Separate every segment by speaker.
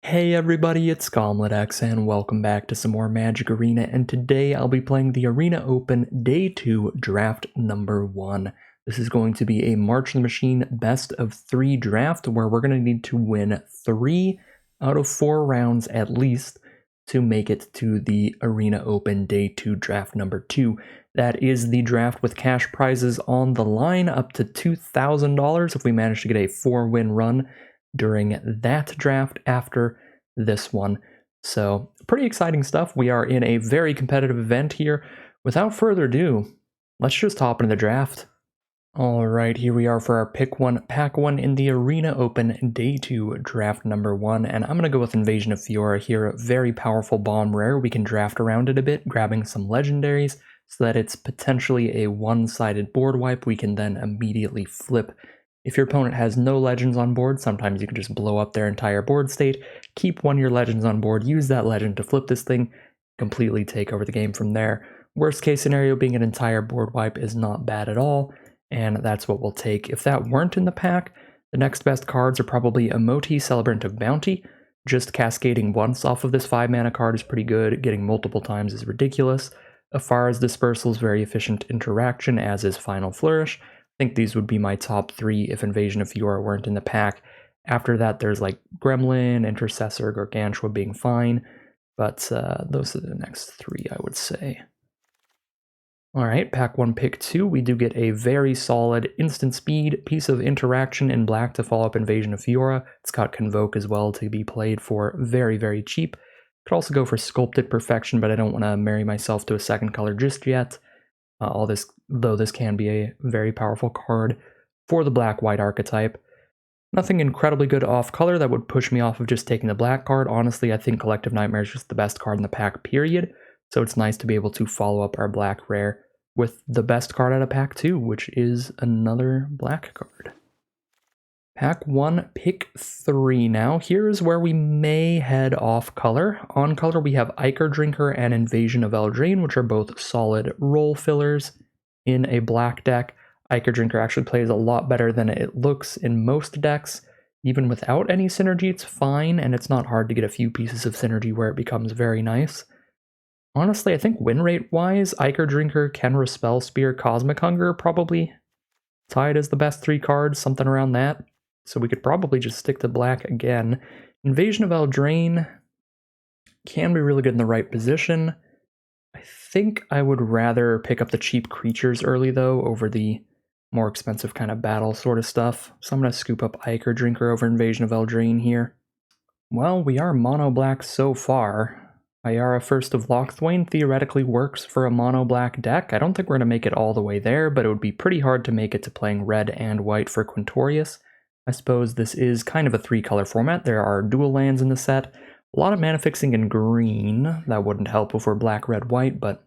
Speaker 1: Hey everybody, it's GauntletX and welcome back to some more Magic Arena, and today I'll be playing the Arena Open Day 2 Draft Number 1. This is going to be a March of the Machine best of 3 draft where we're going to need to win 3 out of 4 rounds at least to make it to the Arena Open Day 2 Draft Number 2. That is the draft with cash prizes on the line up to $2,000 if we manage to get a 4-win run during that draft after this one. So pretty exciting stuff. We are in a very competitive event here. Without further ado, let's just hop into the draft. All right, here we are for our pick 1, pack 1 in the Arena Open Day 2 draft number 1. And I'm going to go with Invasion of Fiora here. A very powerful bomb rare. We can draft around it a bit, grabbing some legendaries so that it's potentially a one-sided board wipe. We can then immediately flip. If your opponent has no legends on board, sometimes you can just blow up their entire board state, keep one of your legends on board, use that legend to flip this thing, completely take over the game from there. Worst case scenario being an entire board wipe is not bad at all, and that's what we'll take. If that weren't in the pack, the next best cards are probably Emoti, Celebrant of Bounty. Just cascading once off of this 5-mana card is pretty good, getting multiple times is ridiculous. Afara's Dispersal is very efficient interaction, as is Final Flourish. I think these would be my top 3 if Invasion of Fiora weren't in the pack. After that, there's like Gremlin, Intercessor, Gargantua being fine, but those are the next 3, I would say. Alright, pack 1, pick 2, we do get a very solid instant speed piece of interaction in black to follow up Invasion of Fiora. It's got Convoke as well to be played for very, very cheap. Could also go for Sculpted Perfection, but I don't want to marry myself to a second color just yet. Though this can be a very powerful card for the black-white archetype. Nothing incredibly good off color that would push me off of just taking the black card. Honestly, I think Collective Nightmare is just the best card in the pack, period. So it's nice to be able to follow up our black rare with the best card out of pack 2, which is another black card. Pack 1, pick 3 now. Here's where we may head off color. On color, we have Ichor Drinker and Invasion of Eldraine, which are both solid role fillers in a black deck. Ichor Drinker actually plays a lot better than it looks in most decks. Even without any synergy, it's fine, and it's not hard to get a few pieces of synergy where it becomes very nice. Honestly, I think win rate-wise, Ichor Drinker, Kenra Spell Spear, Cosmic Hunger probably tied as the best 3 cards, something around that. So we could probably just stick to black again. Invasion of Eldraine can be really good in the right position. I think I would rather pick up the cheap creatures early, though, over the more expensive kind of battle sort of stuff. So I'm going to scoop up Ichor Drinker over Invasion of Eldraine here. Well, we are mono-black so far. Ayara First of Lochthwain theoretically works for a mono-black deck. I don't think we're going to make it all the way there, but it would be pretty hard to make it to playing red and white for Quintorius. I suppose this is kind of a 3-color format. There are dual lands in the set. A lot of mana fixing in green. That wouldn't help if we're black, red, white, but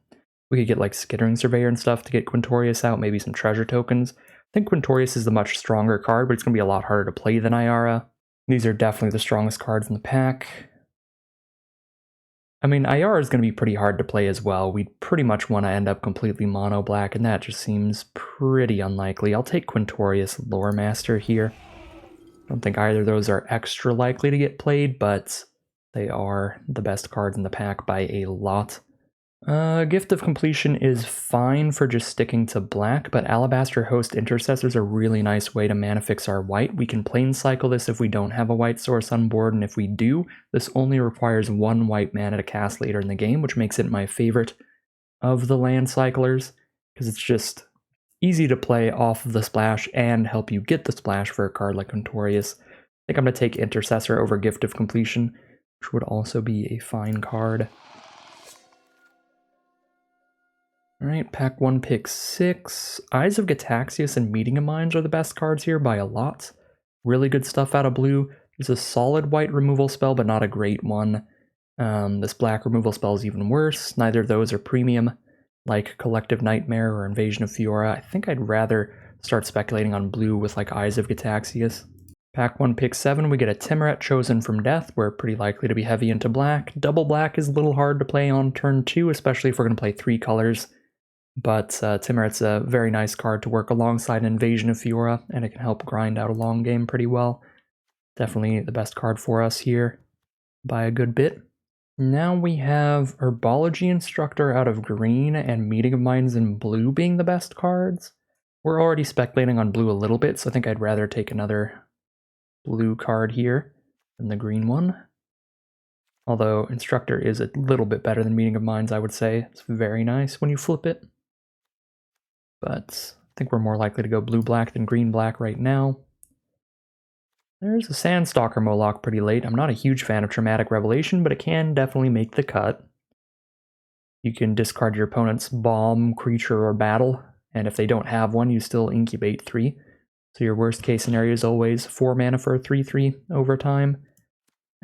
Speaker 1: we could get like Skittering Surveyor and stuff to get Quintorius out, maybe some treasure tokens. I think Quintorius is the much stronger card, but it's going to be a lot harder to play than Ayara. These are definitely the strongest cards in the pack. I mean, Ayara is going to be pretty hard to play as well. We'd pretty much want to end up completely mono-black, and that just seems pretty unlikely. I'll take Quintorius Lore Master here. I don't think either of those are extra likely to get played, but they are the best cards in the pack by a lot. Gift of Completion is fine for just sticking to black, but Alabaster Host Intercessors are a really nice way to mana fix our white. We can plane cycle this if we don't have a white source on board, and if we do, this only requires 1 white mana to cast later in the game, which makes it my favorite of the land cyclers, because it's just easy to play off of the splash and help you get the splash for a card like Quintorius. I think I'm going to take Intercessor over Gift of Completion, which would also be a fine card. Alright, pack 1, pick 6. Eyes of Gitaxias and Meeting of Minds are the best cards here by a lot. Really good stuff out of blue. There's a solid white removal spell, but not a great one. This black removal spell is even worse. Neither of those are premium, like Collective Nightmare or Invasion of Fiora. I think I'd rather start speculating on blue with like Eyes of Gitaxias. Pack 1, pick 7, we get a Timuret Chosen from Death. We're pretty likely to be heavy into black. Double black is a little hard to play on turn 2, especially if we're going to play 3 colors. But Timuret's a very nice card to work alongside Invasion of Fiora, and it can help grind out a long game pretty well. Definitely the best card for us here. by a good bit. Now we have Herbology Instructor out of green and Meeting of Minds in blue being the best cards. We're already speculating on blue a little bit, so I think I'd rather take another blue card here than the green one. Although Instructor is a little bit better than Meeting of Minds, I would say. It's very nice when you flip it. But I think we're more likely to go blue-black than green-black right now. There's a Sandstalker Moloch pretty late. I'm not a huge fan of Traumatic Revelation, but it can definitely make the cut. You can discard your opponent's bomb, creature, or battle, and if they don't have one, you still incubate 3. So your worst case scenario is always 4 mana for a 3/3 over time.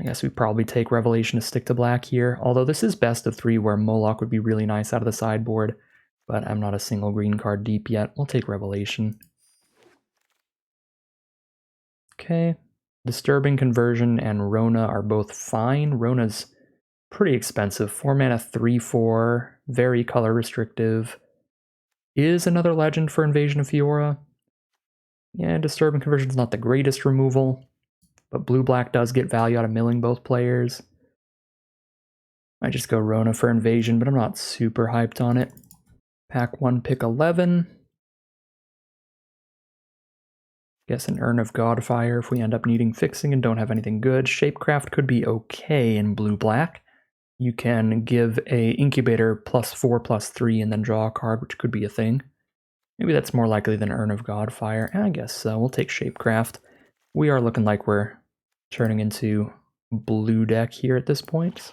Speaker 1: I guess we probably take Revelation to stick to black here, although this is best of 3 where Moloch would be really nice out of the sideboard, but I'm not a single green card deep yet. We'll take Revelation. Okay. Disturbing Conversion and Rona are both fine. Rona's pretty expensive. 4 mana, 3/4, very color restrictive. Is another legend for Invasion of Fiora. Yeah, Disturbing Conversion's not the greatest removal, but blue-black does get value out of milling both players. Might just go Rona for Invasion, but I'm not super hyped on it. Pack 1, pick 11. Guess an Urn of Godfire if we end up needing fixing and don't have anything good. Shapecraft could be okay in blue-black. You can give a Incubator +4/+3 and then draw a card, which could be a thing. Maybe that's more likely than Urn of Godfire. I guess so. We'll take Shapecraft. We are looking like we're turning into blue deck here at this point,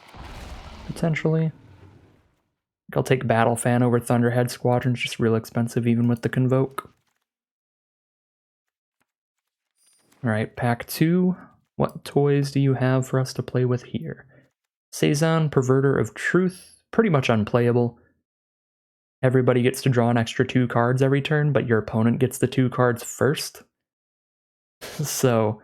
Speaker 1: potentially. I think I'll take Battle Fan over Thunderhead Squadron. It's just real expensive even with the Convoke. Alright, pack 2. What toys do you have for us to play with here? Cezanne, Perverter of Truth, pretty much unplayable. Everybody gets to draw an extra 2 cards every turn, but your opponent gets the 2 cards first. So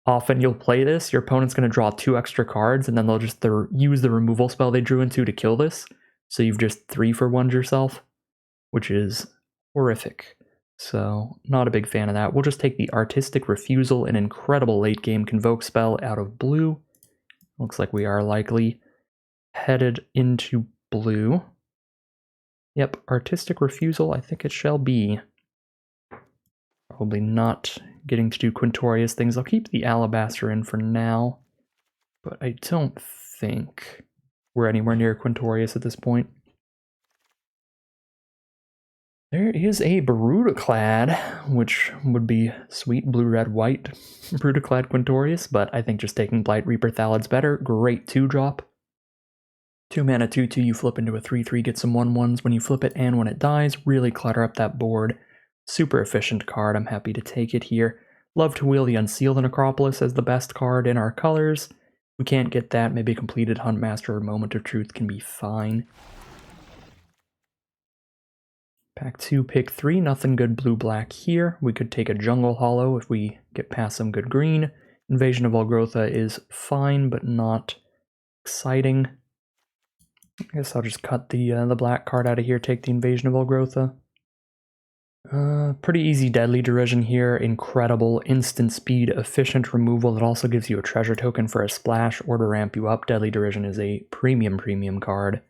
Speaker 1: often you'll play this, your opponent's going to draw 2 extra cards, and then they'll just use the removal spell they drew into to kill this. So you've just 3-for-1'd yourself, which is horrific. So, not a big fan of that. We'll just take the Artistic Refusal, an incredible late-game Convoke spell out of blue. Looks like we are likely headed into blue. Yep, Artistic Refusal, I think it shall be. Probably not getting to do Quintorius things. I'll keep the Alabaster in for now, but I don't think we're anywhere near Quintorius at this point. There is a Brutaclad, which would be sweet blue, red, white Brutaclad Quintorius, but I think just taking Blight Reaper Thalad's better. Great 2-drop. 2 mana, 2/2, you flip into a 3/3, get some 1/1s when you flip it and when it dies. Really clutter up that board. Super efficient card, I'm happy to take it here. Love to wheel the Unseal the Necropolis as the best card in our colors. If we can't get that, maybe Completed Huntmaster or Moment of Truth can be fine. Pack 2, pick 3, nothing good blue-black here. We could take a Jungle Hollow if we get past some good green. Invasion of Algrotha is fine, but not exciting. I guess I'll just cut the black card out of here, take the Invasion of Algrotha. Pretty easy Deadly Derision here. Incredible instant speed, efficient removal that also gives you a treasure token for a splash or to ramp you up. Deadly Derision is a premium card.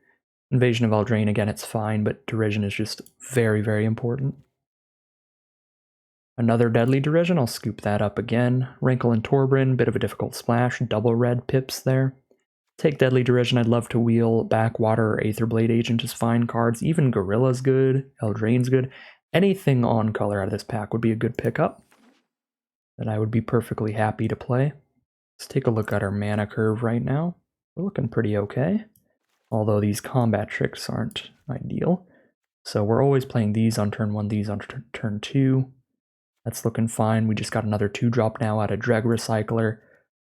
Speaker 1: Invasion of Eldraine, again, it's fine, but Derision is just very, very important. Another Deadly Derision, I'll scoop that up again. Rankle and Torbrin, bit of a difficult splash, double red pips there. Take Deadly Derision, I'd love to wheel Backwater or Aetherblade Agent as fine cards. Even Gorilla's good, Eldraine's good. Anything on color out of this pack would be a good pickup that I would be perfectly happy to play. Let's take a look at our mana curve right now. We're looking pretty okay, although these combat tricks aren't ideal. So we're always playing these on turn 1, these on turn 2. That's looking fine. We just got another 2-drop now out of Dreg Recycler.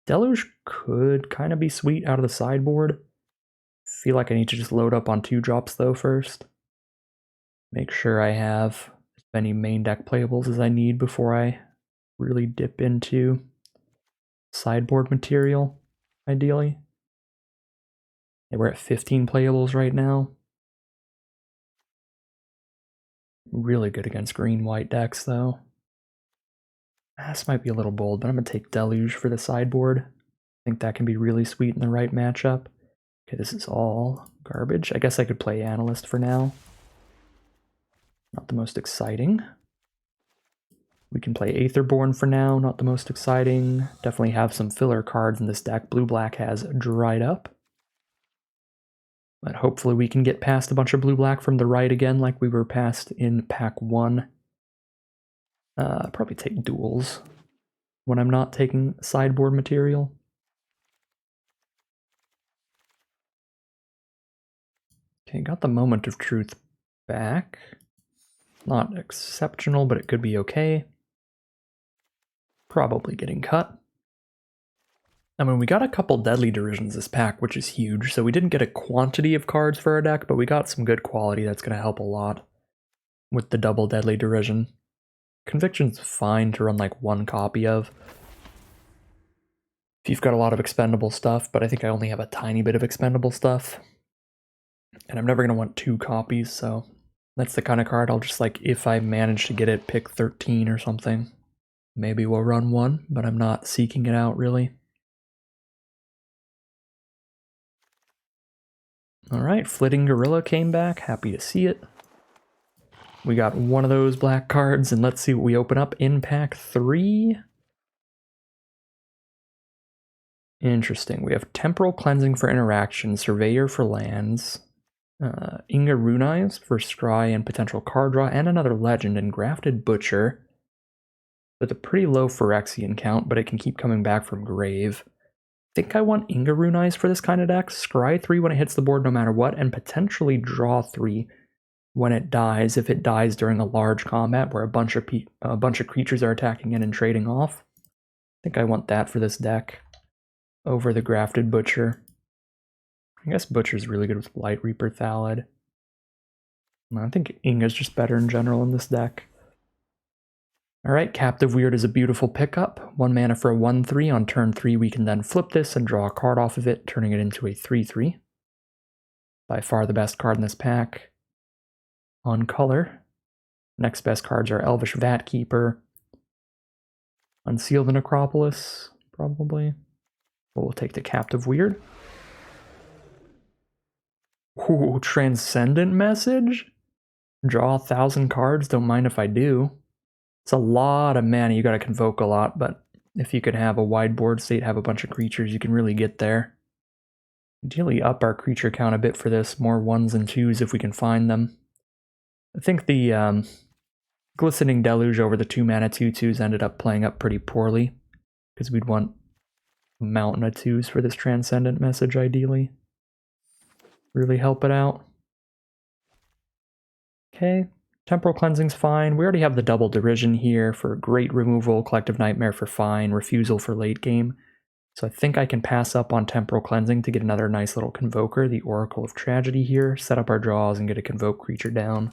Speaker 1: Deluge could kind of be sweet out of the sideboard. Feel like I need to just load up on 2-drops though first. Make sure I have as many main deck playables as I need before I really dip into sideboard material, ideally. Yeah, we're at 15 playables right now. Really good against green-white decks, though. This might be a little bold, but I'm going to take Deluge for the sideboard. I think that can be really sweet in the right matchup. Okay, this is all garbage. I guess I could play Analyst for now. Not the most exciting. We can play Aetherborn for now, not the most exciting. Definitely have some filler cards in this deck. Blue-black has dried up. But hopefully we can get past a bunch of blue-black from the right again like we were past in pack 1. Probably take duels when I'm not taking sideboard material. Okay, got the Moment of Truth back. Not exceptional, but it could be okay. Probably getting cut. I mean, we got a couple Deadly Derisions this pack, which is huge, so we didn't get a quantity of cards for our deck, but we got some good quality that's going to help a lot with the double Deadly Derision. Conviction's fine to run like one copy of if you've got a lot of expendable stuff, but I think I only have a tiny bit of expendable stuff. And I'm never going to want 2 copies, so that's the kind of card I'll just, like, if I manage to get it, pick 13 or something. Maybe we'll run 1, but I'm not seeking it out, really. Alright, Flitting Gorilla came back. Happy to see it. We got one of those black cards, and let's see what we open up in pack 3. Interesting. We have Temporal Cleansing for interaction, Surveyor for lands, Inga Runize for scry and potential card draw, and another legend, and Grafted Butcher with a pretty low Phyrexian count, but it can keep coming back from grave. I think I want Inga Runize for this kind of deck. Scry 3 when it hits the board no matter what, and potentially draw 3 when it dies, if it dies during a large combat where a bunch of creatures are attacking it and trading off. I think I want that for this deck over the Grafted Butcher. I guess Butcher's really good with Light Reaper Thallid. I think Inga's just better in general in this deck. Alright, Captive Weird is a beautiful pickup. 1 mana for a 1/3. On turn 3 we can then flip this and draw a card off of it, turning it into a 3/3. By far the best card in this pack. On color, next best cards are Elvish Vatkeeper, Unseal the Necropolis, probably. But we'll take the Captive Weird. Ooh, Transcendent Message? Draw 1,000 cards, don't mind if I do. It's a lot of mana, you gotta convoke a lot, but if you could have a wide board state, have a bunch of creatures, you can really get there. Ideally up our creature count a bit for this, more 1s and 2s if we can find them. I think the Glistening Deluge over the 2 mana 2/2s ended up playing up pretty poorly, because we'd want a mountain of 2s for this Transcendent Message ideally. Really help it out. Okay, Temporal Cleansing's fine. We already have the double Derision here for great removal, Collective Nightmare for fine, Refusal for late game. So I think I can pass up on Temporal Cleansing to get another nice little Convoker, the Oracle of Tragedy here, set up our draws and get a Convoke creature down.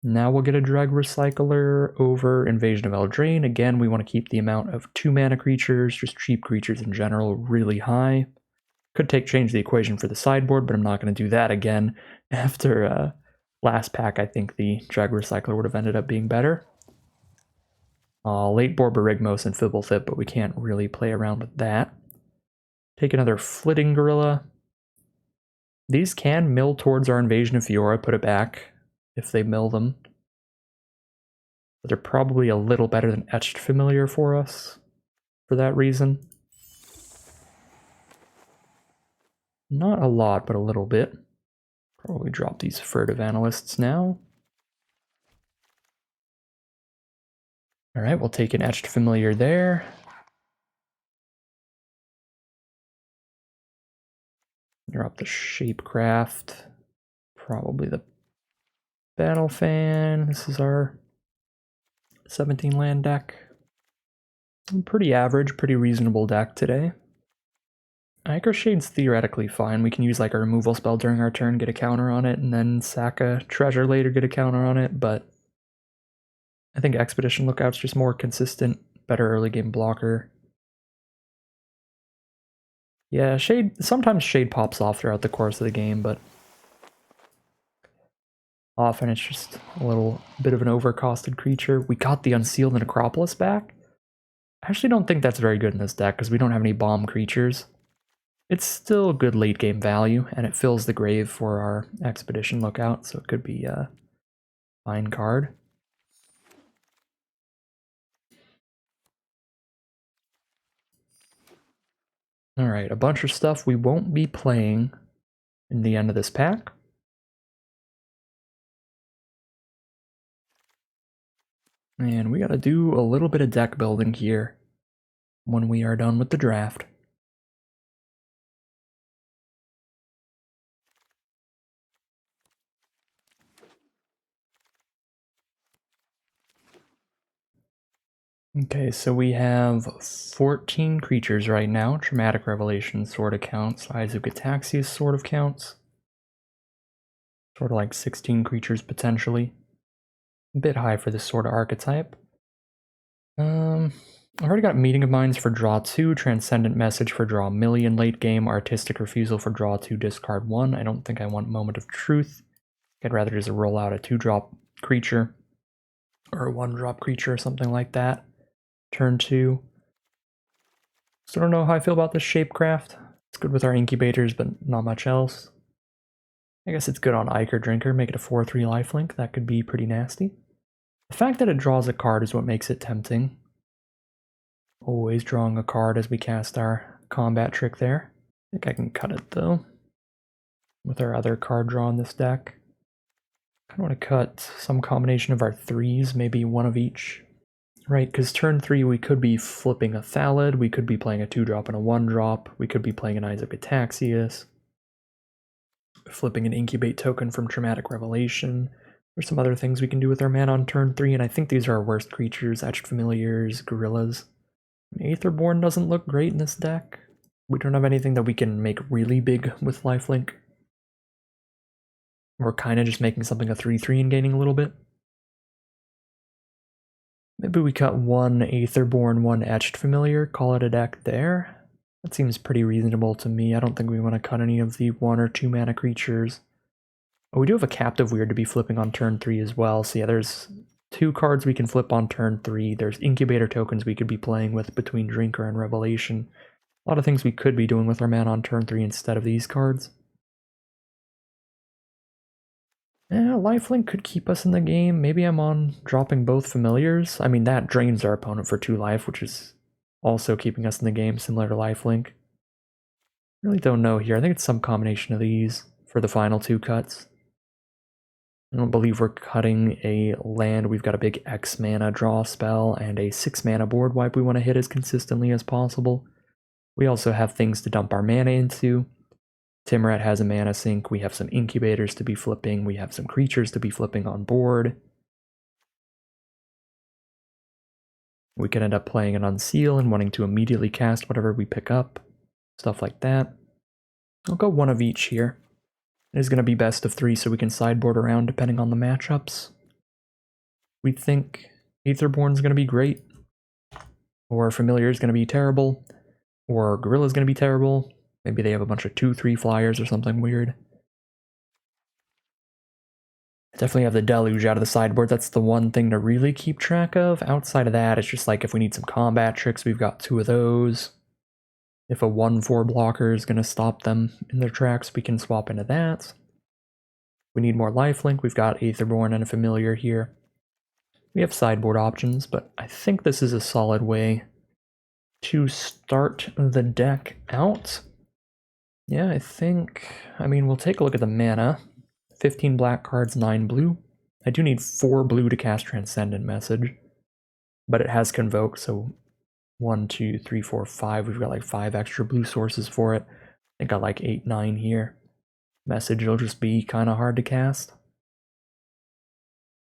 Speaker 1: Now we'll get a Dreg Recycler over Invasion of Eldraine. Again, we want to keep the amount of 2 mana creatures, just cheap creatures in general, really high. Could change the equation for the sideboard, but I'm not going to do that again. After last pack, I think the Dreg Recycler would have ended up being better. Late Borborygmos and Fibblethip, but we can't really play around with that. Take another Flitting Gorilla. These can mill towards our Invasion of Fiora, put it back if they mill them. But they're probably a little better than Etched Familiar for us for that reason. Not a lot, but a little bit. Probably drop these Furtive Analysts now. Alright, we'll take an Etched Familiar there. Drop the Shapecraft. Probably the Battle Fan. This is our 17 land deck. Pretty average, pretty reasonable deck today. Ichor Shade's theoretically fine. We can use like a removal spell during our turn, get a counter on it, and then sack a treasure later, get a counter on it, but I think Expedition Lookout's just more consistent, better early game blocker. Yeah, sometimes Shade pops off throughout the course of the game, but often it's just a little bit of an overcosted creature. We got the Unseal the Necropolis back. I actually don't think that's very good in this deck because we don't have any bomb creatures. It's still good late game value, and it fills the grave for our expedition lookout, so it could be a fine card. Alright, a bunch of stuff we won't be playing in the end of this pack. And we gotta do a little bit of deck building here when we are done with the draft. Okay, so we have 14 creatures right now. Traumatic Revelation sort of counts. Eyes of Gataxias sort of counts. Sort of like 16 creatures potentially. A bit high for this sort of archetype. I've already got Meeting of Minds for draw 2, Transcendent Message for draw 1,000,000 late game, Artistic Refusal for draw 2, discard 1. I don't think I want Moment of Truth. I'd rather just roll out a 2-drop creature. Or a 1-drop creature or something like that. Turn 2. So I don't know how I feel about this Shapecraft. It's good with our incubators, but not much else. I guess it's good on Ichor Drinker, make it a 4/3 lifelink. That could be pretty nasty. The fact that it draws a card is what makes it tempting. Always drawing a card as we cast our combat trick there. I think I can cut it though. With our other card draw in this deck. I kind of want to cut some combination of our 3s, maybe one of each. Right, because turn 3 we could be flipping a Thallid, we could be playing a 2-drop and a 1-drop, we could be playing an Eyes of Gataxias, flipping an Incubate token from Traumatic Revelation. There's some other things we can do with our mana on turn 3, and I think these are our worst creatures, Etched Familiars, Gorillas. Aetherborn doesn't look great in this deck. We don't have anything that we can make really big with lifelink. We're kind of just making something a 3/3 and gaining a little bit. Maybe we cut one Aetherborn, one Etched Familiar, call it a deck there. That seems pretty reasonable to me. I don't think we want to cut any of the 1 or 2 mana creatures. Oh, we do have a Captive Weird to be flipping on turn 3 as well. So yeah, there's 2 cards we can flip on turn 3. There's Incubator tokens we could be playing with between Drinker and Revelation. A lot of things we could be doing with our mana on turn 3 instead of these cards. Lifelink could keep us in the game. Maybe I'm on dropping both Familiars. I mean, that drains our opponent for 2 life, which is also keeping us in the game, similar to Lifelink. Really don't know here. I think it's some combination of these for the final 2 cuts. I don't believe we're cutting a land. We've got a big X mana draw spell and a 6 mana board wipe we want to hit as consistently as possible. We also have things to dump our mana into. Timrat has a mana sink, we have some incubators to be flipping, we have some creatures to be flipping on board. We could end up playing an Unseal and wanting to immediately cast whatever we pick up. Stuff like that. I'll go one of each here. It is going to be best of 3 so we can sideboard around depending on the matchups. We think Aetherborn's going to be great. Or Familiar is going to be terrible. Or Gorilla's going to be terrible. Maybe they have a bunch of 2/3 flyers or something weird. Definitely have the Deluge out of the sideboard. That's the one thing to really keep track of. Outside of that, it's just like if we need some combat tricks, we've got 2 of those. If a 1/4 blocker is going to stop them in their tracks, we can swap into that. We need more lifelink. We've got Aetherborn and a Familiar here. We have sideboard options, but I think this is a solid way to start the deck out. Yeah, I mean, we'll take a look at the mana. 15 black cards, 9 blue. I do need 4 blue to cast Transcendent Message, but it has Convoke, so 1, 2, 3, 4, 5. We've got like 5 extra blue sources for it. I think I like 8, 9 here. Message will just be kind of hard to cast.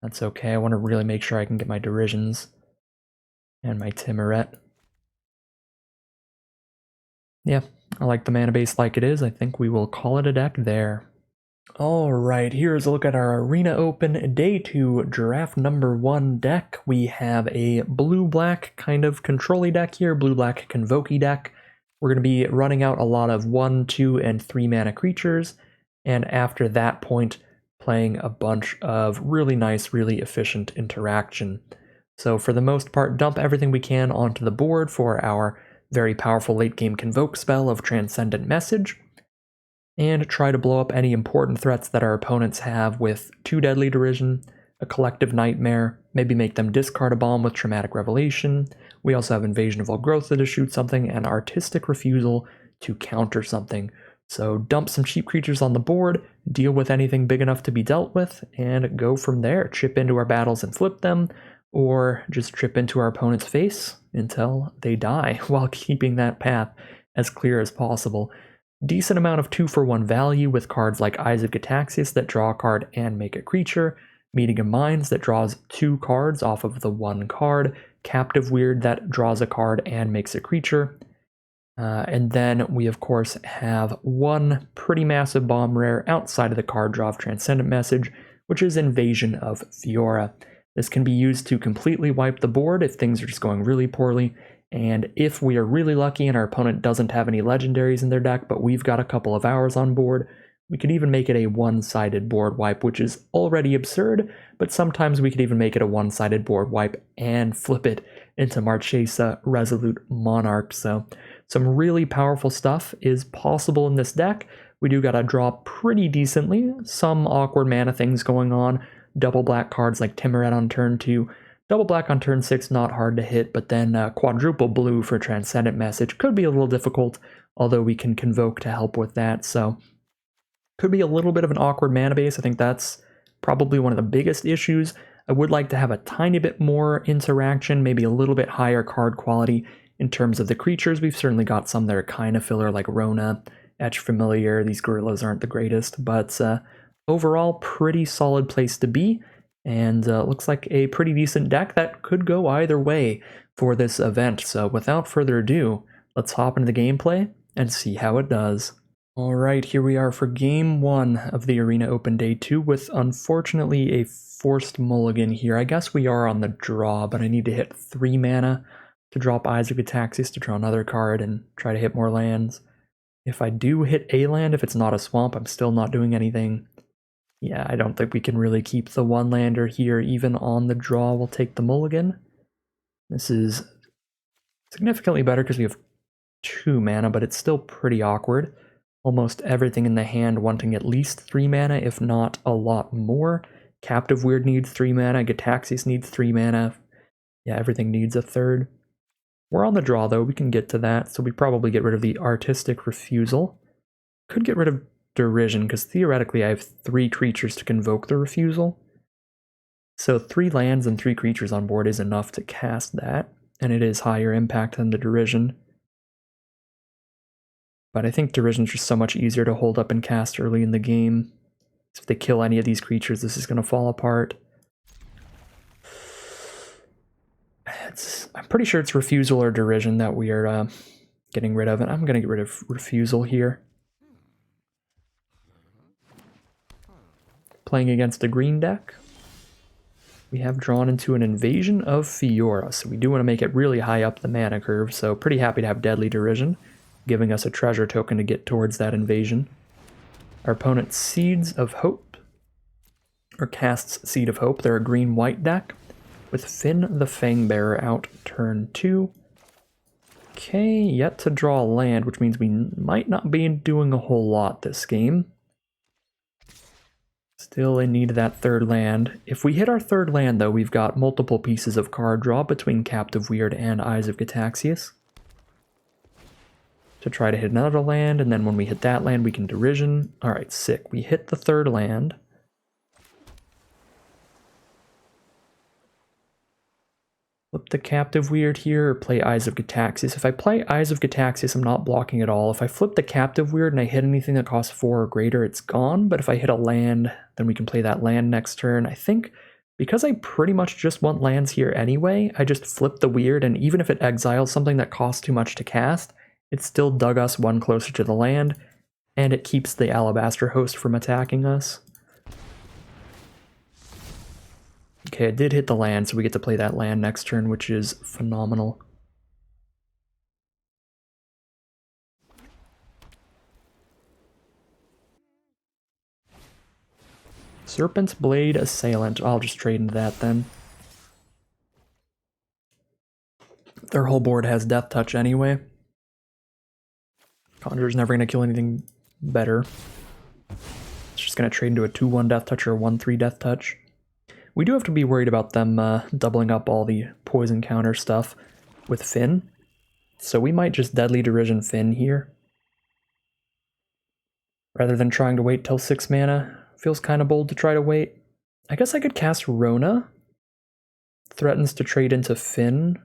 Speaker 1: That's okay. I want to really make sure I can get my Derisions and my Timuret. Yeah, I like the mana base like it is. I think we will call it a deck there. Alright, here's a look at our Arena Open Day 2 Draft number 1 deck. We have a blue-black kind of control-y deck here, blue-black convoke-y deck. We're going to be running out a lot of 1, 2, and 3 mana creatures, and after that point, playing a bunch of really nice, really efficient interaction. So for the most part, dump everything we can onto the board for our very powerful late game Convoke spell of Transcendent Message, and try to blow up any important threats that our opponents have with 2 Deadly Derision, a Collective Nightmare, maybe make them discard a bomb with Traumatic Revelation. We also have Invasion of Volgrotha to shoot something, and Artistic Refusal to counter something. So dump some cheap creatures on the board, deal with anything big enough to be dealt with, and go from there. Chip into our battles and flip them, or just chip into our opponent's face until they die while keeping that path as clear as possible. Decent amount of 2-for-1 value with cards like Eyes of Gataxias that draw a card and make a creature, Meeting of Minds that draws 2 cards off of the 1 card, Captive Weird that draws a card and makes a creature, and then we of course have one pretty massive bomb rare outside of the card draw of Transcendent Message, which is Invasion of Fiora. This can be used to completely wipe the board if things are just going really poorly, and if we are really lucky and our opponent doesn't have any legendaries in their deck, but we've got a couple of hours on board, we could even make it a one-sided board wipe, which is already absurd, but sometimes we could even make it a one-sided board wipe and flip it into Marchesa Resolute Monarch. So some really powerful stuff is possible in this deck. We do gotta draw pretty decently, some awkward mana things going on, double black cards like Timuret on turn 2, double black on turn 6, not hard to hit, but then quadruple blue for Transcendent Message could be a little difficult, although we can Convoke to help with that, so could be a little bit of an awkward mana base. I think that's probably one of the biggest issues. I would like to have a tiny bit more interaction, maybe a little bit higher card quality in terms of the creatures. We've certainly got some that are kind of filler, like Rona, Etch Familiar. These gorillas aren't the greatest, but overall, pretty solid place to be, and looks like a pretty decent deck that could go either way for this event. So without further ado, let's hop into the gameplay and see how it does. Alright, here we are for Game 1 of the Arena Open Day 2 with, unfortunately, a forced mulligan here. I guess we are on the draw, but I need to hit 3 mana to drop Eyes of Gataxias to draw another card and try to hit more lands. If I do hit a land, if it's not a swamp, I'm still not doing anything. Yeah, I don't think we can really keep the one-lander here, even on the draw. We'll take the mulligan. This is significantly better because we have 2 mana, but it's still pretty awkward. Almost everything in the hand wanting at least 3 mana, if not a lot more. Captive Weird needs 3 mana, Gataxias needs 3 mana. Yeah, everything needs a third. We're on the draw though, we can get to that, so we probably get rid of the Artistic Refusal. Could get rid of Derision, because theoretically I have 3 creatures to Convoke the Refusal. So 3 lands and 3 creatures on board is enough to cast that, and it is higher impact than the Derision. But I think Derision's just so much easier to hold up and cast early in the game. So if they kill any of these creatures, this is going to fall apart. I'm pretty sure it's Refusal or Derision that we are getting rid of, and I'm going to get rid of Refusal here. Playing against a green deck, we have drawn into an Invasion of Fiora, so we do want to make it really high up the mana curve, so pretty happy to have Deadly Derision, giving us a treasure token to get towards that invasion. Our opponent Seeds of Hope, or casts Seed of Hope. They're a green-white deck with Finn the Fangbearer out turn 2. Okay, yet to draw a land, which means we might not be doing a whole lot this game. Still in need of that third land. If we hit our third land, though, we've got multiple pieces of card draw between Captive Weird and Eyes of Gataxias to try to hit another land, and then when we hit that land, we can Derision. Alright, sick. We hit the third land. Flip the Captive Weird here, or play Eyes of Gataxias. If I play Eyes of Gataxias, I'm not blocking at all. If I flip the Captive Weird and I hit anything that costs 4 or greater, it's gone. But if I hit a land, then we can play that land next turn. I think because I pretty much just want lands here anyway, I just flip the Weird, and even if it exiles something that costs too much to cast, it still dug us one closer to the land, and it keeps the Alabaster Host from attacking us. Okay, I did hit the land, so we get to play that land next turn, which is phenomenal. Serpent's Blade Assailant. I'll just trade into that then. Their whole board has Death Touch anyway. Conjurer's never going to kill anything better. It's just going to trade into a 2-1 Death Touch or a 1-3 Death Touch. We do have to be worried about them doubling up all the poison counter stuff with Finn. So we might just Deadly Derision Finn here. Rather than trying to wait till 6 mana. Feels kind of bold to try to wait. I guess I could cast Rona. Threatens to trade into Finn.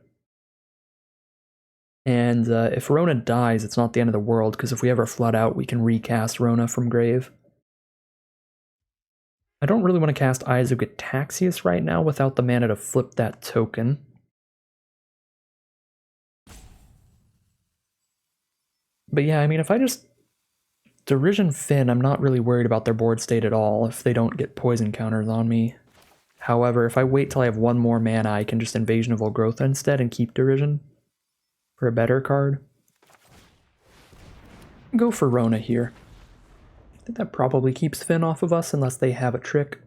Speaker 1: And if Rona dies, it's not the end of the world, because if we ever flood out, we can recast Rona from grave. I don't really want to cast Eyes of Gataxias right now without the mana to flip that token. But yeah, I mean, if I just Derision Finn, I'm not really worried about their board state at all if they don't get poison counters on me. However, if I wait till I have 1 more mana, I can just Invasion of Volgrotha instead and keep Derision for a better card. Go for Rona here. I think that probably keeps Finn off of us unless they have a trick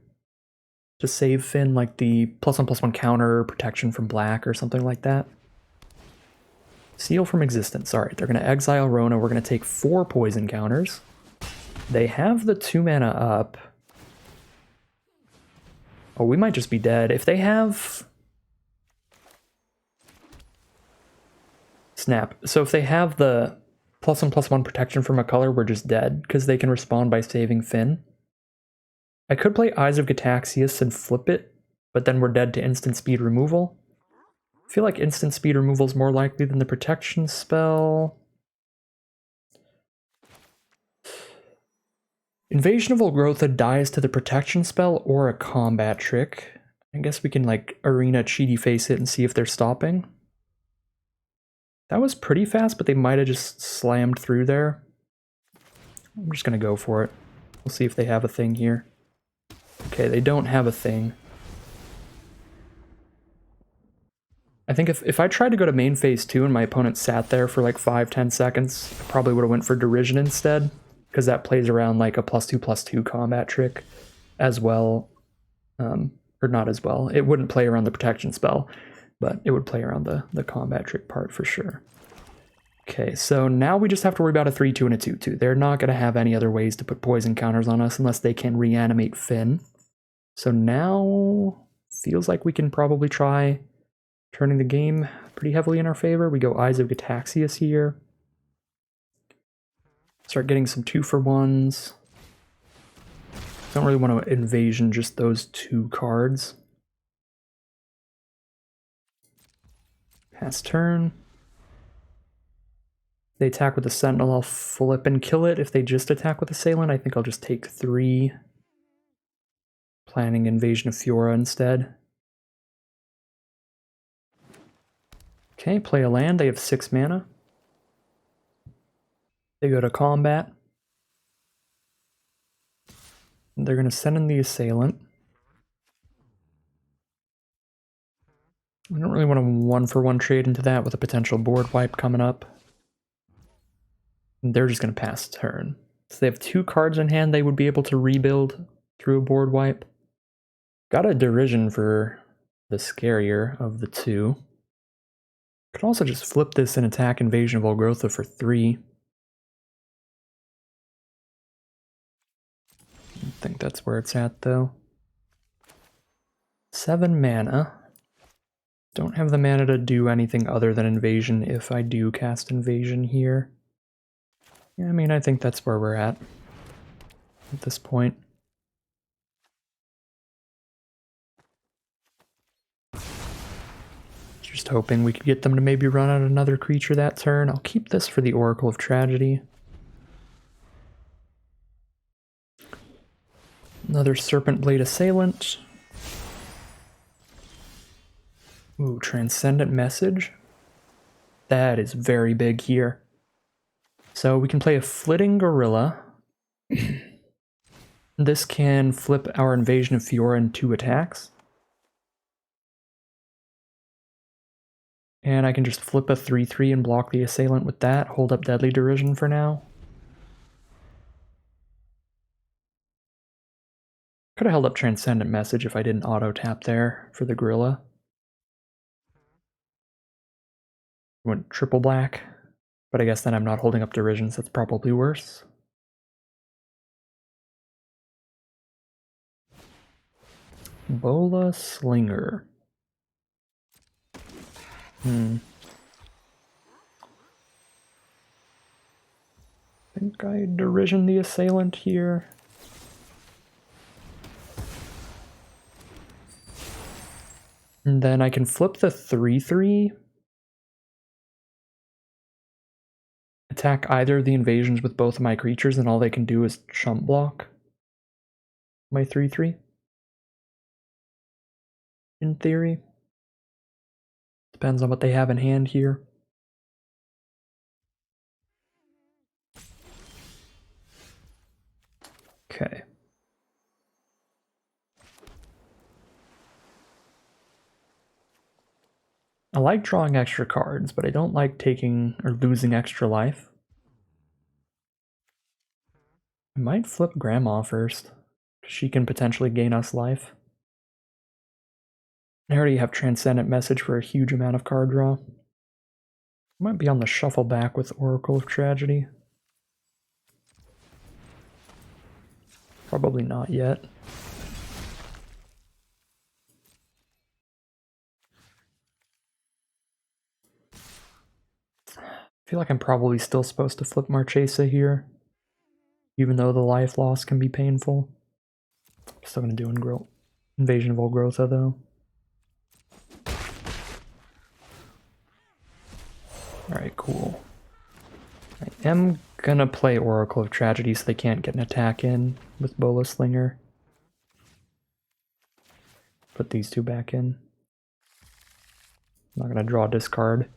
Speaker 1: to save Finn, like the +1/+1 counter, protection from black, or something like that. Seal from Existence. Alright, they're going to exile Rona. We're going to take 4 poison counters. They have the 2 mana up. Oh, we might just be dead. If they have... Snap. So if they have the +1/+1 protection from a color, we're just dead, because they can respond by saving Finn. I could play Eyes of Gataxias and flip it, but then we're dead to instant speed removal. I feel like instant speed removal is more likely than the protection spell. Invasion of Volgrotha dies to the protection spell or a combat trick. I guess we can like arena cheaty face it and see if they're stopping. That was pretty fast, but they might have just slammed through there. I'm just going to go for it. We'll see if they have a thing here. Okay, they don't have a thing. I think if I tried to go to main phase 2 and my opponent sat there for like 5-10 seconds, I probably would have went for Derision instead, because that plays around like a +2/+2 combat trick as well. Or not as well. It wouldn't play around the protection spell, but it would play around the combat trick part for sure. Okay, so now we just have to worry about a 3-2 and a 2-2. They're not going to have any other ways to put poison counters on us unless they can reanimate Finn. So now feels like we can probably try turning the game pretty heavily in our favor. We go Eyes of Gataxias here. Start getting some 2-for-1s. Don't really want to invasion just those 2 cards. Pass turn. If they attack with the Sentinel, I'll flip and kill it. If they just attack with Assailant, I think I'll just take 3. Planning Invasion of Fiora instead. Okay, play a land. They have 6 mana. They go to combat. They're going to send in the Assailant. I don't really want a 1-for-1 trade into that with a potential board wipe coming up. And they're just going to pass turn. So they have 2 cards in hand they would be able to rebuild through a board wipe. Got a Derision for the scarier of the 2. Could also just flip this and attack Invasion of Volgrotha for 3. I think that's where it's at, though. 7 mana. Don't have the mana to do anything other than Invasion if I do cast Invasion here. Yeah, I mean, I think that's where we're at this point. Just hoping we could get them to maybe run out another creature that turn. I'll keep this for the Oracle of Tragedy. Another Serpent Blade Assailant. Ooh, Transcendent Message. That is very big here. So we can play a Flitting Gorilla. This can flip our Invasion of Fiora in 2 attacks. And I can just flip a 3-3 and block the Assailant with that, hold up Deadly Derision for now. Could have held up Transcendent Message if I didn't auto-tap there for the Gorilla. Went triple black, but I guess then I'm not holding up derision, so that's probably worse. Bola Slinger. I think I derision the assailant here. And then I can flip the 3/3. Attack either of the invasions with both of my creatures, and all they can do is chump block my 3/3. In theory. Depends on what they have in hand here. Okay. I like drawing extra cards, but I don't like taking or losing extra life. I might flip Grandma first. She can potentially gain us life. I already have Transcendent Message for a huge amount of card draw. Might be on the shuffle back with Oracle of Tragedy. Probably not yet. I feel like I'm probably still supposed to flip Marchesa here, even though the life loss can be painful. Still gonna do Invasion of Olgrotha though. Alright, cool. I am gonna play Oracle of Tragedy so they can't get an attack in with Bola Slinger. Put these two back in. I'm not gonna draw a discard.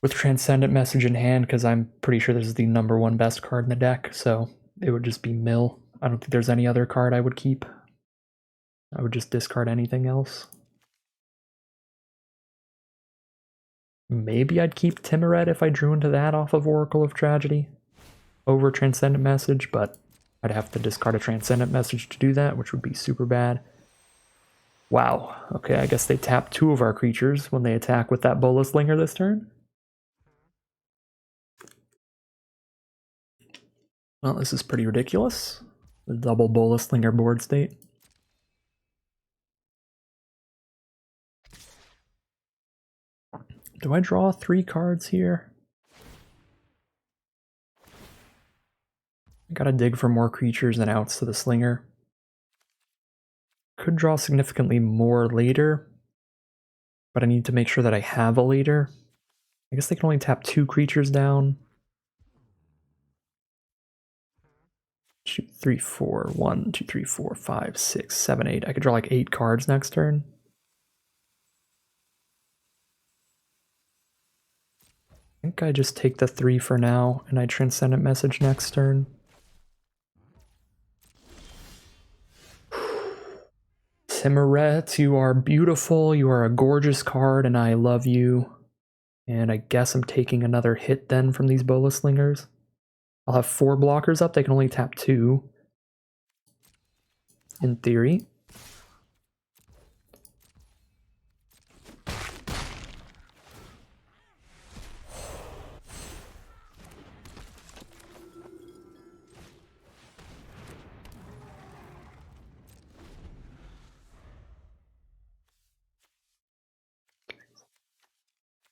Speaker 1: With Transcendent Message in hand, because I'm pretty sure this is the #1 best card in the deck, so it would just be mill. I don't think there's any other card I would keep. I would just discard anything else. Maybe I'd keep Timuret if I drew into that off of Oracle of Tragedy over Transcendent Message, but I'd have to discard a Transcendent Message to do that, which would be super bad. Wow, okay, I guess they tap 2 of our creatures when they attack with that Bola Slinger this turn. Well, this is pretty ridiculous. The double Bola Slinger board state. Do I draw 3 cards here? I gotta dig for more creatures and outs to the Slinger. Could draw significantly more later, but I need to make sure that I have a later. I guess they can only tap 2 creatures down. Shoot, 3, 4, 1, 2, 3, 4, 5, 6, 7, 8. I could draw like 8 cards next turn. I think I just take the 3 for now, and I Transcendent Message next turn. Timuret, you are beautiful, you are a gorgeous card, and I love you. And I guess I'm taking another hit then from these Bola Slingers. I'll have 4 blockers up, they can only tap 2. In theory.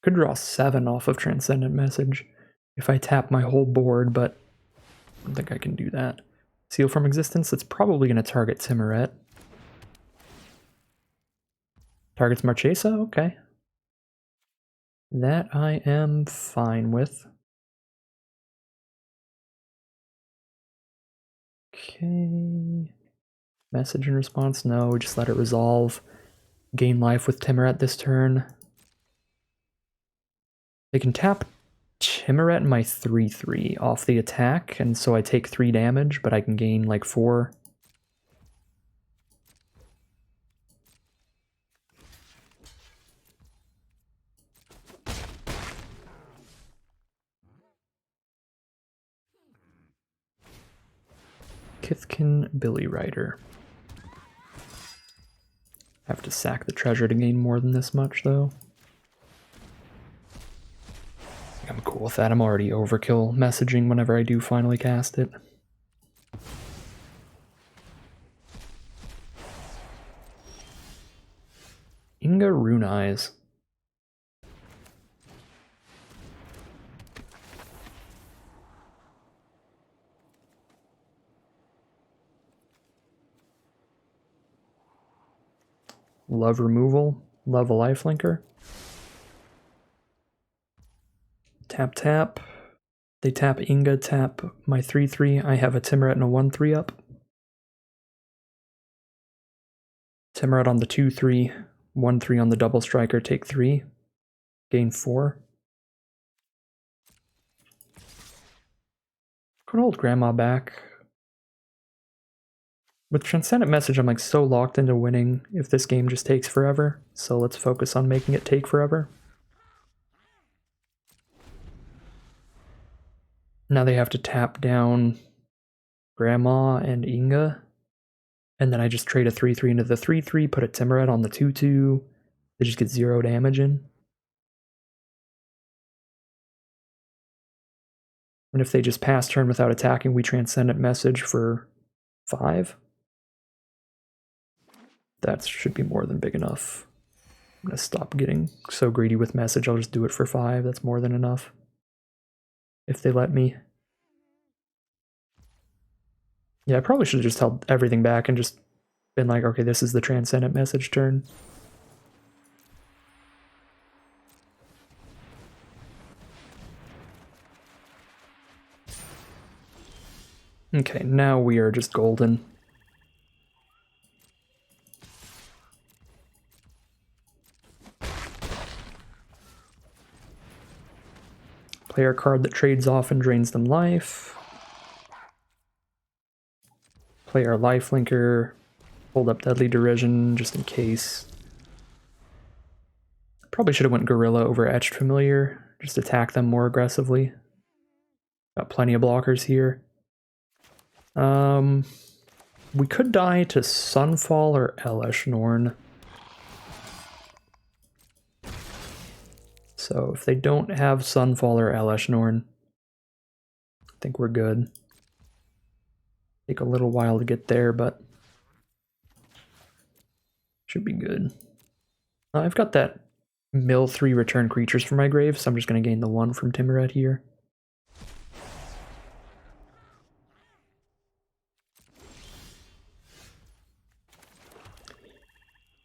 Speaker 1: Could draw 7 off of Transcendent Message if I tap my whole board, but I don't think I can do that. Seal from Existence, it's probably going to target Timuret. Targets Marchesa? Okay. That I am fine with. Okay. Message in response? No, we just let it resolve. Gain life with Timuret this turn. They can tap Timuret and my 3/3 off the attack, and so I take 3 damage, but I can gain like 4. Kithkin Billy Rider. Have to sack the treasure to gain more than this much, though. with that. I'm already overkill messaging whenever I do finally cast it. Inga Rune Eyes. Love removal. Love a lifelinker. Tap tap. They tap Inga, tap my 3/3. I have a Timuret and a 1/3 up. Timuret on the 2/3. 1/3 on the double striker, take 3. Gain 4. Could hold Grandma back. With Transcendent Message, I'm like so locked into winning if this game just takes forever. So let's focus on making it take forever. Now they have to tap down Grandma and Inga. And then I just trade a 3/3 into the 3/3, put a Timuret on the 2/2. They just get 0 damage in. And if they just pass turn without attacking, we Transcendent Message for 5. That should be more than big enough. I'm gonna stop getting so greedy with message. I'll just do it for 5. That's more than enough. If they let me. Yeah, I probably should have just held everything back and just been like, okay, this is the Transcendent Message turn. Okay, now we are just golden. Play our card that trades off and drains them life. Play our lifelinker. Hold up Deadly Derision just in case. Probably should have went Gorilla over Etched Familiar. Just attack them more aggressively. Got plenty of blockers here. We could die to Sunfall or Elesh Norn. So if they don't have Sunfall or Elesh Norn, I think we're good. Take a little while to get there, but should be good. I've got that mill 3 return creatures from my grave, so I'm just going to gain the 1 from Timuret here.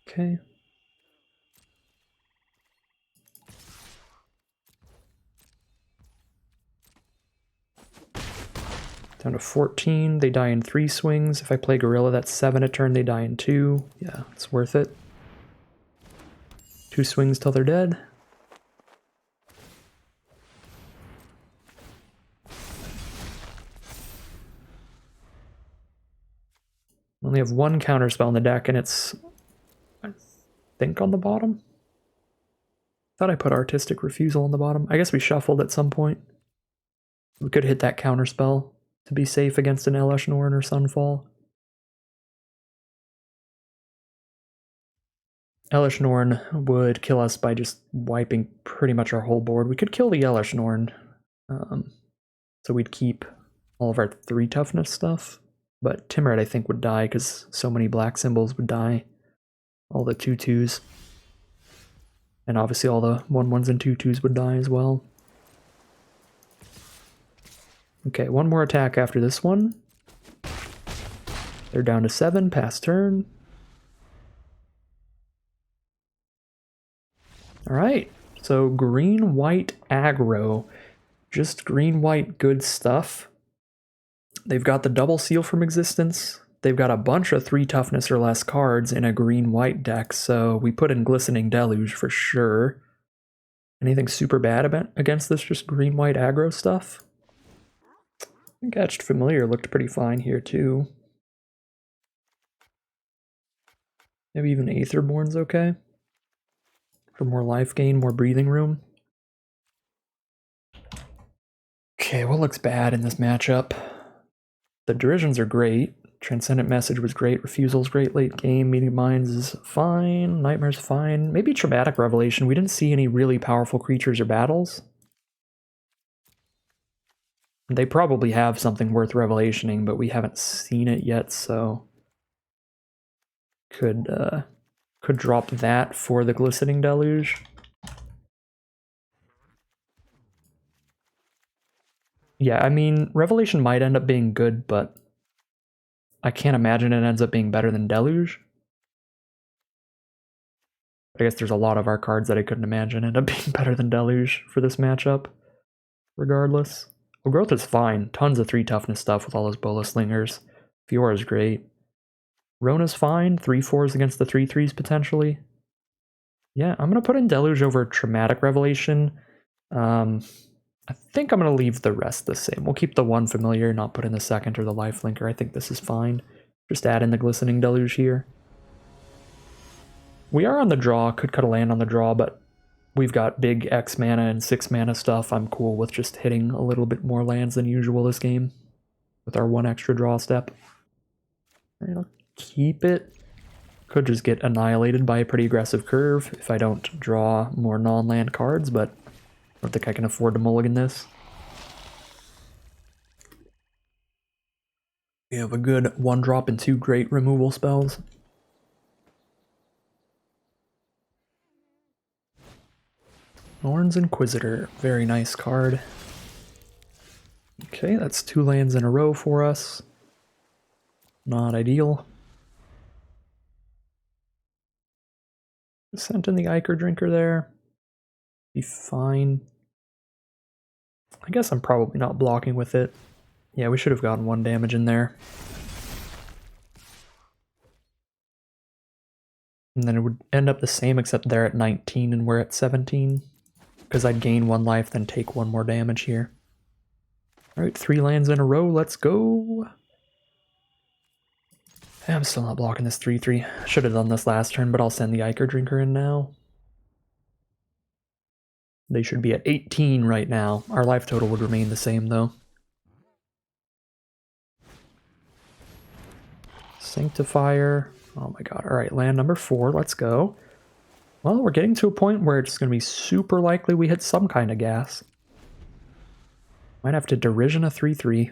Speaker 1: Okay. Down to 14. They die in 3 swings. If I play Gorilla, that's 7 a turn. They die in 2. Yeah, it's worth it. 2 swings till they're dead. I only have 1 counterspell in the deck, and it's, I think, on the bottom. Thought I put Artistic Refusal on the bottom. I guess we shuffled at some point. We could hit that counterspell to be safe against an Elesh Norn or Sunfall. Elesh Norn would kill us by just wiping pretty much our whole board. We could kill the Elesh Norn, so we'd keep all of our 3 toughness stuff. But Timuret, I think, would die because so many black symbols would die. All the 2/2s. And obviously all the 1/1s and 2/2s would die as well. Okay, 1 more attack after this one. They're down to 7, pass turn. Alright, so green-white aggro. Just green-white good stuff. They've got the double seal from Existence. They've got a bunch of 3 toughness or less cards in a green-white deck, so we put in Glistening Deluge for sure. Anything super bad against this just green-white aggro stuff? I think Etched Familiar looked pretty fine here too. Maybe even Aetherborn's okay. For more life gain, more breathing room. Okay, what looks bad in this matchup? The Derisions are great. Transcendent Message was great. Refusal's great late game. Meeting Minds is fine. Nightmare's fine. Maybe Traumatic Revelation. We didn't see any really powerful creatures or battles. They probably have something worth revelationing, but we haven't seen it yet, so could drop that for the Glistening Deluge. Yeah, I mean, Revelation might end up being good, but I can't imagine it ends up being better than Deluge. I guess there's a lot of our cards that I couldn't imagine end up being better than Deluge for this matchup, regardless. Well, Growth is fine. Tons of 3 toughness stuff with all those Bola Slingers. Fiora's great. Rona's fine. 3/4s against the 3/3s potentially. Yeah, I'm going to put in Deluge over Traumatic Revelation. I think I'm going to leave the rest the same. We'll keep the 1 familiar, not put in the 2nd or the lifelinker. I think this is fine. Just add in the Glistening Deluge here. We are on the draw, could cut a land on the draw, but we've got big X mana and 6 mana stuff. I'm cool with just hitting a little bit more lands than usual this game with our 1 extra draw step. I'll keep it. Could just get annihilated by a pretty aggressive curve if I don't draw more non-land cards, but I don't think I can afford to mulligan this. We have a good 1-drop and 2 great removal spells. Norn's Inquisitor, very nice card. Okay, that's 2 lands in a row for us. Not ideal. Sent in the Ichor Drinker there. Be fine. I guess I'm probably not blocking with it. Yeah, we should have gotten 1 damage in there. And then it would end up the same, except they're at 19 and we're at 17. Because I'd gain 1 life, then take 1 more damage here. Alright, 3 lands in a row, let's go! I'm still not blocking this 3/3. Should have done this last turn, but I'll send the Ichor Drinker in now. They should be at 18 right now. Our life total would remain the same, though. Sanctifier. Oh my god. Alright, land number 4. Let's go. Well, we're getting to a point where it's going to be super likely we hit some kind of gas. Might have to Derision a 3/3.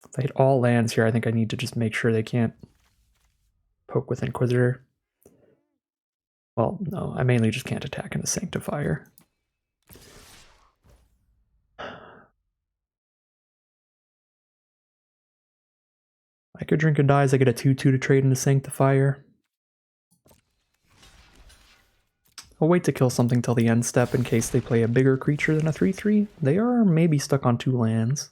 Speaker 1: If I hit all lands here, I think I need to just make sure they can't poke with Inquisitor. Well, no, I mainly just can't attack in a Sanctifier. I could drink and dies, I get a 2/2 to trade into Sanctifier. I'll wait to kill something till the end step in case they play a bigger creature than a 3/3. They are maybe stuck on 2 lands.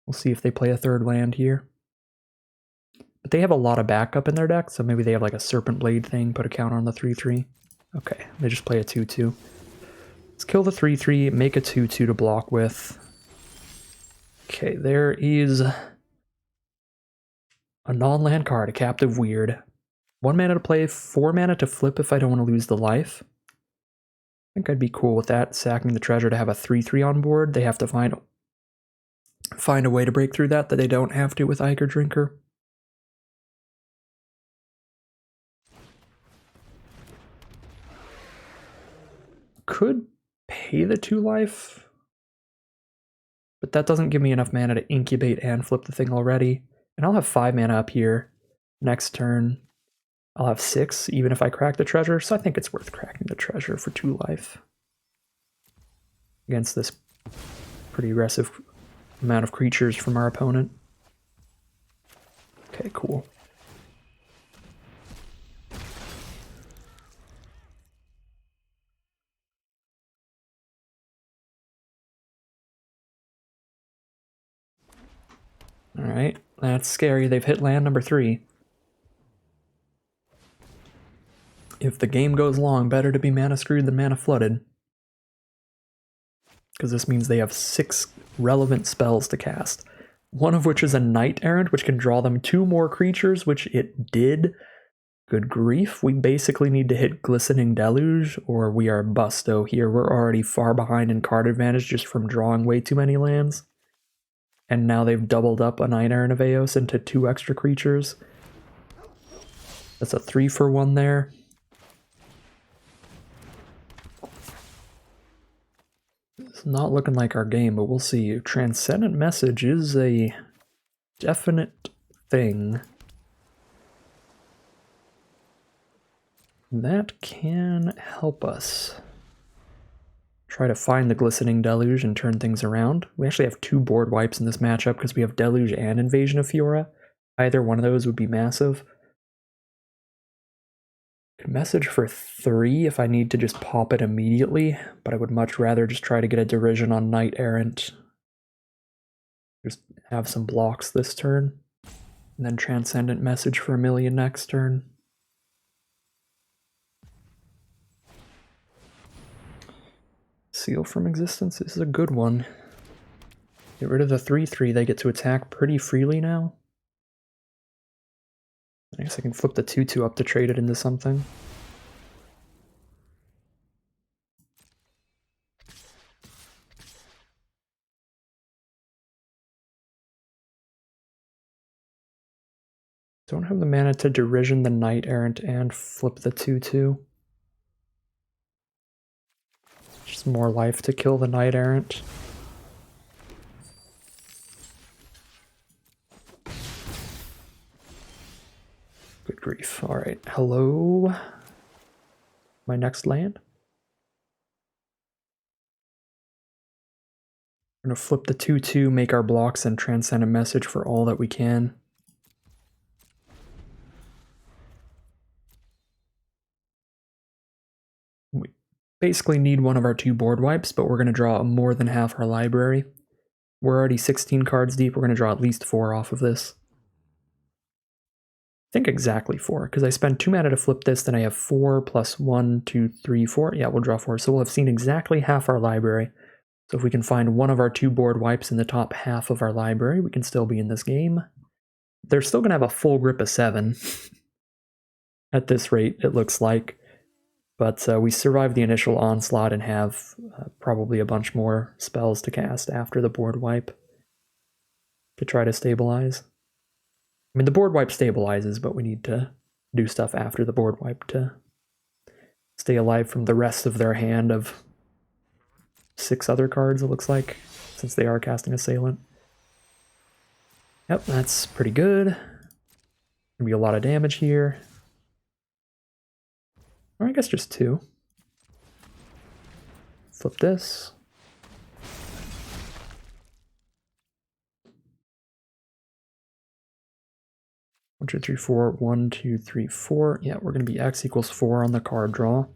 Speaker 1: We'll see if they play a 3rd land here. But they have a lot of backup in their deck, so maybe they have like a Serpent Blade thing, put a counter on the 3/3. Okay, they just play a 2/2. Let's kill the 3/3, make a 2/2 to block with. Okay, there is a non-land card, a Captive Weird. 1 mana to play, 4 mana to flip if I don't want to lose the life. I think I'd be cool with that, sacking the treasure to have a 3/3 on board. They have to find a way to break through that they don't have to with Ichor Drinker. Could pay the 2 life, but that doesn't give me enough mana to incubate and flip the thing already. And I'll have 5 mana up here. Next turn, I'll have 6, even if I crack the treasure, so I think it's worth cracking the treasure for 2 life. Against this pretty aggressive amount of creatures from our opponent. Okay, cool. Alright, that's scary. They've hit land number 3. If the game goes long, better to be mana screwed than mana flooded. Because this means they have 6 relevant spells to cast. One of which is a Knight Errant, which can draw them 2 more creatures, which it did. Good grief, we basically need to hit Glistening Deluge, or we are busto here. We're already far behind in card advantage just from drawing way too many lands. And now they've doubled up a Knight Errant of Eos into 2 extra creatures. That's a 3-for-1 there. It's not looking like our game, but we'll see. Transcendent Message is a definite thing. That can help us try to find the Glistening Deluge and turn things around. We actually have 2 board wipes in this matchup because we have Deluge and Invasion of Fiora. Either one of those would be massive. Could message for 3 if I need to just pop it immediately, but I would much rather just try to get a Derision on Knight Errant. Just have some blocks this turn, and then Transcendent Message for 1,000,000 next turn. Seal from Existence, this is a good one. Get rid of the 3/3, they get to attack pretty freely now. I guess I can flip the 2/2 up to trade it into something. Don't have the mana to Derision the Knight Errant and flip the 2/2. Just more life to kill the Knight Errant. Good grief. Alright, hello? My next land? We're gonna flip the 2/2, make our blocks, and Transcendent Message for all that we can. We basically need one of our 2 board wipes, but we're gonna draw more than half our library. We're already 16 cards deep, we're gonna draw at least 4 off of this. I think exactly 4, because I spend 2 mana to flip this, then I have 4 plus 1, 2, 3, 4. Yeah, we'll draw 4. So we'll have seen exactly half our library. So if we can find one of our 2 board wipes in the top half of our library, we can still be in this game. They're still going to have a full grip of 7 at this rate, it looks like. But we survived the initial onslaught and have probably a bunch more spells to cast after the board wipe to try to stabilize. I mean, the board wipe stabilizes, but we need to do stuff after the board wipe to stay alive from the rest of their hand of 6 other cards, it looks like, since they are casting Assailant. Yep, that's pretty good. Gonna be a lot of damage here. Or I guess just 2. Flip this. One, two, three, four. 1, 2, 3, 4. Yeah, we're gonna be X equals 4 on the card draw.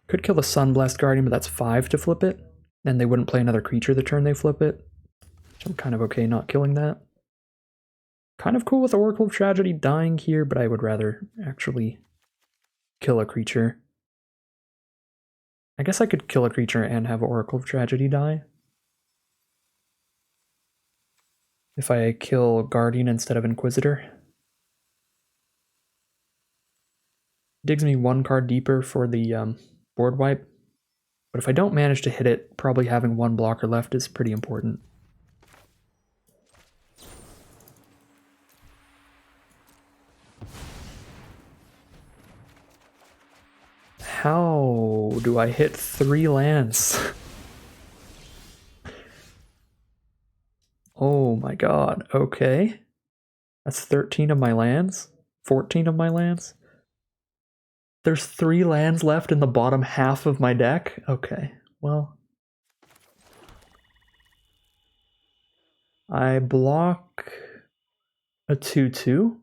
Speaker 1: Could kill the Sunblessed Guardian, but that's 5 to flip it. And they wouldn't play another creature the turn they flip it. So I'm kind of okay not killing that. Kind of cool with Oracle of Tragedy dying here, but I would rather actually kill a creature. I guess I could kill a creature and have Oracle of Tragedy die. If I kill Guardian instead of Inquisitor. Digs me 1 card deeper for the board wipe. But if I don't manage to hit it, probably having 1 blocker left is pretty important. How do I hit 3 lands? Oh my god, okay. That's 13 of my lands? 14 of my lands? There's 3 lands left in the bottom half of my deck? Okay, well. I block a 2/2.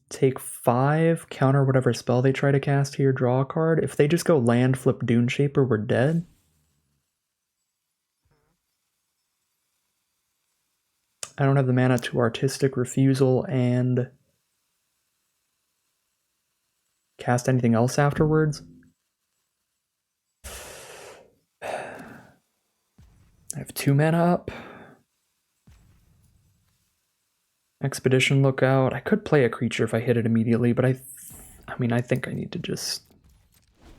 Speaker 1: Take 5, counter whatever spell they try to cast here, draw a card. If they just go land, flip Dune Shaper, we're dead. I don't have the mana to Artistic Refusal and cast anything else afterwards. I have 2 mana up. Expedition Lookout. I could play a creature if I hit it immediately, but I think I need to just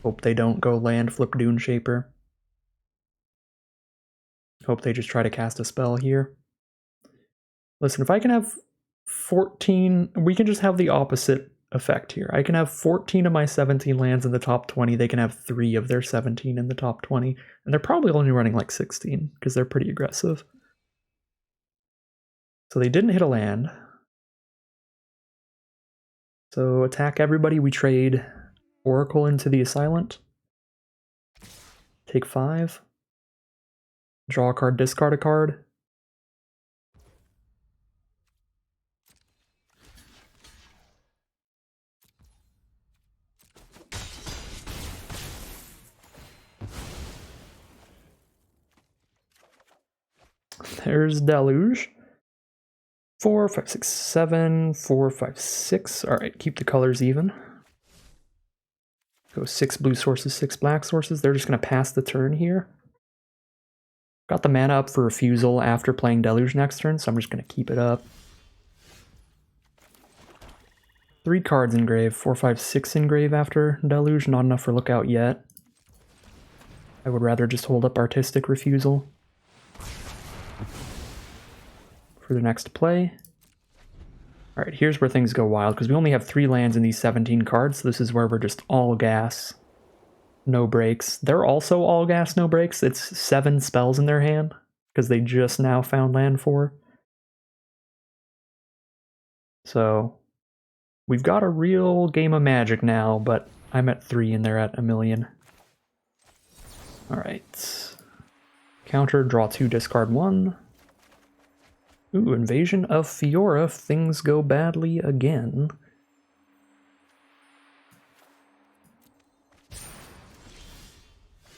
Speaker 1: hope they don't go land, flip Dune Shaper. Hope they just try to cast a spell here. Listen, if I can have 14, we can just have the opposite effect here. I can have 14 of my 17 lands in the top 20. They can have 3 of their 17 in the top 20. And they're probably only running like 16 because they're pretty aggressive. So they didn't hit a land. So attack everybody. We trade Oracle into the Assailant. Take 5. Draw a card, discard a card. There's Deluge. 4, 5, 6, 7, 4, 5, 6. Alright, keep the colors even. Go 6 blue sources, 6 black sources. They're just going to pass the turn here. Got the mana up for Refusal after playing Deluge next turn, so I'm just going to keep it up. 3 cards in grave, 4, 5, 6 in grave after Deluge. Not enough for Lookout yet. I would rather just hold up Artistic Refusal for the next play. Alright, here's where things go wild, because we only have 3 lands in these 17 cards, so this is where we're just all gas, no breaks. They're also all gas, no breaks. It's 7 spells in their hand, because they just now found land 4. So, we've got a real game of Magic now, but I'm at 3 and they're at 1,000,000. Alright. Counter, draw 2, discard 1. Ooh, Invasion of Fiora, if things go badly again.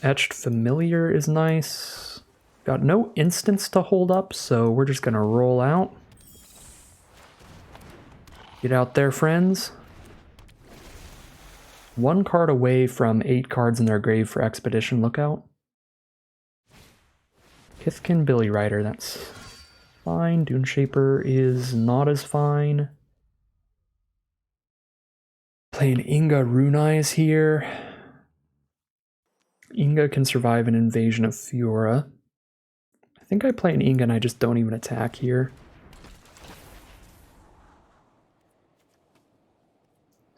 Speaker 1: Etched Familiar is nice. Got no instants to hold up, so we're just gonna roll out. Get out there, friends. 1 card away from 8 cards in their grave for Expedition Lookout. Pithkin Billy Rider, that's fine. Dune Shaper is not as fine. Playing Inga Rune Eyes here. Inga can survive an Invasion of Fiora. I think I play an Inga and I just don't even attack here.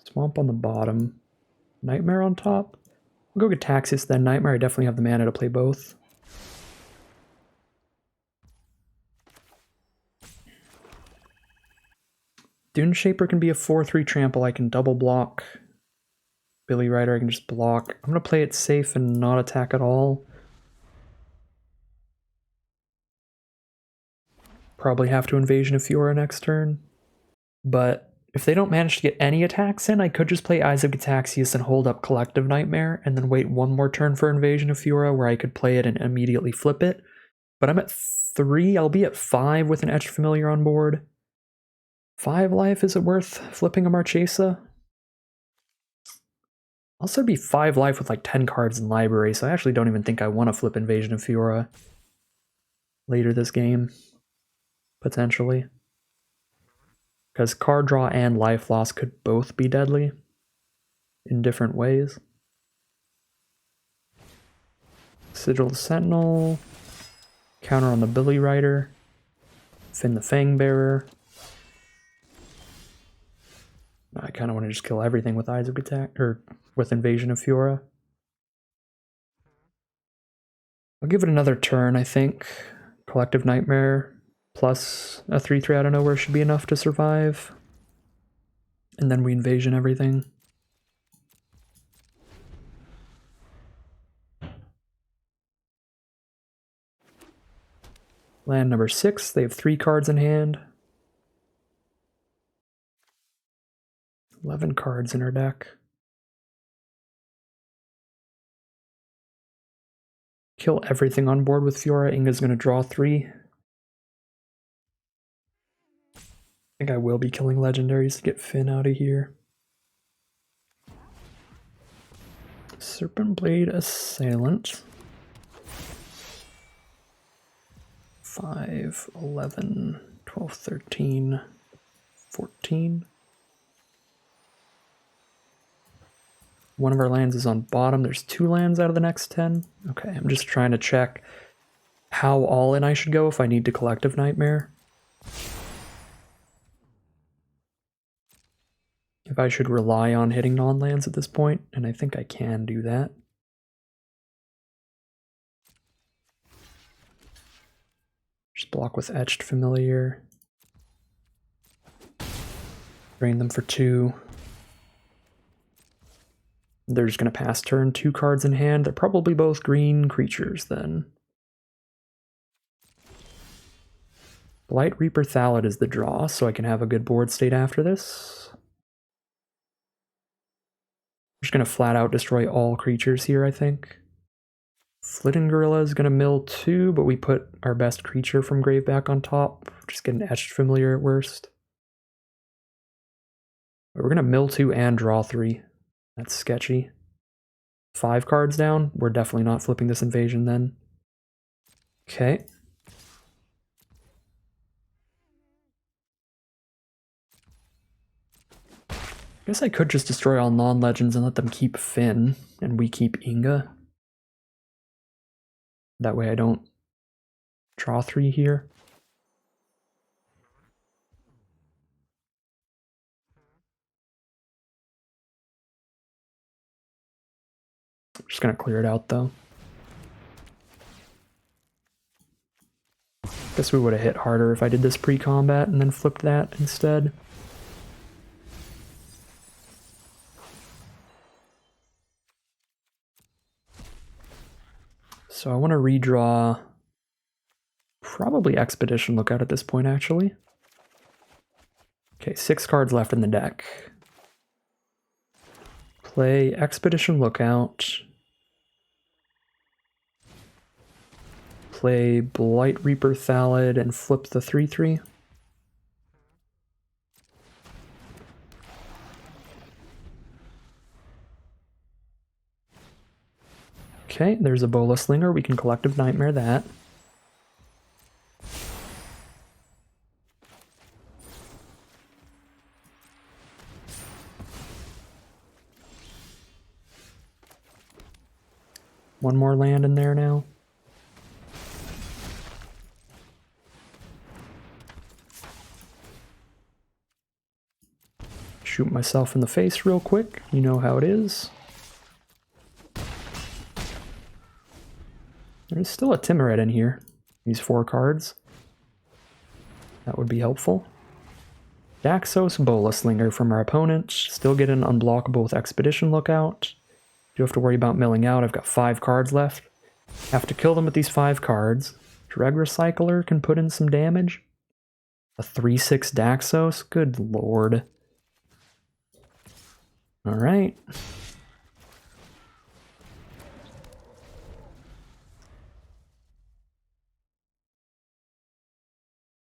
Speaker 1: Swamp on the bottom. Nightmare on top. We'll go Gataxias then Nightmare. I definitely have the mana to play both. Dune Shaper can be a 4/3 trample. I can double block. Billy Rider I can just block. I'm going to play it safe and not attack at all. Probably have to Invasion of Fiora next turn. But if they don't manage to get any attacks in, I could just play Eyes of Gataxias and hold up Collective Nightmare, and then wait 1 more turn for Invasion of Fiora where I could play it and immediately flip it. But I'm at 3. I'll be at 5 with an Etched Familiar on board. 5 life, is it worth flipping a Marchesa? Also be 5 life with like 10 cards in library, so I actually don't even think I want to flip Invasion of Fiora later this game, potentially. Because card draw and life loss could both be deadly in different ways. Sigil the Sentinel, counter on the Billy Rider, Finn the Fangbearer. I kind of want to just kill everything with Eyes of Attack, or with Invasion of Fiora. I'll give it another turn, I think. Collective Nightmare plus a 3/3 out of nowhere should be enough to survive. And then we Invasion everything. Land number 6, they have 3 cards in hand. 11 cards in her deck. Kill everything on board with Fiora. Inga's going to draw 3. I think I will be killing legendaries to get Finn out of here. Serpent Blade Assailant. 5, 11, 12, 13, 14. One of our lands is on bottom. There's 2 lands out of the next 10. Okay, I'm just trying to check how all in I should go if I need to Collective Nightmare. if I should rely on hitting non-lands at this point, and I think I can do that. Just block with Etched Familiar. Drain them for 2. They're just going to pass turn, 2 cards in hand. They're probably both green creatures then. Blight Reaper Thallid is the draw, so I can have a good board state after this. I'm just going to flat out destroy all creatures here, I think. Flitting Gorilla is going to mill 2, but we put our best creature from grave back on top. Just get an Etched Familiar at worst. But we're going to mill 2 and draw 3. That's sketchy. 5 cards down. We're definitely not flipping this invasion then. Okay. I guess I could just destroy all non-legends and let them keep Finn, and we keep Inga. That way I don't draw 3 here. I'm just gonna clear it out though. Guess we would have hit harder if I did this pre-combat and then flipped that instead. So I want to redraw probably Expedition Lookout at this point, actually. Okay, 6 cards left in the deck. Play Expedition Lookout. Play Blight Reaper Thallid and flip the 3/3. Okay, there's a Bola Slinger. We can Collective Nightmare that. One more land in there now. Shoot myself in the face real quick. You know how it is. There's still a Timuret in here. These 4 cards. That would be helpful. Daxos, Bola Slinger from our opponent. Still get an unblockable with Expedition Lookout. Do have to worry about milling out. I've got 5 cards left. Have to kill them with these 5 cards. Dreg Recycler can put in some damage. A 3/6 Daxos? Good lord. Alright.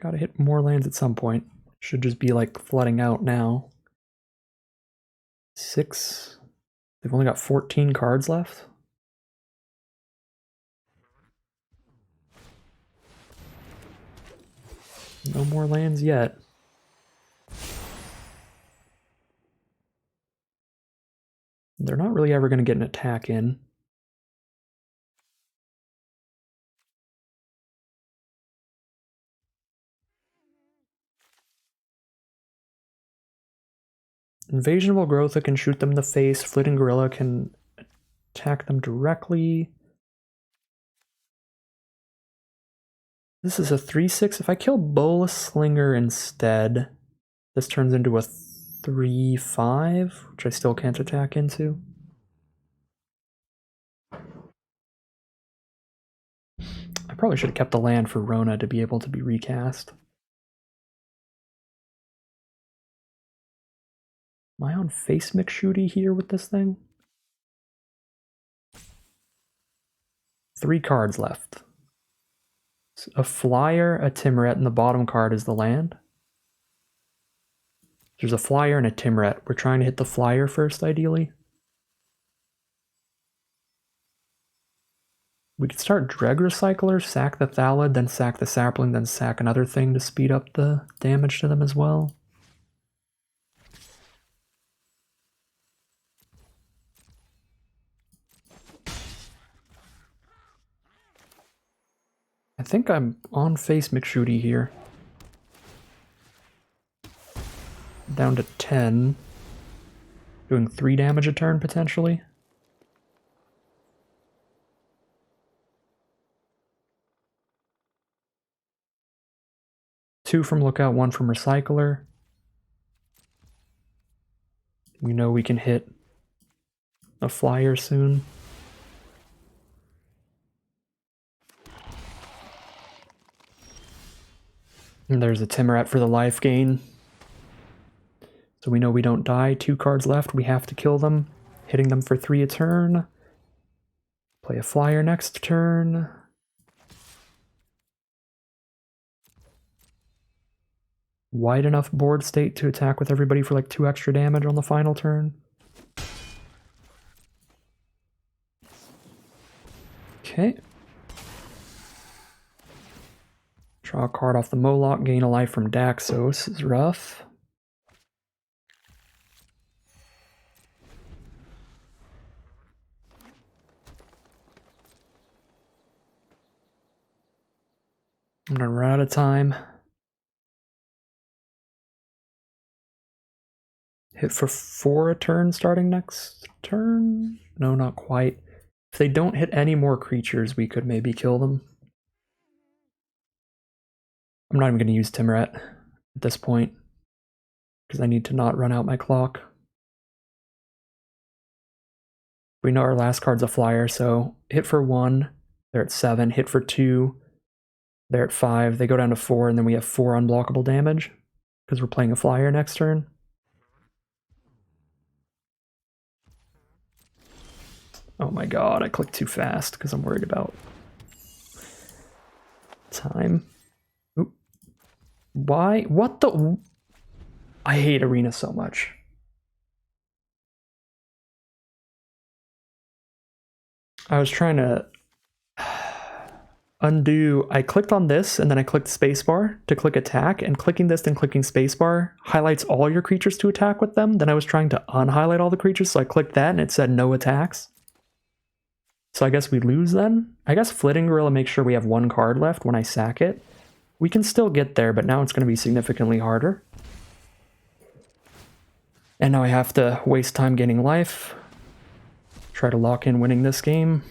Speaker 1: Gotta hit more lands at some point. Should just be like flooding out now. 6. They've only got 14 cards left. No more lands yet. They're not really ever going to get an attack in. Invasion of Olgrotha can shoot them in the face. Flitting Gorilla can attack them directly. This is a 3/6. If I kill Bola Slinger instead, this turns into a 3/5, which I still can't attack into. I probably should have kept the land for Rona to be able to be recast. Am I on face McShooty here with this thing? 3 cards left. A flyer, a Timuret, and the bottom card is the land. There's a flyer and a Timuret. We're trying to hit the flyer first, ideally. We could start Dreg Recycler, sack the Thallid, then sack the Sapling, then sack another thing to speed up the damage to them as well. I think I'm on face McShooty here. Down to 10. Doing 3 damage a turn, potentially. Two from Lookout, 1 from Recycler. We know we can hit a flyer soon. And there's a Timoret for the life gain. So we know we don't die. 2 cards left. We have to kill them. Hitting them for 3 a turn. Play a flyer next turn. Wide enough board state to attack with everybody for like 2 extra damage on the final turn. Okay. Draw a card off the Moloch, gain a life from Daxos is rough. I'm gonna run out of time. Hit for 4 a turn starting next turn? No, not quite. If they don't hit any more creatures, we could maybe kill them. I'm not even going to use Timoret at this point, because I need to not run out my clock. We know our last card's a flyer, so hit for 1, they're at 7. Hit for 2, they're at 5. They go down to 4, and then we have 4 unblockable damage, because we're playing a flyer next turn. Oh my god, I clicked too fast because I'm worried about time. Oop. Why? What the? I hate Arena so much. I was trying to undo. I clicked on this and then I clicked spacebar to click attack, and clicking this and clicking spacebar highlights all your creatures to attack with them. Then I was trying to unhighlight all the creatures, so I clicked that and it said no attacks. So I guess we lose then? I guess Flitting Gorilla makes sure we have 1 card left when I sack it. We can still get there, but now it's going to be significantly harder. And now I have to waste time gaining life. Try to lock in winning this game.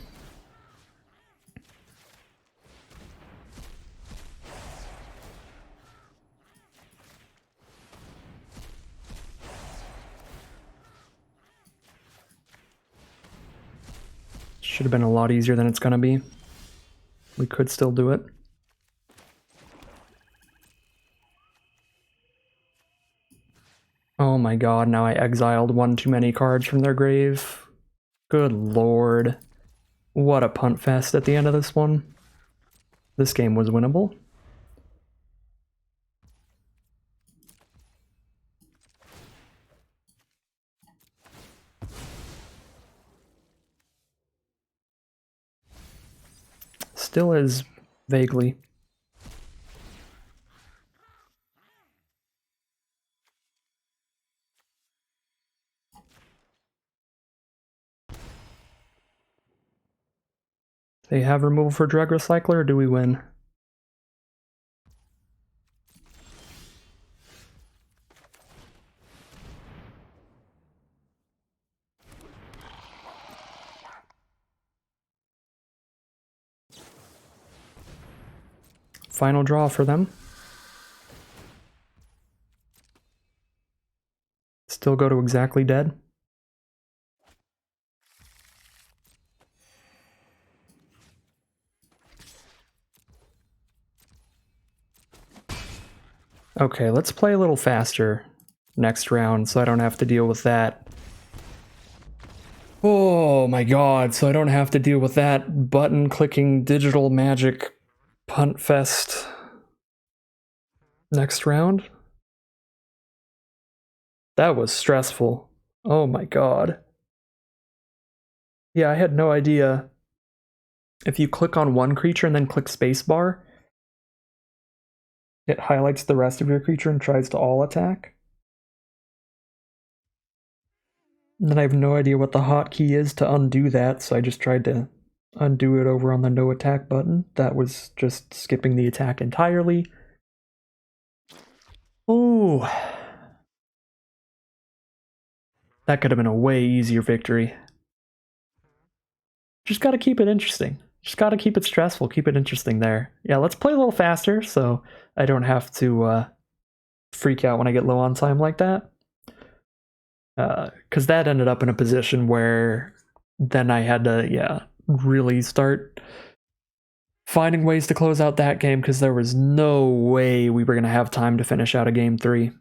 Speaker 1: Should have been a lot easier than it's going to be. We could still do it. Oh my god, now I exiled 1 too many cards from their grave. Good lord. What a punt fest at the end of this one. This game was winnable. Still is, vaguely. They have removal for Drug Recycler, or do we win? Final draw for them. Still go to exactly dead. Okay, let's play a little faster next round so I don't have to deal with that. Oh my god, so I don't have to deal with that button-clicking digital magic punt fest next round. That was stressful. Oh my god. Yeah, I had no idea. If you click on one creature and then click spacebar, it highlights the rest of your creature and tries to all attack. And then I have no idea what the hotkey is to undo that, so I just tried to undo it over on the no attack button. That was just skipping the attack entirely. Oh. That could have been a way easier victory. Just gotta keep it interesting. Just gotta keep it stressful, keep it interesting there. Yeah, let's play a little faster so I don't have to freak out when I get low on time like that. Because that ended up in a position where then I had to, yeah, really start finding ways to close out that game because there was no way we were going to have time to finish out a game 3.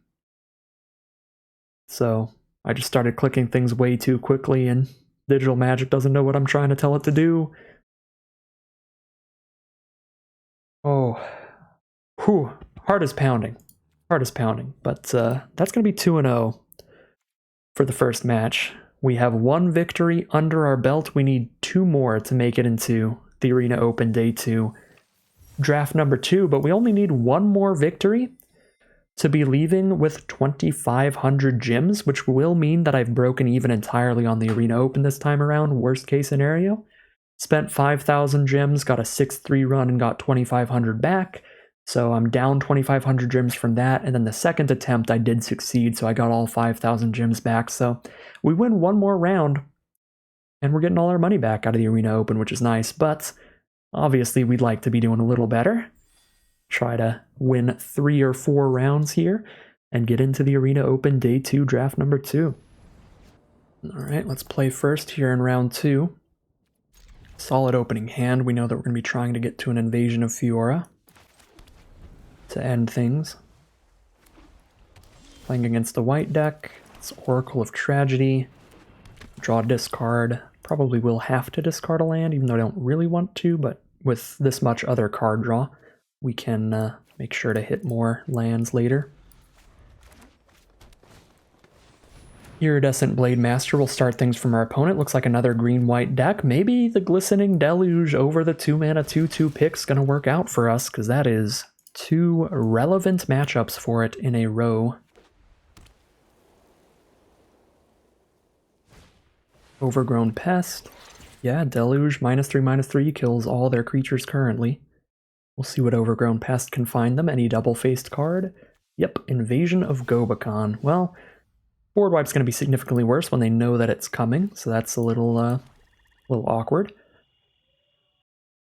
Speaker 1: So I just started clicking things way too quickly, and Digital Magic doesn't know what I'm trying to tell it to do. Oh, whew, heart is pounding. Heart is pounding. But that's going to be 2-0 for the first match. We have 1 victory under our belt. We need 2 more to make it into the Arena Open Day 2 draft number 2, but we only need 1 more victory to be leaving with 2,500 gems, which will mean that I've broken even entirely on the Arena Open this time around, worst case scenario. Spent 5,000 gems, got a 6-3 run, and got 2,500 back. So I'm down 2,500 gems from that, and then the second attempt I did succeed, so I got all 5,000 gems back. So we win 1 more round, and we're getting all our money back out of the Arena Open, which is nice, but obviously we'd like to be doing a little better. Try to win 3 or 4 rounds here, and get into the Arena Open Day 2 draft number 2. Alright, let's play first here in round 2. Solid opening hand. We know that we're going to be trying to get to an Invasion of Fiora to end things. Playing against the white deck, it's Oracle of Tragedy. Draw a discard. Probably will have to discard a land, even though I don't really want to, but with this much other card draw, we can make sure to hit more lands later. Iridescent Blade Master will start things from our opponent. Looks like another green-white deck. Maybe the Glistening Deluge over the 2-mana 2/2 pick's gonna work out for us, because that is 2 relevant matchups for it in a row. Overgrown Pest. Yeah, Deluge, -3/-3 kills all their creatures currently. We'll see what Overgrown Pest can find them. Any double-faced card? Yep, Invasion of Gobakon. Well, board wipe's going to be significantly worse when they know that it's coming, so that's a little awkward.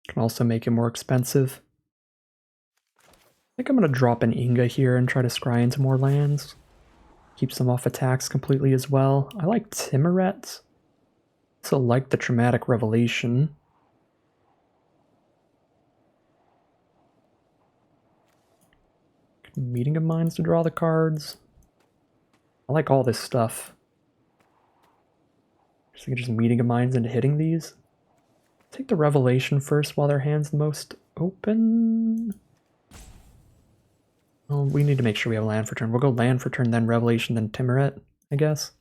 Speaker 1: Can also make it more expensive. I think I'm going to drop an Inga here and try to scry into more lands. Keeps them off attacks completely as well. I like Timuret. Also like the Traumatic Revelation. Meeting of Minds to draw the cards. I like all this stuff. Just Meeting of Minds into hitting these. Take the Revelation first while their hand's the most open. Well, we need to make sure we have land for turn. We'll go land for turn, then Revelation, then Timuret, I guess.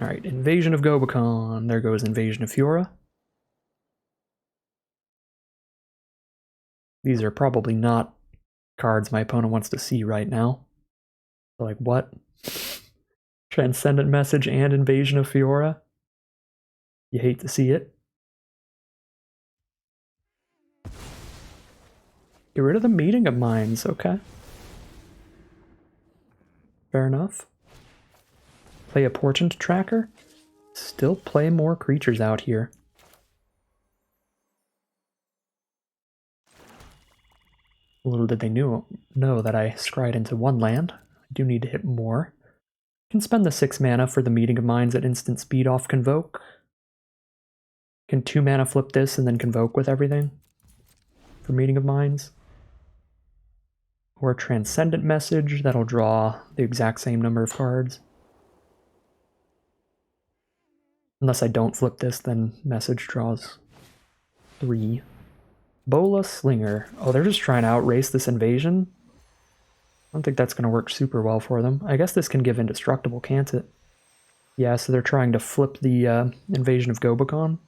Speaker 1: Alright, Invasion of Gobakon. There goes Invasion of Fiora. These are probably not cards my opponent wants to see right now. Like, what? Transcendent Message and Invasion of Fiora? You hate to see it. Get rid of the Meeting of Minds, okay. Fair enough. Play a Portent Tracker. Still play more creatures out here. Little did they know that I scryed into 1 land. I do need to hit more. Can spend the 6 mana for the Meeting of Minds at instant speed off Convoke. Can 2 mana flip this and then Convoke with everything for Meeting of Minds. Or a Transcendent Message that'll draw the exact same number of cards. Unless I don't flip this, then Message draws 3. Bola Slinger. Oh, they're just trying to outrace this invasion? I don't think that's going to work super well for them. I guess this can give Indestructible, can't it? Yeah, so they're trying to flip the Invasion of Gobakon.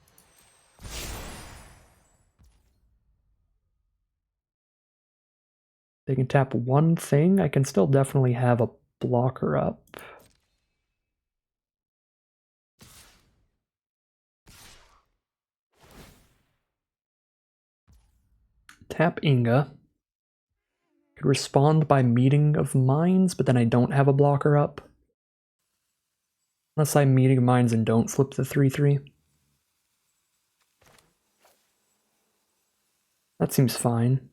Speaker 1: They can tap 1 thing. I can still definitely have a blocker up. Tap Inga. Could respond by Meeting of Minds, but then I don't have a blocker up. Unless I Meeting of Minds and don't flip the 3/3. That seems fine.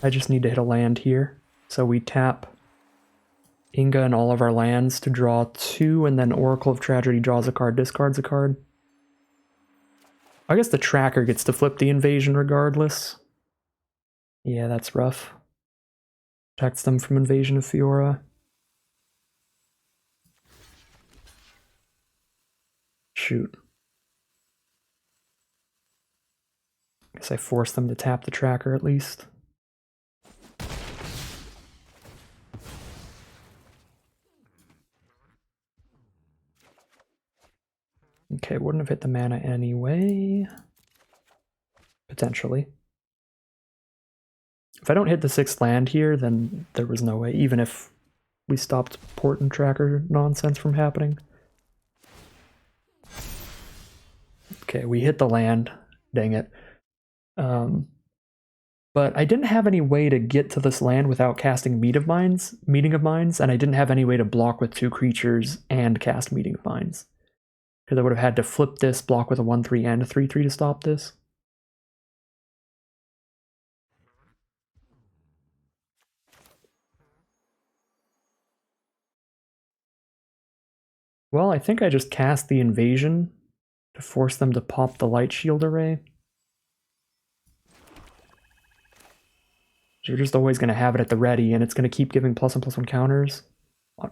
Speaker 1: I just need to hit a land here. So we tap Inga and all of our lands to draw 2, and then Oracle of Tragedy draws a card, discards a card. I guess the tracker gets to flip the invasion regardless. Yeah, that's rough. Protects them from Invasion of Fiora. Shoot. Guess I forced them to tap the tracker at least. Okay, wouldn't have hit the mana anyway. Potentially. If I don't hit the 6th land here, then there was no way, even if we stopped port and tracker nonsense from happening. Okay, we hit the land. Dang it. But I didn't have any way to get to this land without casting Meeting of Minds, and I didn't have any way to block with 2 creatures and cast Meeting of Minds. Because I would have had to flip this, block with a 1/3 and a 3/3 to stop this. Well, I think I just cast the invasion to force them to pop the light shield array. So you're just always going to have it at the ready, and it's going to keep giving +1/+1 counters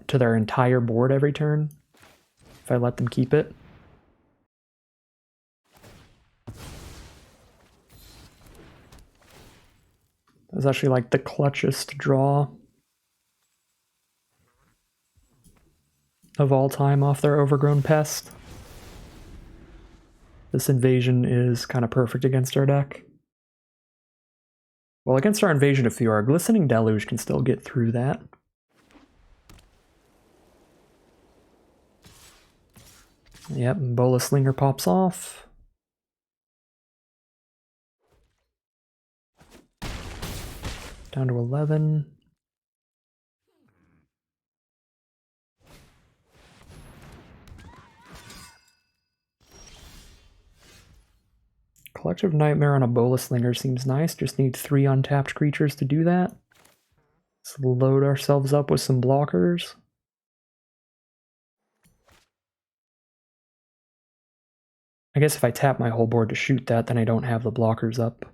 Speaker 1: to their entire board every turn if I let them keep it. That was actually like the clutchest draw of all time off their Overgrown Pest. This invasion is kind of perfect against our deck. Well, against our Invasion of Fiora, Glistening Deluge can still get through that. Yep, Bola Slinger pops off. Down to 11. Collective Nightmare on a Bola Slinger seems nice. Just need 3 untapped creatures to do that. Let's load ourselves up with some blockers. I guess if I tap my whole board to shoot that, then I don't have the blockers up.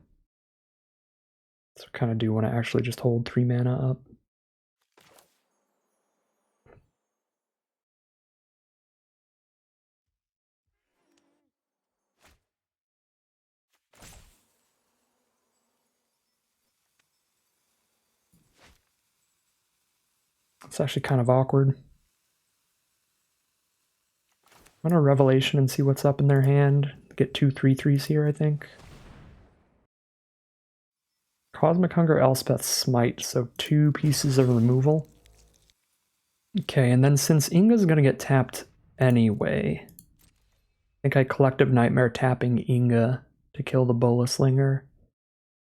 Speaker 1: So I kind of do want to actually just hold 3 mana up. It's actually kind of awkward. I'm gonna Revelation and see what's up in their hand. Get 2 3/3s here, I think. Cosmic Hunger, Elspeth, Smite, so 2 pieces of removal. Okay, and then since Inga's gonna get tapped anyway, I think I Collective Nightmare tapping Inga to kill the Bola Slinger,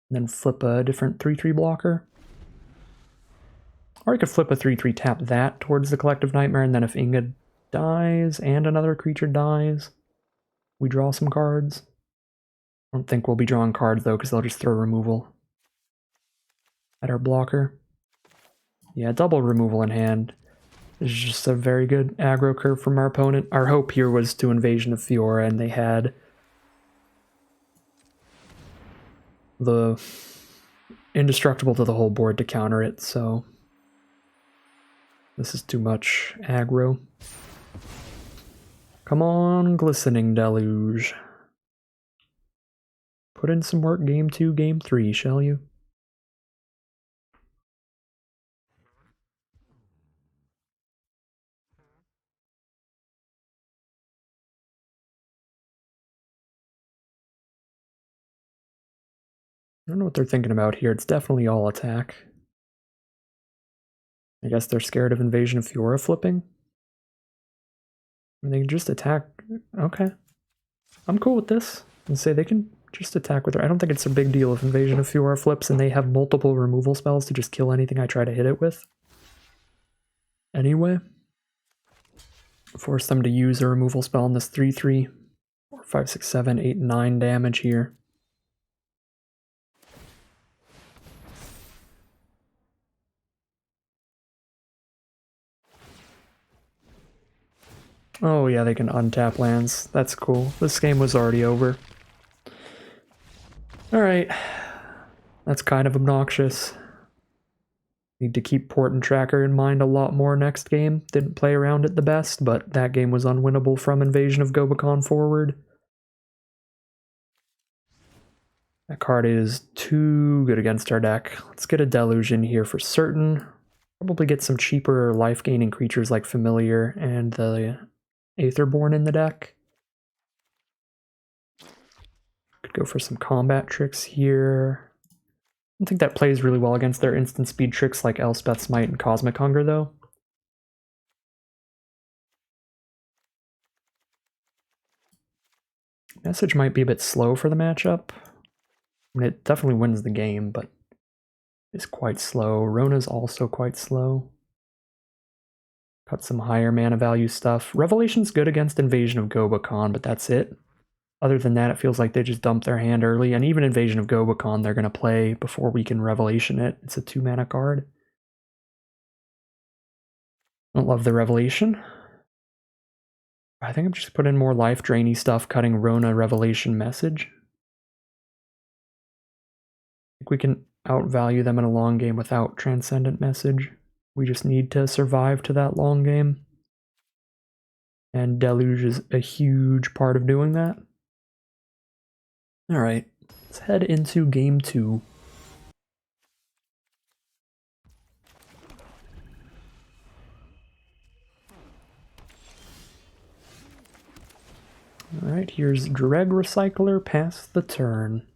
Speaker 1: and then flip a different 3/3 blocker. Or I could flip a 3/3, tap that towards the Collective Nightmare, and then if Inga dies and another creature dies, we draw some cards. I don't think we'll be drawing cards though, because they'll just throw removal at our blocker. Yeah, double removal in hand is just a very good aggro curve from our opponent. Our hope here was to Invasion of Fiora, and they had the Indestructible to the whole board to counter it, so this is too much aggro. Come on, Glistening Deluge. Put in some work game 2, game 3, shall you? I don't know what they're thinking about here. It's definitely all attack. I guess they're scared of Invasion of Fiora flipping. And they can just attack. Okay. I'm cool with this. And say they can Just attack with her. I don't think it's a big deal if Invasion of Fiora flips and they have multiple removal spells to just kill anything I try to hit it with. Anyway. Force them to use a removal spell on this 3/3. 4, 5, 6, 7, 8, 9 damage here. Oh yeah, they can untap lands. That's cool. This game was already over. Alright. That's kind of obnoxious. Need to keep Port and Tracker in mind a lot more next game. Didn't play around it the best, but that game was unwinnable from Invasion of Gobakon forward. That card is too good against our deck. Let's get a Deluge in here for certain. Probably get some cheaper life-gaining creatures like Familiar and the Aetherborn in the deck. Could go for some combat tricks here. I don't think that plays really well against their instant speed tricks like Elspeth's Might and Cosmic Hunger, though. Message might be a bit slow for the matchup. I mean, it definitely wins the game, but it's quite slow. Rona's also quite slow. Cut some higher mana value stuff. Revelation's good against Invasion of Gobakon, but that's it. Other than that, it feels like they just dump their hand early, and even Invasion of Gobakon they're going to play before we can Revelation it. It's a 2-mana card. Don't love the Revelation. I think I'm just putting more life drainy stuff, cutting Rona Revelation Message. I think we can outvalue them in a long game without Transcendent Message. We just need to survive to that long game. And Deluge is a huge part of doing that. Alright, let's head into game 2. Alright, here's Dreg Recycler, pass the turn.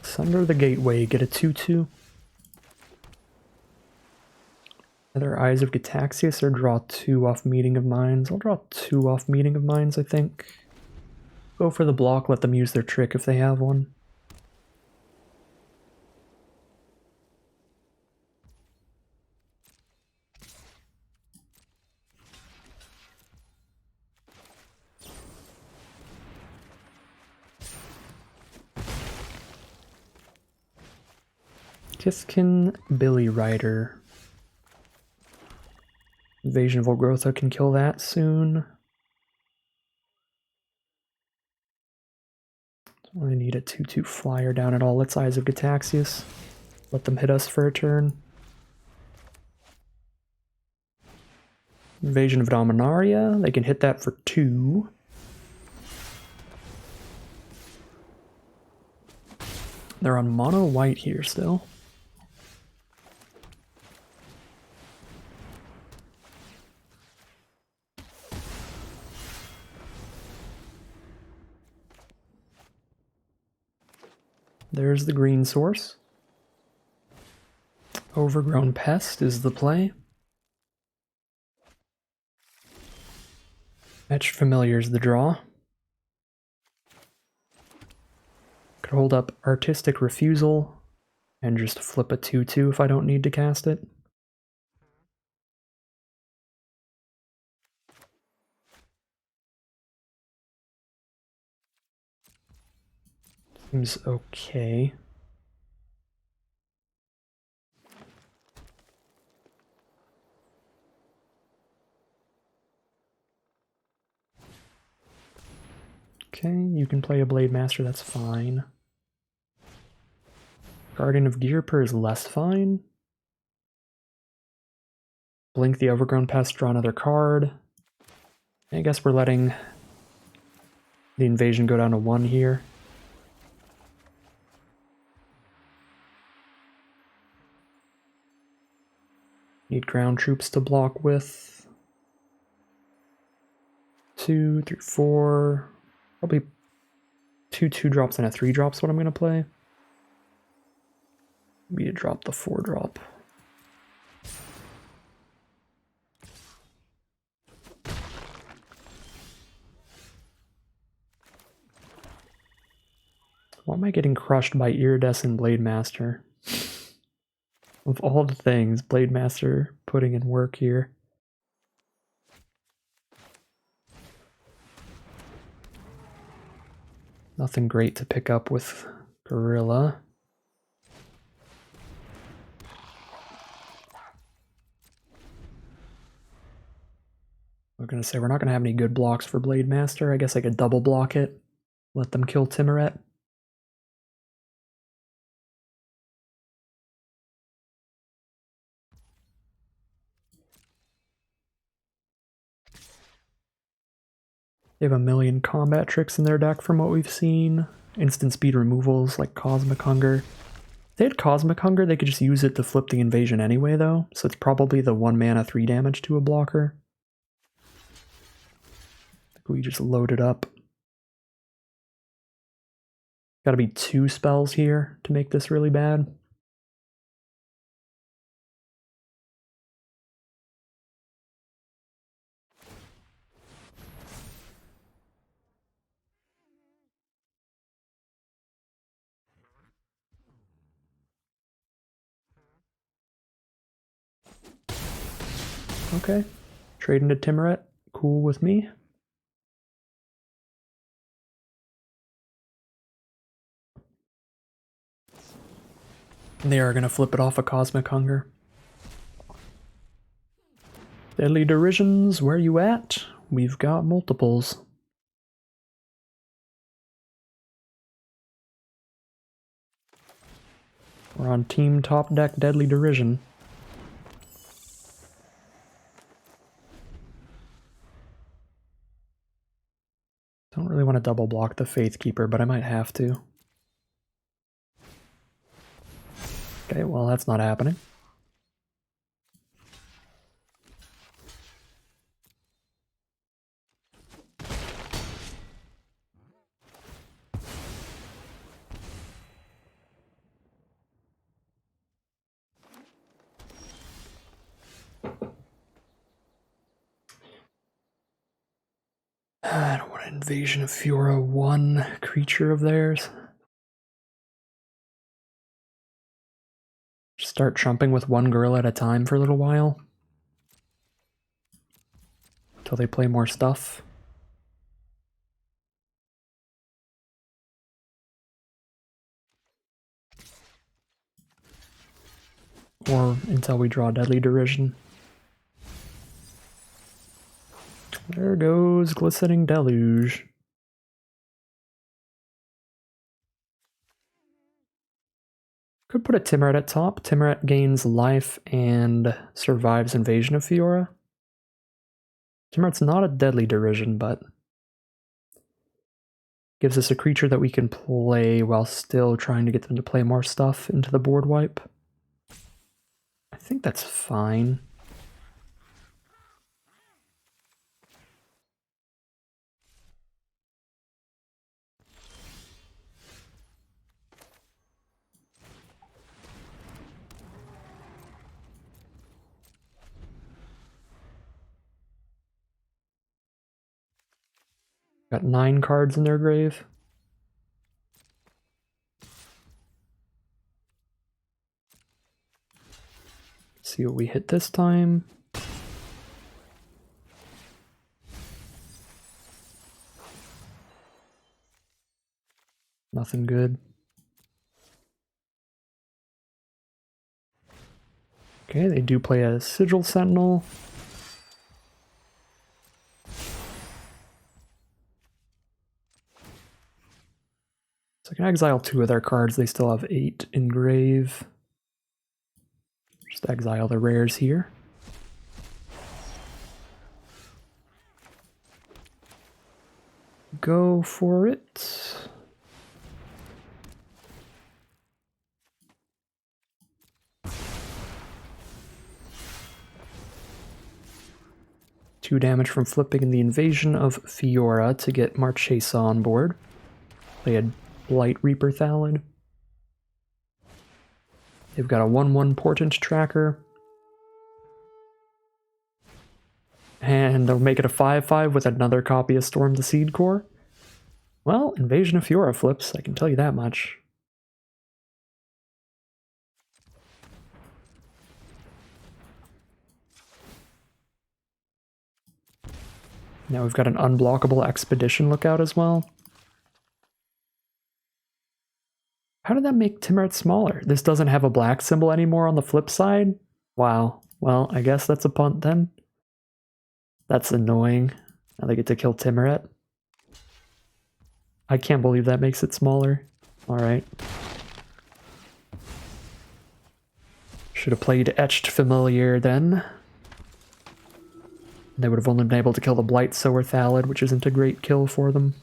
Speaker 1: Sunder the Gateway, get a 2/2. Either Eyes of Gitaxias or draw 2 off Meeting of Minds. I'll draw 2 off Meeting of Minds, I think. Go for the block, let them use their trick if they have one. Kiskin Billy Rider. Invasion of Volgrotha can kill that soon. Don't really need a 2/2 flyer down at all. Let's Eyes of Gitaxias. Let them hit us for a turn. Invasion of Dominaria. They can hit that for 2. They're on mono white here still. There's the green source. Overgrown Pest is the play. Etched Familiar is the draw. Could hold up Artistic Refusal and just flip a 2/2 if I don't need to cast it. Seems okay. Okay, you can play a Blade Master, that's fine. Guardian of Gearper is less fine. Blink the Overgrown Pest, draw another card. I guess we're letting the invasion go down to 1 here. Need ground troops to block with. 2, 3, 4. Probably 2 2-drops and a 3-drop's what I'm going to play. Maybe to drop the 4-drop. Why am I getting crushed by Iridescent Blade Master? Of all the things, Blade Master putting in work here. Nothing great to pick up with Gorilla. I'm gonna say we're not gonna have any good blocks for Blade Master. I guess I could double block it. Let them kill Timuret. They have a million combat tricks in their deck from what we've seen. Instant speed removals like Cosmic Hunger. If they had Cosmic Hunger, they could just use it to flip the invasion anyway, though. So it's probably the 1 mana 3 damage to a blocker. I think we just load it up. Gotta be 2 spells here to make this really bad. Okay, trade into Timuret, cool with me. They are gonna flip it off a Cosmic Hunger. Deadly Derisions, where you at? We've got multiples. We're on team top deck Deadly Derision. Don't really want to double block the Faithkeeper, but I might have to. Okay, well that's not happening. I don't want an Invasion of Fiora 1 creature of theirs. Just start chumping with 1 gorilla at a time for a little while. Until they play more stuff. Or until we draw Deadly Derision. There goes Glistening Deluge. Could put a Timuret at top. Timuret gains life and survives Invasion of Fiora. Timuret's not a Deadly Derision, but gives us a creature that we can play while still trying to get them to play more stuff into the board wipe. I think that's fine. Got 9 cards in their grave. See what we hit this time. Nothing good. Okay, they do play a Sigil Sentinel. So I can exile 2 of their cards. They still have 8 in grave. Just exile the rares here. Go for it. Two damage from flipping the Invasion of Fiora to get Marchesa on board. They had Blight Reaper Thallid. They've got a 1/1 Portent Tracker. And they'll make it a 5/5 with another copy of Storm the Seed Core. Well, Invasion of Fiora flips, I can tell you that much. Now we've got an unblockable Expedition lookout as well. How did that make Timeret smaller? This doesn't have a black symbol anymore on the flip side? Wow. Well, I guess that's a punt then. That's annoying. Now they get to kill Timeret. I can't believe that makes it smaller. Alright. Should have played Etched Familiar then. They would have only been able to kill the Blight Sower Thallid, which isn't a great kill for them.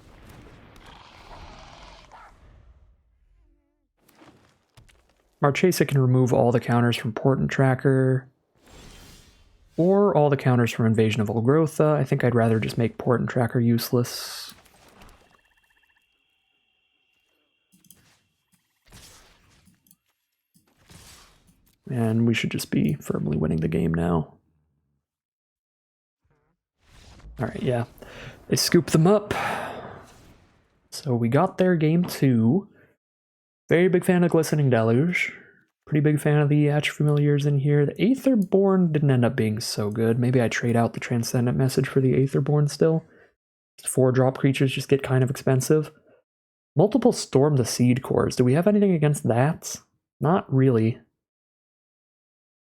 Speaker 1: Marchesa can remove all the counters from Portent Tracker, or all the counters from Invasion of Olgrotha. I think I'd rather just make Portent Tracker useless. And we should just be firmly winning the game now. Alright, yeah. They scoop them up. So we got there game 2. Very big fan of Glistening Deluge. Pretty big fan of the Etched Familiars in here. The Aetherborn didn't end up being so good. Maybe I trade out the Transcendent Message for the Aetherborn still. 4-drop creatures just get kind of expensive. Multiple Storm the Seed Cores. Do we have anything against that? Not really.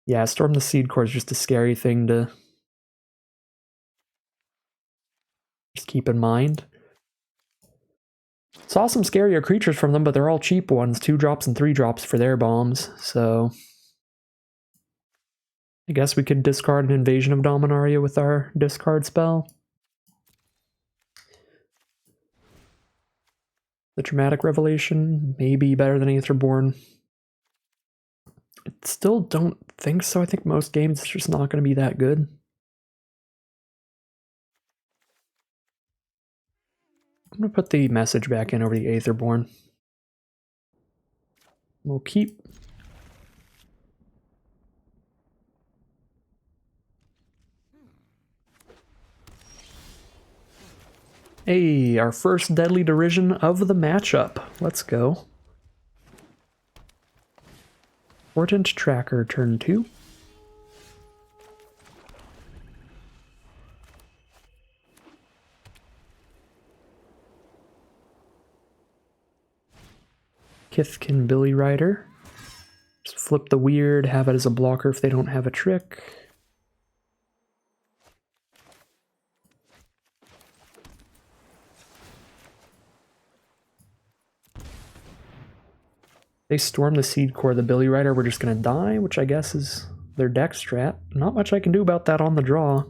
Speaker 1: Yeah, Storm the Seed Core is just a scary thing to just keep in mind. Saw some scarier creatures from them, but they're all cheap ones. 2-drops and 3-drops for their bombs, so I guess we could discard an Invasion of Dominaria with our discard spell. The Dramatic Revelation may be better than Aetherborn. I still don't think so. I think most games it's just not going to be that good. I'm going to put the message back in over the Aetherborn. We'll keep. Hey, our first Deadly Derision of the matchup. Let's go. Portent Tracker, turn 2. Kithkin Billy Rider. Just flip the weird, have it as a blocker if they don't have a trick. They storm the Seed Core, the Billy Rider, we're just gonna die, which I guess is their deck strat. Not much I can do about that on the draw.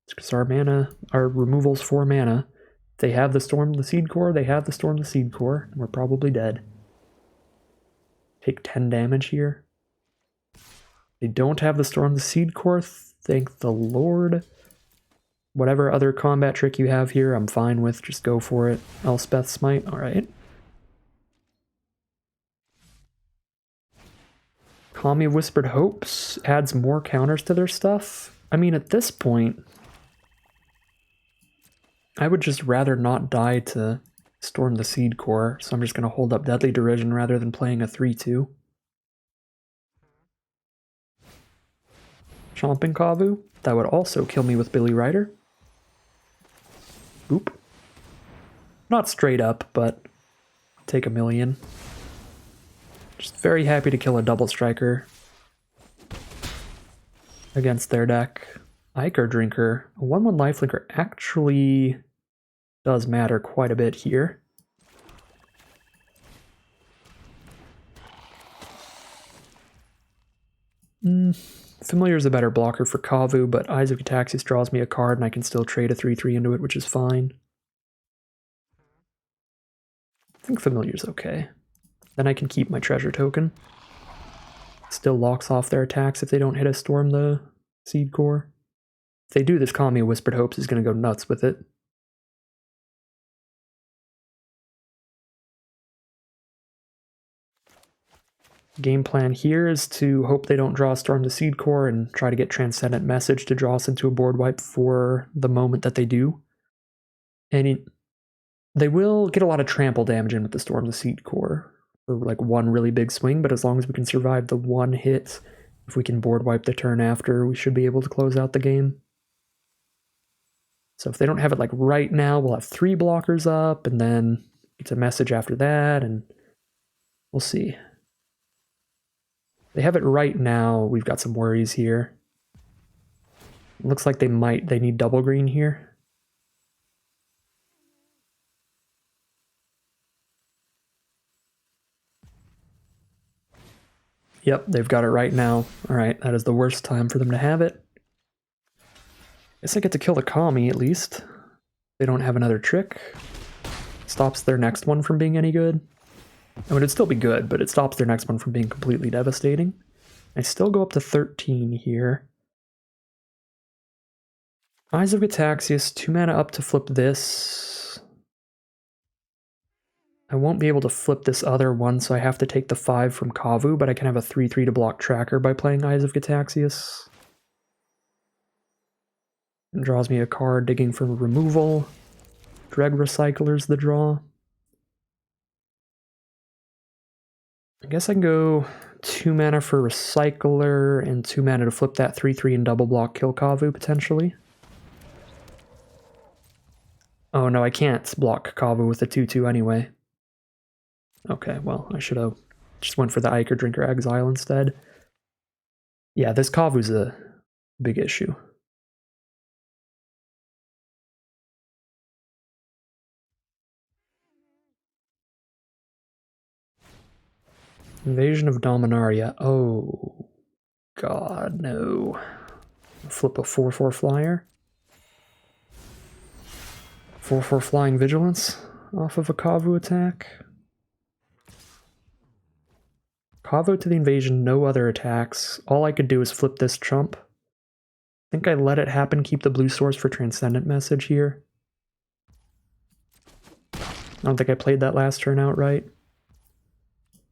Speaker 1: It's because our mana, our removal's 4 mana. If they have the Storm the Seed Core, they have the Storm the Seed Core, and we're probably dead. Take 10 damage here. They don't have the Storm the Seed Core, thank the Lord. Whatever other combat trick you have here, I'm fine with, just go for it. Elspeth Smite, alright. Kami of Whispered Hopes adds more counters to their stuff. I mean, at this point, I would just rather not die to Storm the Seed Core, so I'm just going to hold up Deadly Derision rather than playing a 3-2. Chomping Kavu, that would also kill me with Billy Rider. Oop. Not straight up, but take a million. Just very happy to kill a double striker against their deck. Ichor Drinker, a 1/1 lifelinker actually does matter quite a bit here. Familiar is a better blocker for Kavu, but Eyes of Cataxis draws me a card and I can still trade a 3/3 into it, which is fine. I think Familiar's okay. Then I can keep my treasure token. Still locks off their attacks if they don't hit a Storm the Seed Core. If they do, this Kami of Whispered Hopes is going to go nuts with it. Game plan here is to hope they don't draw Storm the Seed Core and try to get Transcendent Message to draw us into a board wipe for the moment that they do. And They will get a lot of trample damage in with the Storm the Seed Core for like one really big swing, but as long as we can survive the one hit, if we can board wipe the turn after, we should be able to close out the game. So if they don't have it like right now, we'll have 3 blockers up, and then it's a message after that, and we'll see. They have it right now. We've got some worries here. Looks like they need double green here. Yep, they've got it right now. All right, that is the worst time for them to have it. Guess I get to kill the Kami at least. They don't have another trick. Stops their next one from being any good. I mean, it'd still be good, but it stops their next one from being completely devastating. I still go up to 13 here. Eyes of Gataxius, 2 mana up to flip this. I won't be able to flip this other one, so I have to take the 5 from Kavu, but I can have a 3/3 to block Tracker by playing Eyes of Gataxius. It draws me a card, digging for removal. Dreg Recycler's the draw. I guess I can go 2 mana for Recycler and 2 mana to flip that 3/3 and double block kill Kavu, potentially. Oh no, I can't block Kavu with a 2/2 anyway. Okay, well, I should have just went for the Ike or Drinker Exile instead. Yeah, this Kavu's a big issue. Invasion of Dominaria. Oh, God, no. Flip a 4/4 flyer. 4/4 Flying Vigilance off of a Kavu attack. Kavu to the invasion, no other attacks. All I could do is flip this trump. I think I let it happen, keep the blue source for Transcendent Message here. I don't think I played that last turn out right.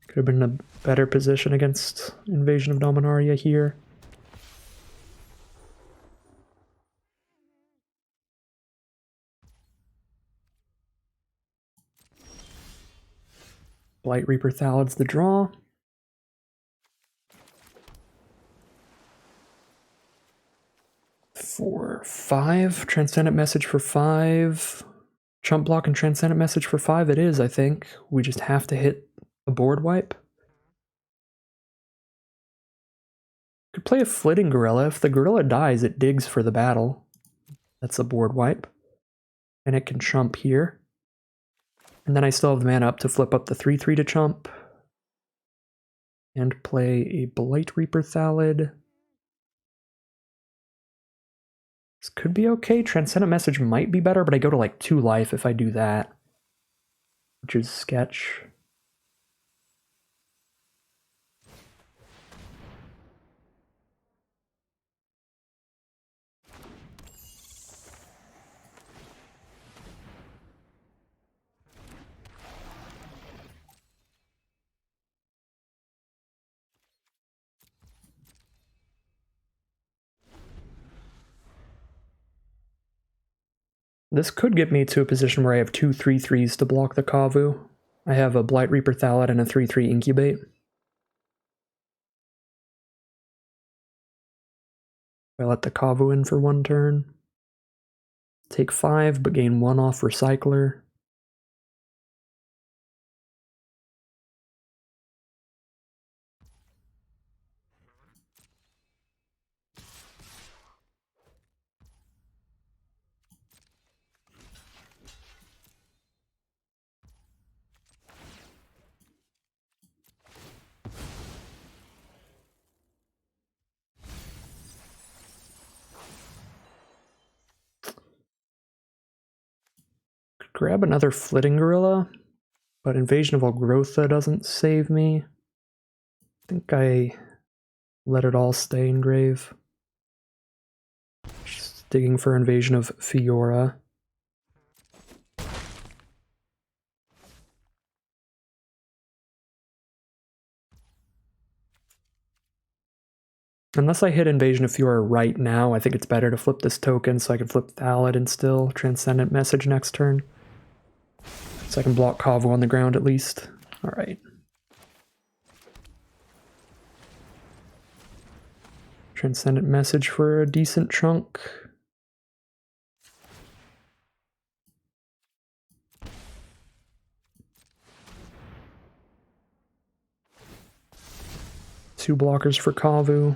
Speaker 1: Could have been in a better position against Invasion of Dominaria here. Blight Reaper Thalad's the draw. For 5, Transcendent Message for 5. Chump block and Transcendent Message for 5 it is, I think. We just have to hit a board wipe. Could play a Flitting Gorilla. If the Gorilla dies, it digs for the battle. That's a board wipe. And it can chump here. And then I still have the mana up to flip up the 3/3 to chump. And play a Blight Reaper Thalid. This could be okay. Transcendent Message might be better, but I go to like 2 life if I do that. Which is sketch. This could get me to a position where I have 2 3/3s to block the Kavu. I have a Blight Reaper Thalid and a 3/3 Incubate. I let the Kavu in for 1 turn. Take 5, but gain 1 off Recycler. Grab another Flitting Gorilla, but Invasion of Algrotha doesn't save me. I think I let it all stay in grave. Just digging for Invasion of Fiora. Unless I hit Invasion of Fiora right now, I think it's better to flip this token so I can flip Thalid and still Transcendent Message next turn. So I can block Kavu on the ground at least. Alright. Transcendent Message for a decent chunk. Two blockers for Kavu.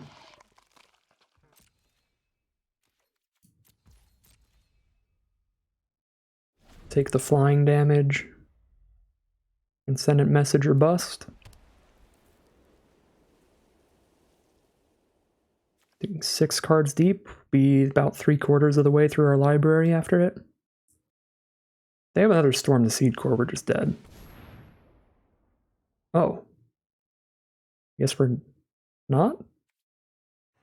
Speaker 1: Take the flying damage. Transcendent Message or bust. Thinking 6 cards deep. Be about 3/4 of the way through our library after it. They have another Storm the Seed Core, we're just dead. Oh. Guess we're not?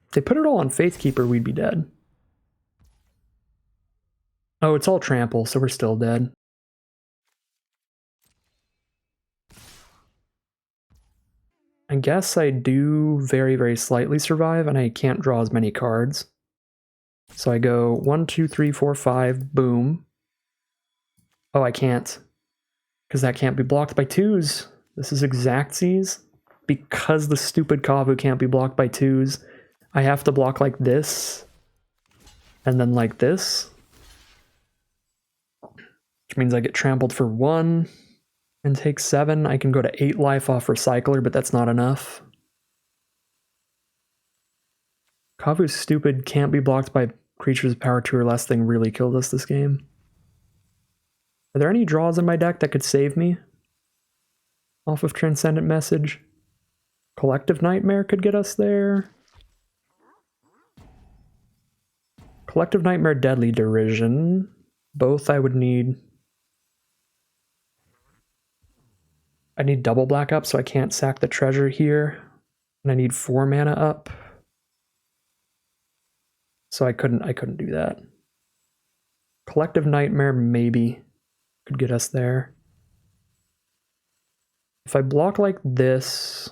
Speaker 1: If they put it all on Faithkeeper, we'd be dead. Oh, it's all trample, so we're still dead. I guess I do very, very slightly survive, and I can't draw as many cards. So I go 1, 2, 3, 4, 5, boom. Oh, I can't. Because that can't be blocked by 2s. This is Exactsies. Because the stupid Kavu can't be blocked by 2s, I have to block like this. And then like this. Which means I get trampled for 1 and take 7. I can go to 8 life off Recycler, but that's not enough. Kavu's stupid can't be blocked by creatures of power 2 or less thing really killed us this game. Are there any draws in my deck that could save me? Off of Transcendent Message? Collective Nightmare could get us there. Collective Nightmare, Deadly Derision. Both I would need. I need double black up, so I can't sack the treasure here. And I need 4 mana up. So I couldn't do that. Collective Nightmare maybe could get us there. If I block like this,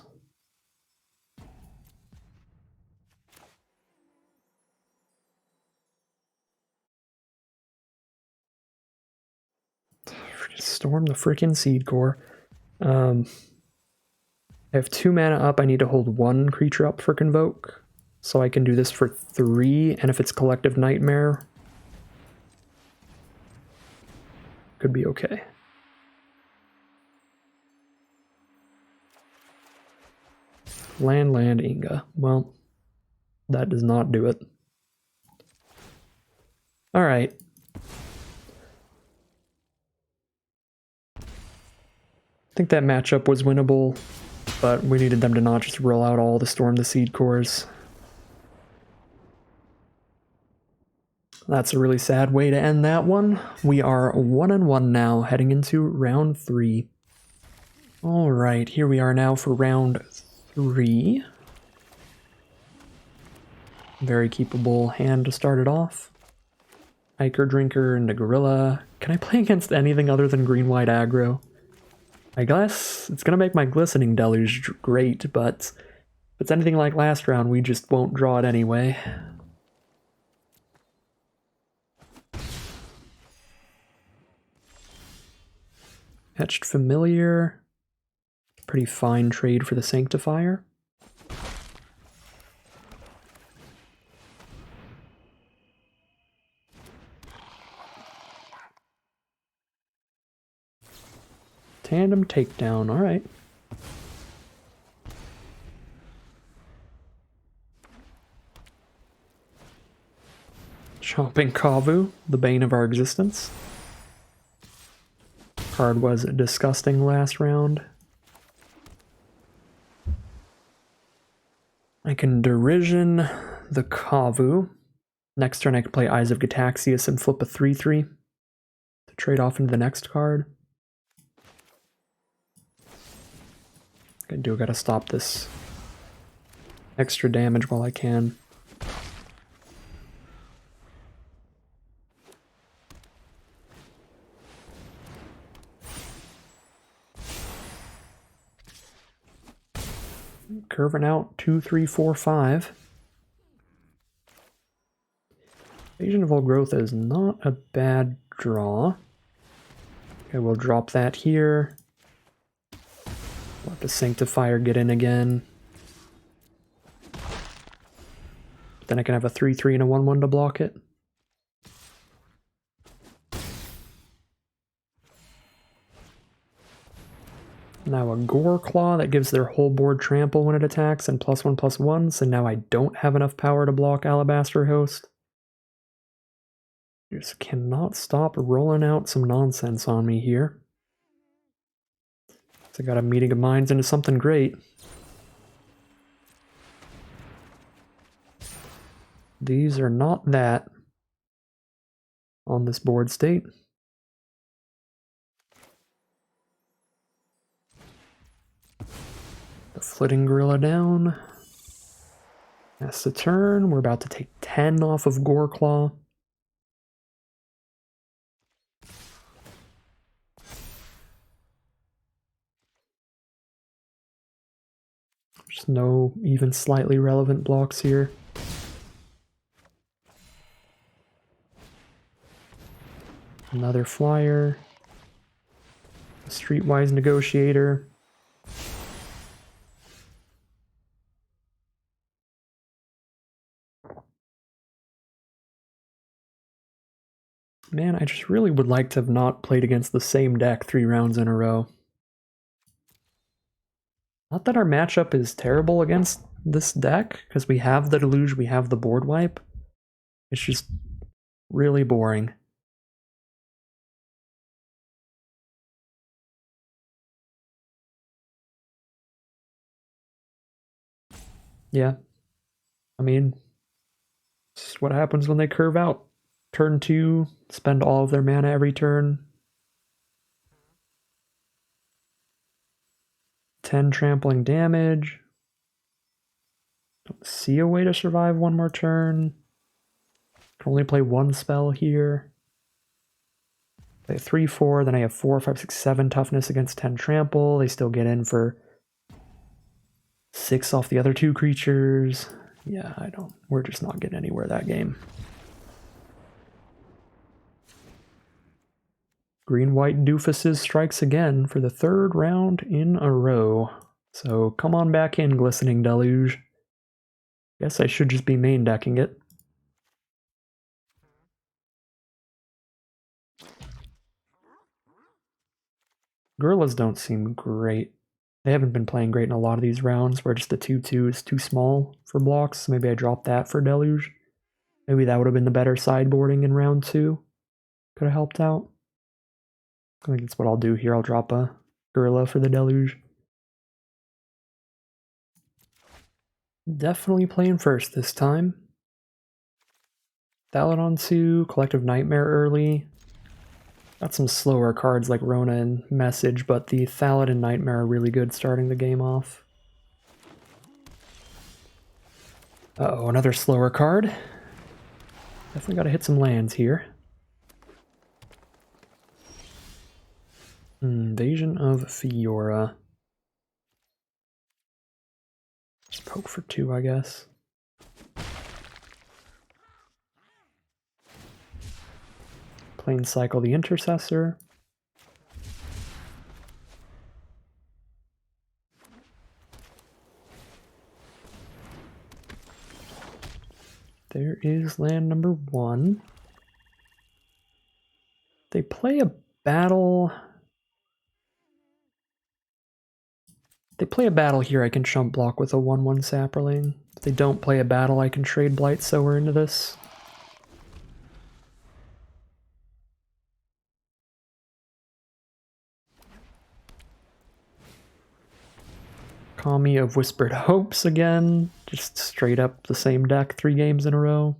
Speaker 1: storm the freaking Seed Core. I have 2 mana up. I need to hold 1 creature up for Convoke. So I can do this for 3, and if it's Collective Nightmare, could be okay. Land, Inga. Well, that does not do it. Alright. I think that matchup was winnable, but we needed them to not just roll out all the Storm the Seed Cores. That's a really sad way to end that one. We are 1-1 now, heading into round 3. Alright, here we are now for round 3. Very keepable hand to start it off. Ichor Drinker and a Gorilla. Can I play against anything other than green-white aggro? I guess it's gonna make my Glistening Deluge great, but if it's anything like last round, we just won't draw it anyway. Etched Familiar. Pretty fine trade for the Sanctifier. Tandem Takedown, alright. Chopping Kavu, the bane of our existence. Card was disgusting last round. I can Derision the Kavu. Next turn I can play Eyes of Gataxias and flip a 3/3 to trade off into the next card. I gotta stop this extra damage while I can. Curving out 2, 3, 4, 5. Invasion of All Growth is not a bad draw. Okay, we'll drop that here. Let the Sanctifier get in again. Then I can have a 3/3 and a 1/1 to block it. Now a Gore Claw that gives their whole board trample when it attacks and +1/+1, so now I don't have enough power to block Alabaster Host. Just cannot stop rolling out some nonsense on me here. So I got a Meeting of Minds into something great. These are not that on this board state. The Flitting Gorilla down. That's the turn. We're about to take 10 off of Gore Claw. There's no even slightly relevant blocks here. Another flyer. A Streetwise Negotiator. Man, I just really would like to have not played against the same deck 3 rounds in a row. Not that our matchup is terrible against this deck, because we have the Deluge, we have the board wipe. It's just really boring. Yeah. I mean, it's what happens when they curve out. Turn 2, spend all of their mana every turn. 10 trampling damage. Don't see a way to survive one more turn. Can only play one spell here. Play 3/4, then I have 4, 5, 6, 7 toughness against 10 trample. They still get in for 6 off the other 2 creatures. Yeah, we're just not getting anywhere that game. Green-white doofuses strikes again for the 3rd round in a row. So come on back in, Glistening Deluge. Guess I should just be main decking it. Gorillas don't seem great. They haven't been playing great in a lot of these rounds where just the 2/2 is too small for blocks. So maybe I dropped that for Deluge. Maybe that would have been the better sideboarding in round 2. Could have helped out. I think that's what I'll do here. I'll drop a Gorilla for the Deluge. Definitely playing first this time. Thaladon 2, Collective Nightmare early. Got some slower cards like Rona and Message, but the Thalid and Nightmare are really good starting the game off. Uh-oh, another slower card. Definitely gotta hit some lands here. Invasion of Fiora. Just poke for 2, I guess. Plane Cycle the Intercessor. There is land number 1. They play a battle. They play a battle here, I can chump block with a 1/1 Saproling. If they don't play a battle, I can trade Blight Sower into this. Kami of Whispered Hopes again. Just straight up the same deck 3 games in a row.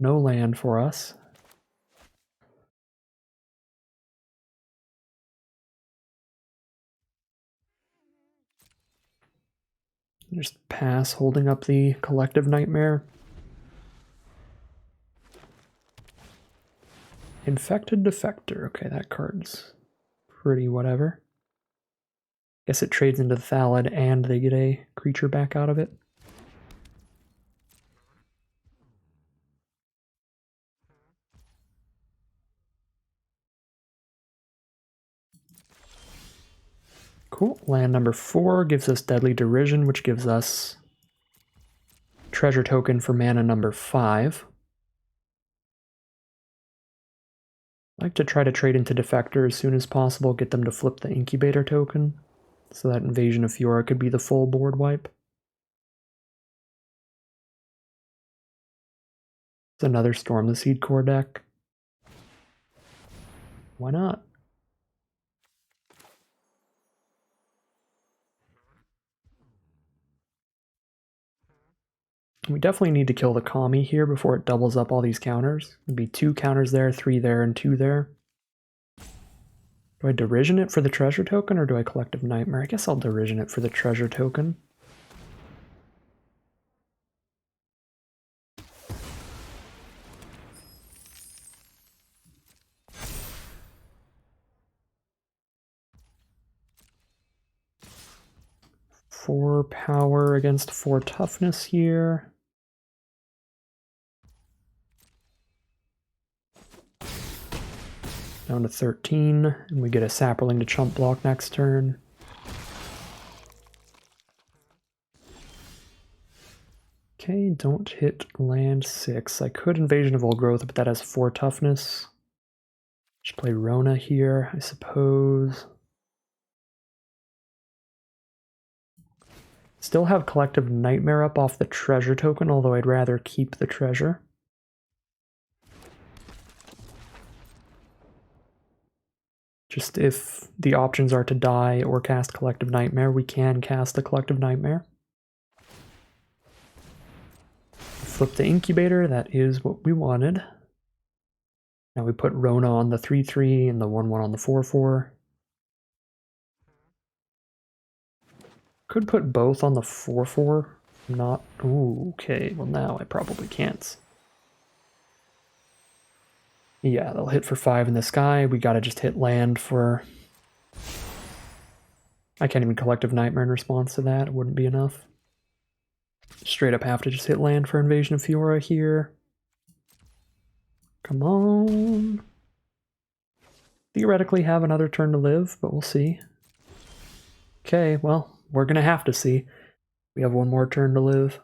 Speaker 1: No land for us. Just pass holding up the Collective Nightmare. Infected Defector. Okay, that card's pretty whatever. Guess it trades into the Thalid and they get a creature back out of it. Cool. Land number 4 gives us Deadly Derision, which gives us treasure token for mana number 5. I like to try to trade into Defector as soon as possible, get them to flip the Incubator token, so that Invasion of Fiora could be the full board wipe. It's another Storm the Seed Core deck. Why not? We definitely need to kill the Kami here before it doubles up all these counters. It'd be 2 counters there, 3 there, and 2 there. Do I Derision it for the treasure token, or do I Collective Nightmare? I guess I'll Derision it for the treasure token. Four power against 4 toughness here. Down to 13, and we get a Sapperling to chump block next turn. Okay, don't hit land 6. I could Invasion of Old Growth, but that has 4 toughness. Just play Rona here, I suppose. Still have Collective Nightmare up off the treasure token, although I'd rather keep the treasure. Just if the options are to die or cast Collective Nightmare, we can cast the Collective Nightmare. Flip the Incubator, that is what we wanted. Now we put Rona on the 3/3 and the 1/1 on the 4/4. Could put both on the 4/4. Not. Ooh, okay, well now I probably can't. Yeah, they'll hit for 5 in the sky. We gotta just hit land for... I can't even Collective Nightmare in response to that. It wouldn't be enough. Straight up have to just hit land for Invasion of Fiora here. Come on. Theoretically have another turn to live, but we'll see. Okay, well, we're gonna have to see. We have one more turn to live.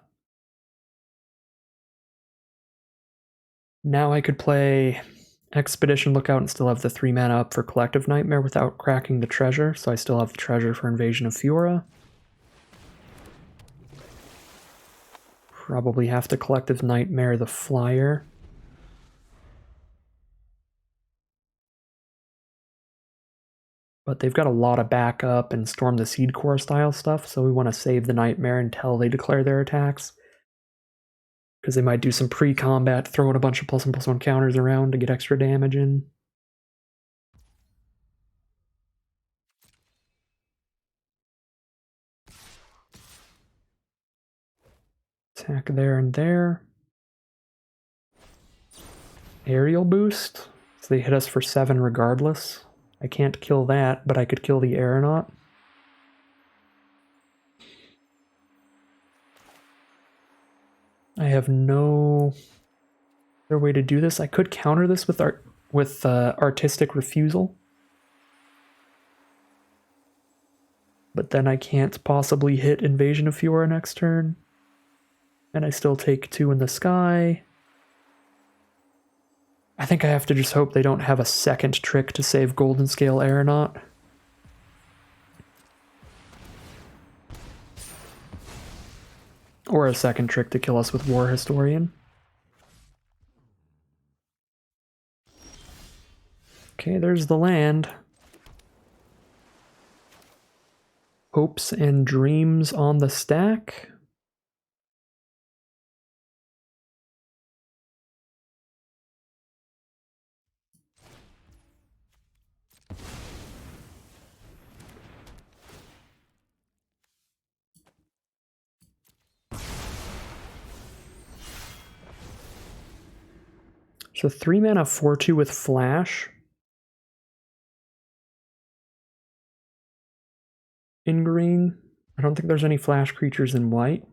Speaker 1: Now I could play Expedition Lookout and still have the 3 mana up for Collective Nightmare without cracking the treasure, so I still have the treasure for Invasion of Fiora. Probably have to Collective Nightmare the flyer. But they've got a lot of backup and Storm the Seed Core style stuff, so we want to save the Nightmare until they declare their attacks. Because they might do some pre-combat, throwing a bunch of +1/+1 counters around to get extra damage in. Attack there and there. Aerial boost. So they hit us for 7 regardless. I can't kill that, but I could kill the aeronaut. I have no other way to do this. I could counter this with Artistic Refusal. But then I can't possibly hit Invasion of Fiora next turn. And I still take 2 in the sky. I think I have to just hope they don't have a second trick to save Golden Scale Aeronaut. Or a second trick to kill us with War Historian. Okay, there's the land. Hopes and Dreams on the stack. So 3 mana 4/2 with Flash. In green. I don't think there's any Flash creatures in white.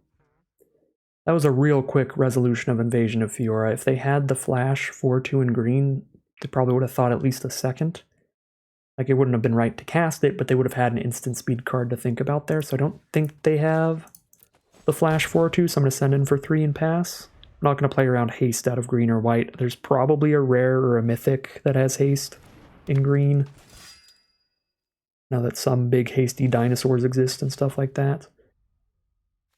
Speaker 1: That was a real quick resolution of Invasion of Fiora. If they had the Flash 4/2 in green, they probably would have thought at least a second. Like, it wouldn't have been right to cast it, but they would have had an instant speed card to think about there, so I don't think they have the flash 4/2, so I'm going to send in for 3 and pass. I'm not going to play around haste out of green or white. There's probably a rare or a mythic that has haste in green, now that some big hasty dinosaurs exist and stuff like that.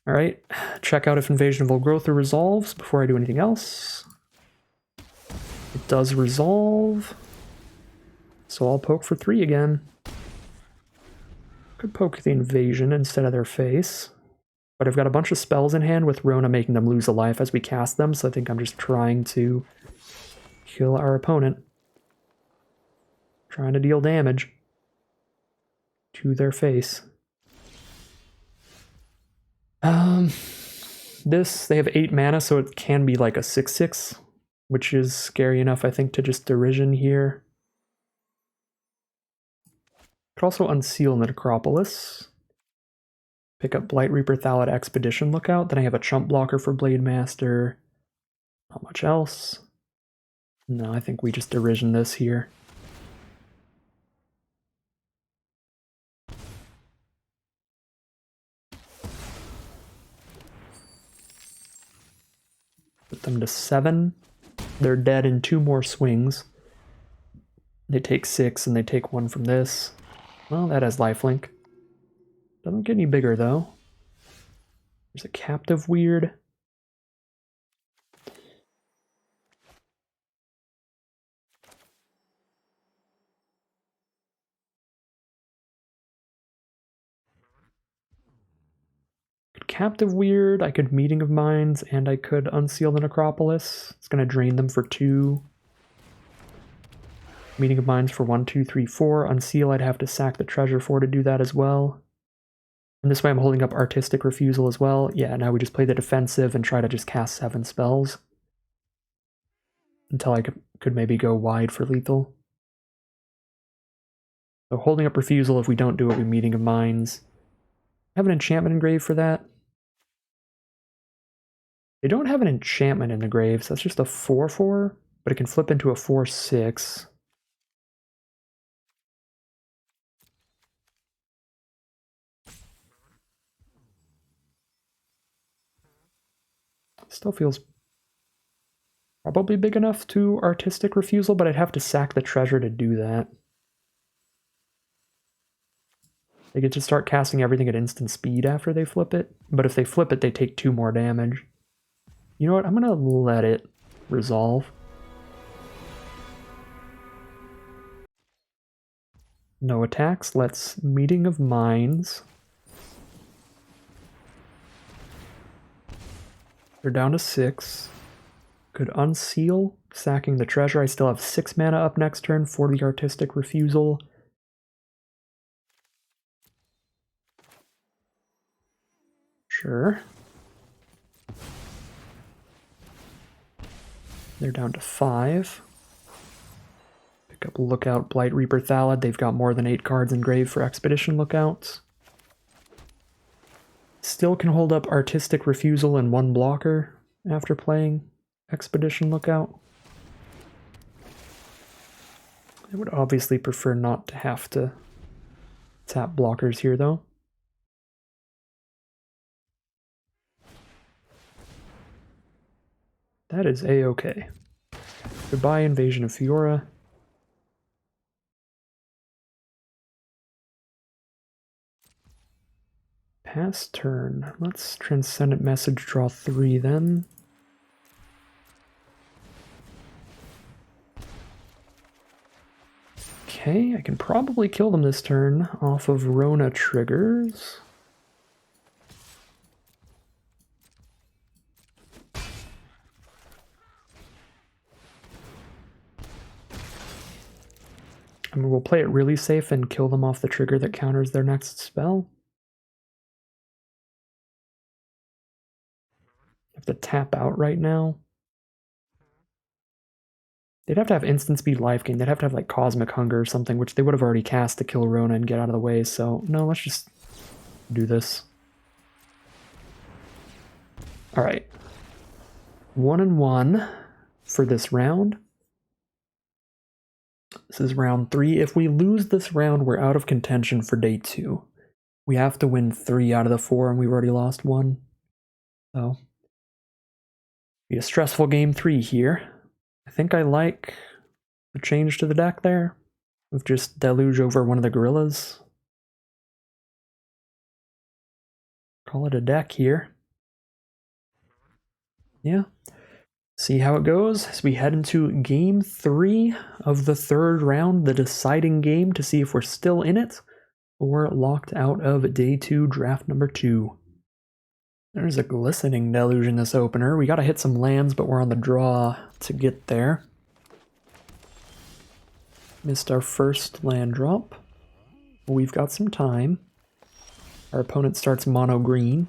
Speaker 1: Alright, check out if Invasion of Volgrotha resolves before I do anything else. It does resolve, so I'll poke for 3 again. Could poke the invasion instead of their face, but I've got a bunch of spells in hand with Rona making them lose a life as we cast them, so I think I'm just trying to kill our opponent. Trying to deal damage to their face. They have 8 mana, so it can be like a 6/6, which is scary enough, I think, to just derision here. Could also unseal the Necropolis. Pick up Blight Reaper Thallid Expedition Lookout. Then I have a chump blocker for Blade Master. Not much else. No, I think we just derision this here. Put them to 7. They're dead in 2 more swings. They take 6 and they take 1 from this. Well, that has lifelink. Doesn't get any bigger though. There's a captive weird. Captive weird, I could Meeting of Minds, and I could unseal the Necropolis. It's going to drain them for 2. Meeting of Minds for 1, 2, 3, 4. Unseal, I'd have to sack the treasure for to do that as well. And this way I'm holding up Artistic Refusal as well. Yeah, now we just play the defensive and try to just cast 7 spells. Until I could maybe go wide for lethal. So holding up Refusal, if we don't do it, we Meeting of Minds. I have an enchantment engraved for that. They don't have an enchantment in the grave, so that's just a 4/4, but it can flip into a 4/6. Still feels probably big enough to Artistic Refusal, but I'd have to sack the treasure to do that. They get to start casting everything at instant speed after they flip it, but if they flip it, they take 2 more damage. You know what? I'm gonna let it resolve. No attacks. Let's Meeting of Minds. They're down to 6. Could unseal, sacking the treasure. I still have 6 mana up next turn for the Artistic Refusal. Sure. They're down to 5. Pick up Lookout, Blight Reaper Thallid. They've got more than 8 cards engraved for Expedition Lookouts. Still can hold up Artistic Refusal and 1 blocker after playing Expedition Lookout. I would obviously prefer not to have to tap blockers here though. That is a-okay. Goodbye, Invasion of Fiora. Pass turn. Let's Transcendent Message, draw 3 then. Okay, I can probably kill them this turn off of Rona triggers. I mean, we'll play it really safe and kill them off the trigger that counters their next spell. Have to tap out right now. They'd have to have instant speed life gain. They'd have to have like Cosmic Hunger or something, which they would have already cast to kill Rona and get out of the way. So no, let's just do this. All right. 1-1 for this round. This is round 3. If we lose this round, we're out of contention for day 2. We have to win 3 out of the 4, and we've already lost 1. So, be a stressful game 3 here. I think I like the change to the deck there. Of just deluge over one of the gorillas. Call it a deck here. Yeah. See how it goes as we head into game 3 of the 3rd round, the deciding game to see if we're still in it or locked out of day 2, draft number 2. There's a glistening deluge in this opener. We gotta hit some lands, but we're on the draw to get there. Missed our first land drop. We've got some time. Our opponent starts mono green.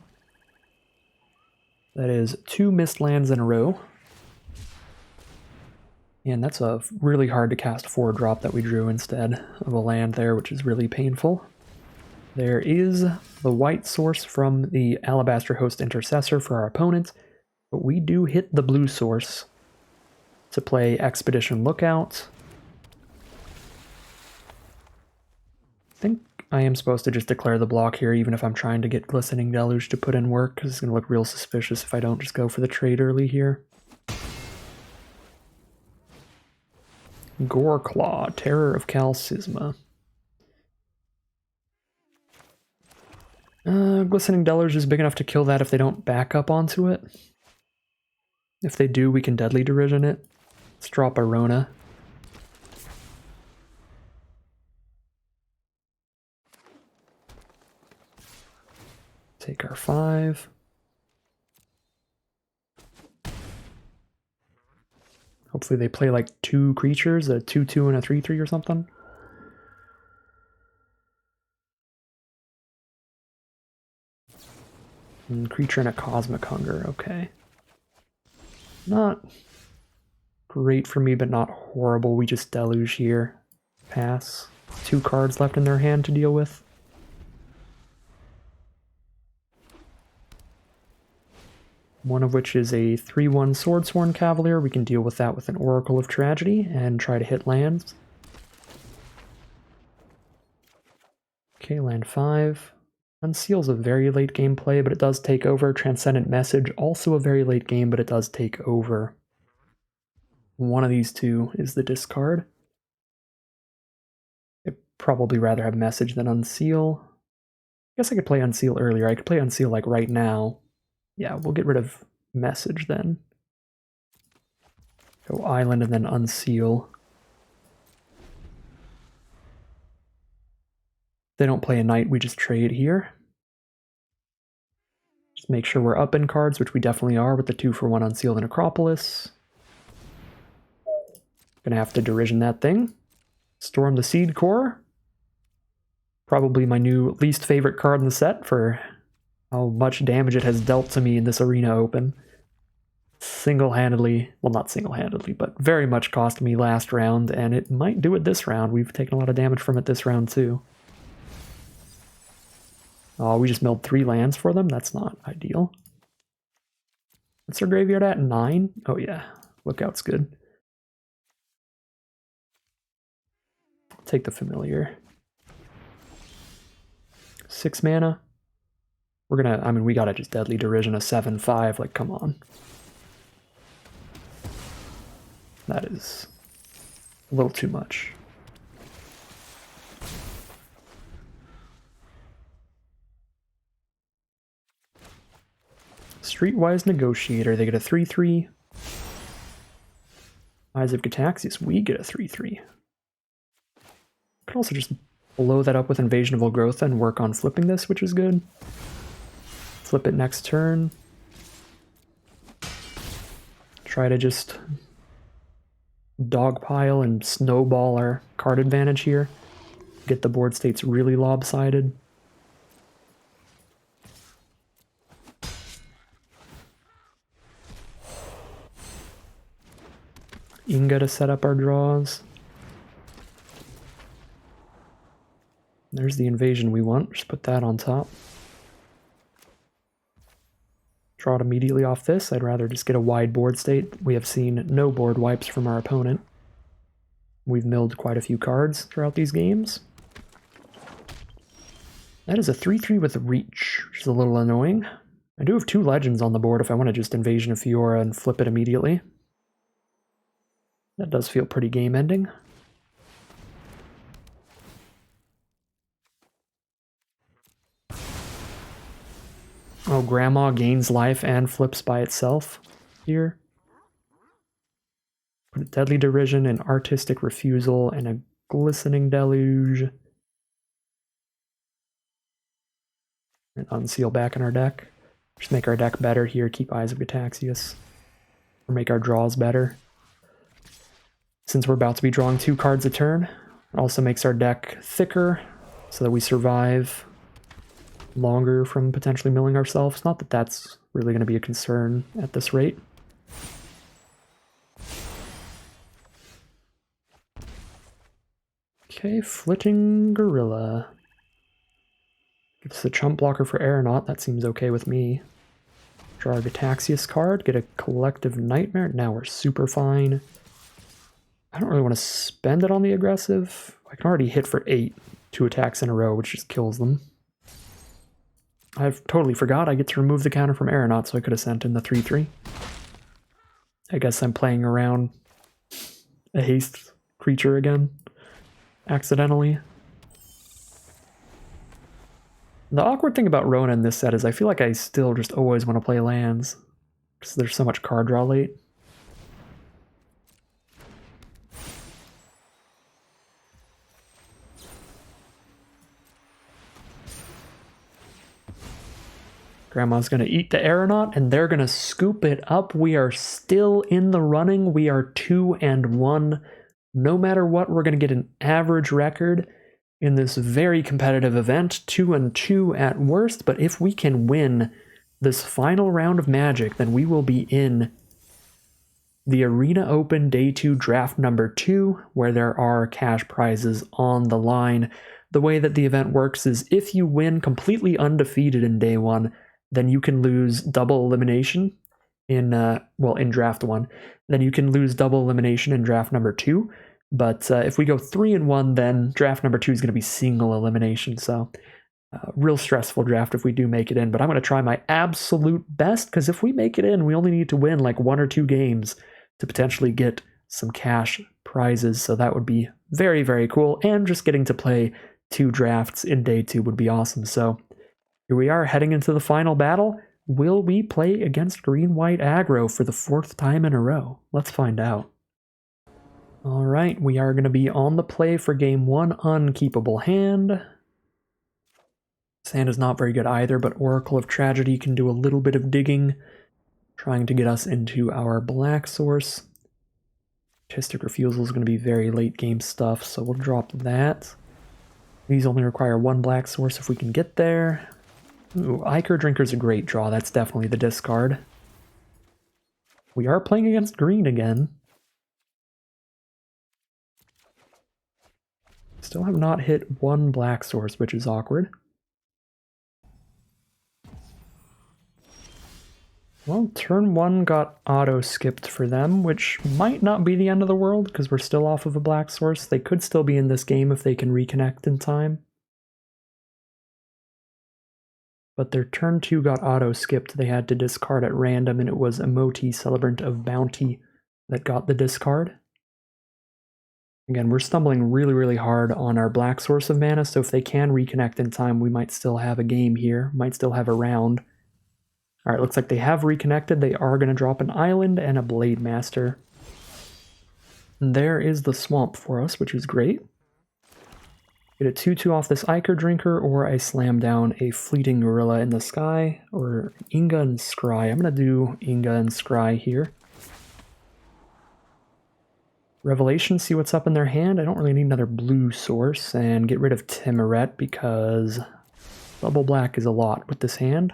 Speaker 1: That is 2 missed lands in a row. And that's a really hard to cast 4-drop that we drew instead of a land there, which is really painful. There is the white source from the Alabaster Host Intercessor for our opponent, but we do hit the blue source to play Expedition Lookout. I think I am supposed to just declare the block here, even if I'm trying to get Glistening Deluge to put in work, because it's going to look real suspicious if I don't just go for the trade early here. Goreclaw, Terror of Calcisma. Glistening Deluge is big enough to kill that if they don't back up onto it. If they do, we can Deadly Derision it. Let's drop Arona. Take our 5. Hopefully they play like 2 creatures, a 2/2 and a 3/3 or something. And creature and a Cosmic Hunger, okay. Not great for me, but not horrible. We just Deluge here. Pass. 2 cards left in their hand to deal with. One of which is a 3/1 Swordsworn Cavalier. We can deal with that with an Oracle of Tragedy and try to hit lands. Okay, land 5. Unseal's a very late game play, but it does take over. Transcendent Message, also a very late game, but it does take over. One of these two is the discard. I'd probably rather have Message than Unseal. I guess I could play Unseal earlier. I could play Unseal like right now. Yeah, we'll get rid of Message then. Go Island and then Unseal. If they don't play a Knight, we just trade here. Just make sure we're up in cards, which we definitely are with the 2-for-1 Unsealed and Acropolis. Gonna have to Derision that thing. Storm the Seed Core. Probably my new least favorite card in the set for how much damage it has dealt to me in this Arena Open. Single-handedly, well not single-handedly, but very much cost me last round, and it might do it this round. We've taken a lot of damage from it this round too. Oh, we just milled 3 lands for them? That's not ideal. What's their graveyard at? 9? Oh yeah, Lookout's good. Take the Familiar. 6 mana. We're gonna, I mean, we gotta just Deadly Derision a 7/5, like, come on. That is a little too much. Streetwise Negotiator, they get a 3/3. Eyes of Gataxias, we get a 3/3. Could also just blow that up with Invasion of Olgrotha and work on flipping this, which is good. Flip it next turn. Try to just dogpile and snowball our card advantage here. Get the board states really lopsided. Inga to set up our draws. There's the invasion we want. Just put that on top. Draw it immediately off this. I'd rather just get a wide board state. We have seen no board wipes from our opponent. We've milled quite a few cards throughout these games. That is a 3/3 with reach, which is a little annoying. I do have 2 legends on the board if I want to just Invasion of Fiora and flip it immediately. That does feel pretty game-ending. Oh, Grandma gains life and flips by itself here. Put a Deadly Derision, an Artistic Refusal, and a Glistening Deluge. And unseal back in our deck. Just make our deck better here, keep Eyes of Gataxius. Or make our draws better. Since we're about to be drawing 2 cards a turn, it also makes our deck thicker so that we survive longer from potentially milling ourselves. Not that that's really going to be a concern at this rate. Okay, Flitting Gorilla. Gives us a chump blocker for Aeronaut, that seems okay with me. Draw our Gataxius card, get a Collective Nightmare, now we're super fine. I don't really want to spend it on the aggressive. I can already hit for 8, 2 attacks in a row, which just kills them. I've totally forgot I get to remove the counter from Aeronaut, so I could have sent in the 3/3. I guess I'm playing around a haste creature again, accidentally. The awkward thing about Rona in this set is I feel like I still just always want to play lands, because there's so much card draw late. Grandma's going to eat the Aeronaut, and they're going to scoop it up. We are still in the running. We are 2-1. No matter what, we're going to get an average record in this very competitive event. 2-2 at worst, but if we can win this final round of Magic, then we will be in the Arena Open Day 2 Draft number 2, where there are cash prizes on the line. The way that the event works is if you win completely undefeated in Day 1, then you can lose double elimination in Draft 1. Then you can lose double elimination in Draft number 2. But if we go 3-1, then Draft number 2 is going to be single elimination. So real stressful draft if we do make it in. But I'm going to try my absolute best, because if we make it in, we only need to win like 1 or 2 games to potentially get some cash prizes. So that would be very, very cool. And just getting to play 2 drafts in Day 2 would be awesome. So here we are heading into the final battle. Will we play against green-white aggro for the 4th time in a row? Let's find out. All right, we are going to be on the play for game 1, Unkeepable Hand. This hand is not very good either, but Oracle of Tragedy can do a little bit of digging, trying to get us into our black source. Artistic Refusal is going to be very late game stuff, so we'll drop that. These only require 1 black source if we can get there. Ooh, Ichor Drinker's a great draw. That's definitely the discard. We are playing against green again. Still have not hit 1 black source, which is awkward. Well, turn 1 got auto-skipped for them, which might not be the end of the world, because we're still off of a black source. They could still be in this game if they can reconnect in time. But their turn 2 got auto-skipped. They had to discard at random, and it was Emoti, Celebrant of Bounty, that got the discard. Again, we're stumbling really, really hard on our black source of mana, so if they can reconnect in time, we might still have a game here, might still have a round. Alright, looks like they have reconnected. They are going to drop an island and a Blade Master. And there is the swamp for us, which is great. Get a 2/2 off this Ichor Drinker, or I slam down a Fleeting Gorilla in the sky, or Inga and Scry. I'm going to do Inga and Scry here. Revelation, see what's up in their hand. I don't really need another blue source, and get rid of Timuret because double black is a lot with this hand.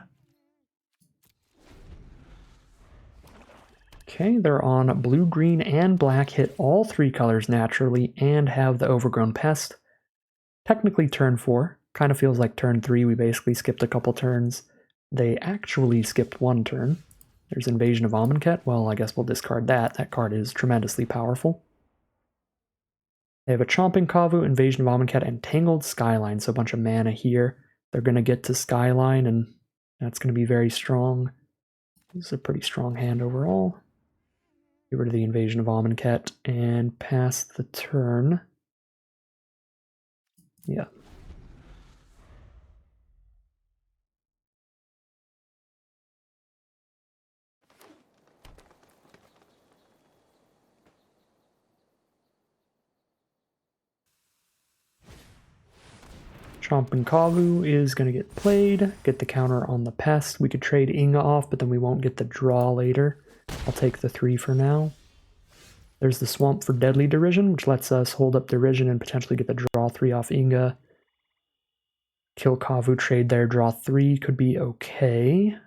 Speaker 1: Okay, they're on blue, green, and black, hit all 3 colors naturally, and have the Overgrown Pest. Technically turn 4, kind of feels like turn 3, we basically skipped a couple turns. They actually skipped 1 turn. There's Invasion of Amonkhet, well I guess we'll discard that, that card is tremendously powerful. They have a Chomping Kavu, Invasion of Amonkhet, and Tangled Skyline, so a bunch of mana here. They're going to get to Skyline, and that's going to be very strong. This is a pretty strong hand overall. Get rid of the Invasion of Amonkhet and pass the turn. Yeah. Chomping Kavu is going to get played, get the counter on the Pest. We could trade Inga off, but then we won't get the draw later. I'll take the 3 for now. There's the Swamp for Deadly Derision, which lets us hold up Derision and potentially get the draw 3 off Inga. Kill Kavu, trade there, draw 3 could be okay. I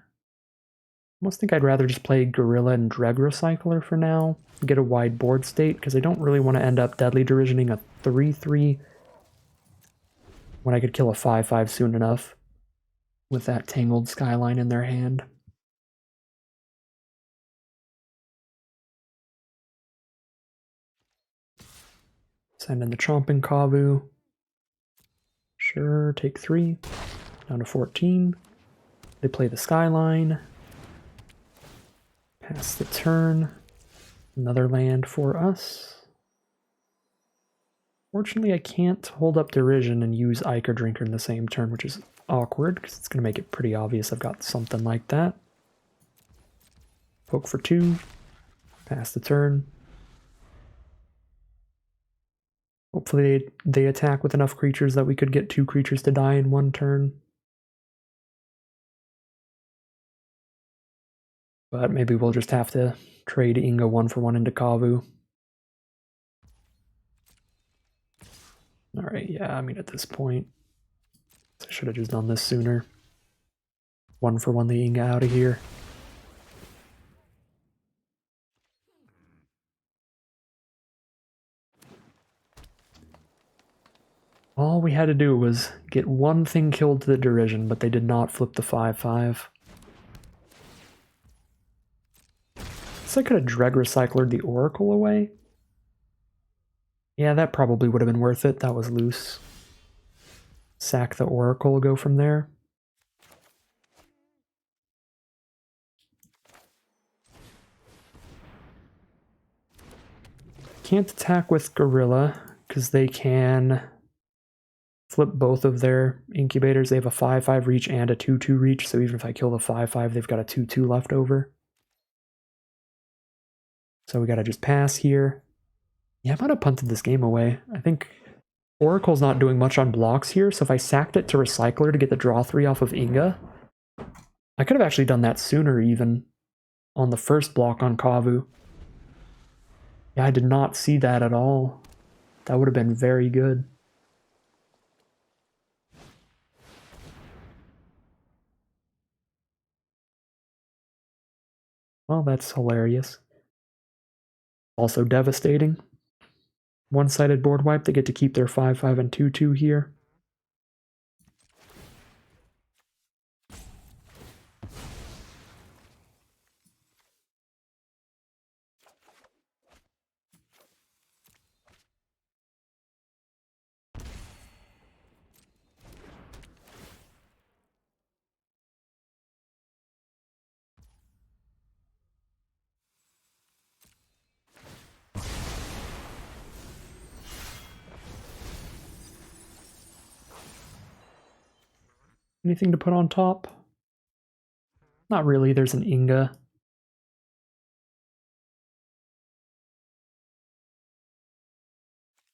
Speaker 1: almost think I'd rather just play Gorilla and Dreg Recycler for now. Get a wide board state, because I don't really want to end up Deadly Derisioning a 3-3 when I could kill a 5-5 soon enough with that Tangled Skyline in their hand. Send in the Chomping Kavu. Sure, take 3. Down to 14. They play the Skyline. Pass the turn. Another land for us. Fortunately, I can't hold up Derision and use Ichor Drinker in the same turn, which is awkward, because it's going to make it pretty obvious I've got something like that. Poke for 2. Pass the turn. Hopefully they attack with enough creatures that we could get 2 creatures to die in one turn. But maybe we'll just have to trade Inga 1 for 1 into Kavu. Alright, yeah, I mean at this point, I should have just done this sooner. 1 for 1 the Inga out of here. All we had to do was get one thing killed to the Derision, but they did not flip the 5-5. So I could have Dreg Recyclered the Oracle away. Yeah, that probably would have been worth it. That was loose. Sack the Oracle, go from there. Can't attack with Gorilla, because they can flip both of their incubators. They have a 5-5 reach and a 2-2 reach, so even if I kill the 5-5, they've got a 2-2 left over. So we gotta just pass here. Yeah, I might have punted this game away. I think Oracle's not doing much on blocks here, so if I sacked it to Recycler to get the draw 3 off of Inga, I could have actually done that sooner even on the first block on Kavu. Yeah, I did not see that at all. That would have been very good. Well, that's hilarious. Also devastating. One-sided board wipe, they get to keep their 5-5 and 2-2 here. Anything to put on top? Not really, there's an Inga. I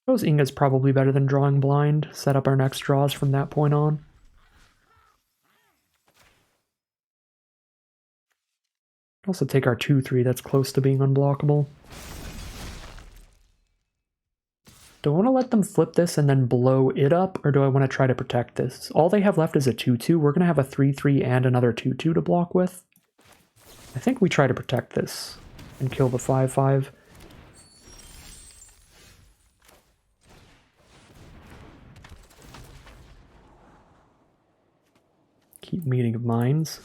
Speaker 1: suppose Inga's probably better than drawing blind. Set up our next draws from that point on. Also take our 2-3, that's close to being unblockable. Do I want to let them flip this and then blow it up, or do I want to try to protect this? All they have left is a 2-2. We're going to have a 3-3 and another 2-2 to block with. I think we try to protect this and kill the 5-5. Keep Meeting of Minds.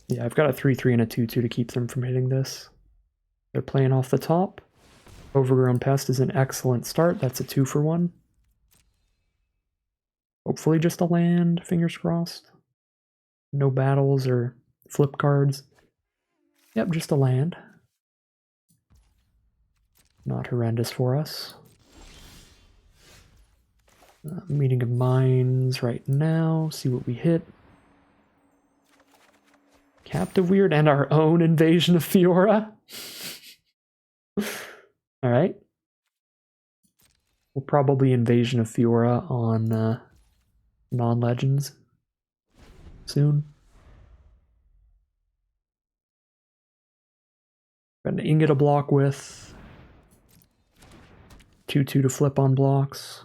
Speaker 1: Yeah, I've got a 3/3 and a 2/2 to keep them from hitting this. They're playing off the top. Overgrown Pest is an excellent start. That's a 2-for-1. Hopefully just a land, fingers crossed. No battles or flip cards. Yep, just a land. Not horrendous for us. Meeting of Minds right now. See what we hit. Captive Weird and our own Invasion of Fiora. Alright. We'll probably Invasion of Fiora on non-legends soon. Got an Ingot to block with. 2/2 to flip on blocks.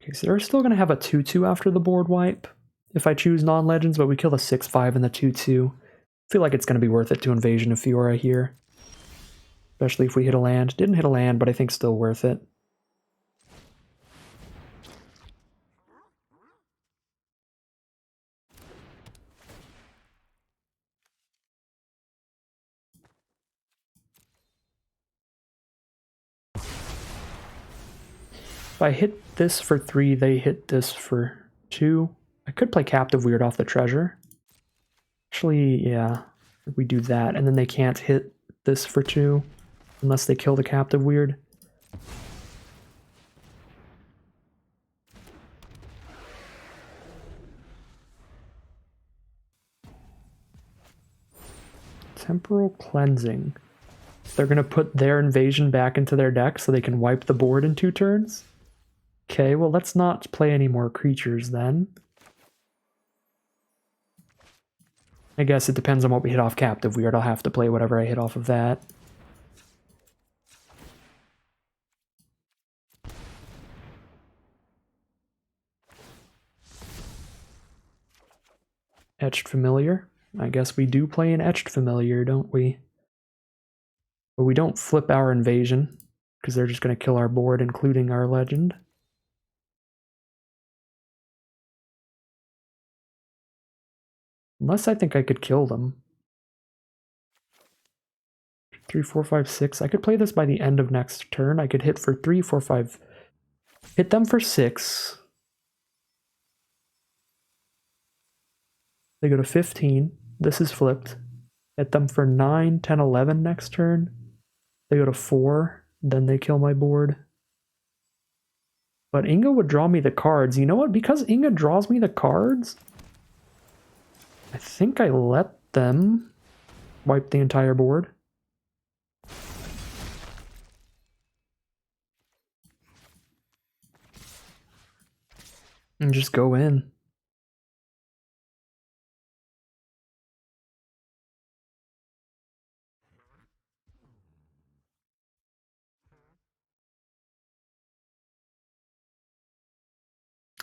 Speaker 1: Okay, so they're still going to have a 2/2 after the board wipe if I choose non-legends, but we kill the 6/5 and the 2/2. I feel like it's going to be worth it to Invasion of Fiora here. Especially if we hit a land. Didn't hit a land, but I think still worth it. If I hit this for 3, they hit this for 2. I could play Captive Weird off the treasure. Actually, yeah, we do that, and then they can't hit this for 2 unless they kill the Captive Weird. Temporal Cleansing. They're going to put their invasion back into their deck so they can wipe the board in 2 turns. Okay, well, let's not play any more creatures then. I guess it depends on what we hit off Captive Weird. I'll have to play whatever I hit off of that. Etched Familiar. I guess we do play an Etched Familiar, don't we? But we don't flip our invasion, because they're just going to kill our board, including our legend. Unless I think I could kill them. 3, 4, 5, 6. I could play this by the end of next turn. I could hit for 3, 4, 5. Hit them for 6. They go to 15. This is flipped. Hit them for 9, 10, 11 next turn. They go to 4. Then they kill my board. But Inga would draw me the cards. You know what? Because Inga draws me the cards, I think I let them wipe the entire board. And just go in.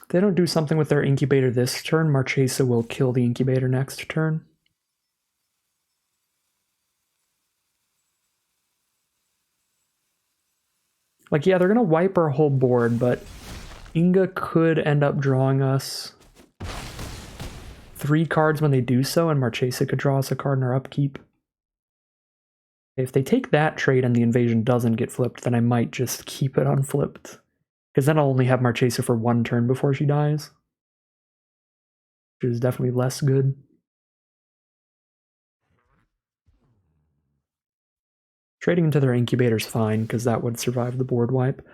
Speaker 1: If they don't do something with their incubator this turn, Marchesa will kill the incubator next turn. Like, yeah, they're going to wipe our whole board, but Inga could end up drawing us 3 cards when they do so, and Marchesa could draw us a card in our upkeep. If they take that trade and the invasion doesn't get flipped, then I might just keep it unflipped. Because then I'll only have Marchesa for 1 turn before she dies. Which is definitely less good. Trading into their incubator's fine, because that would survive the board wipe.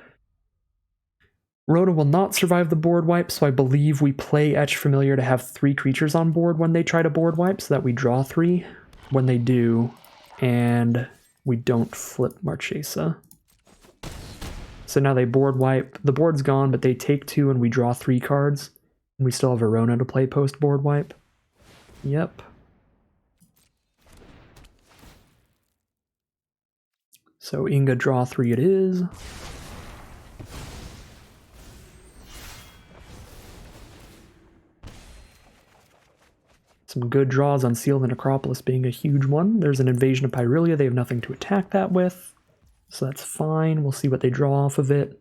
Speaker 1: Rhoda will not survive the board wipe, so I believe we play Etched Familiar to have 3 creatures on board when they try to board wipe, so that we draw 3 when they do, and we don't flip Marchesa. So now they board wipe. The board's gone, but they take 2 and we draw 3 cards, and we still have Verona to play post board wipe. Yep. So Inga draw 3 it is. Some good draws on Seal the Necropolis being a huge one. There's an Invasion of Pyrelia. They have nothing to attack that with. So that's fine. We'll see what they draw off of it.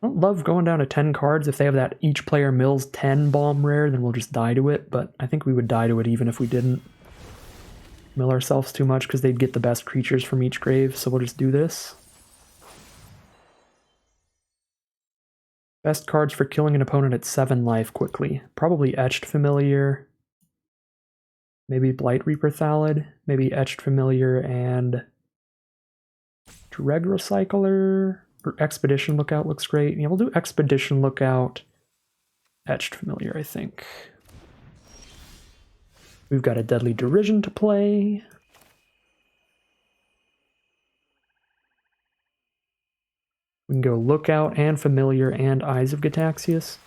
Speaker 1: I don't love going down to 10 cards. If they have that each player mills 10 bomb rare, then we'll just die to it, but I think we would die to it even if we didn't mill ourselves too much because they'd get the best creatures from each grave, so we'll just do this. Best cards for killing an opponent at 7 life quickly. Probably Etched Familiar, maybe Blight Reaper Thallid, maybe Etched Familiar and Dreg Recycler, or Expedition Lookout looks great. Yeah, we'll do Expedition Lookout, Etched Familiar, I think. We've got a Deadly Derision to play. We can go Lookout and Familiar and Eyes of Gataxius.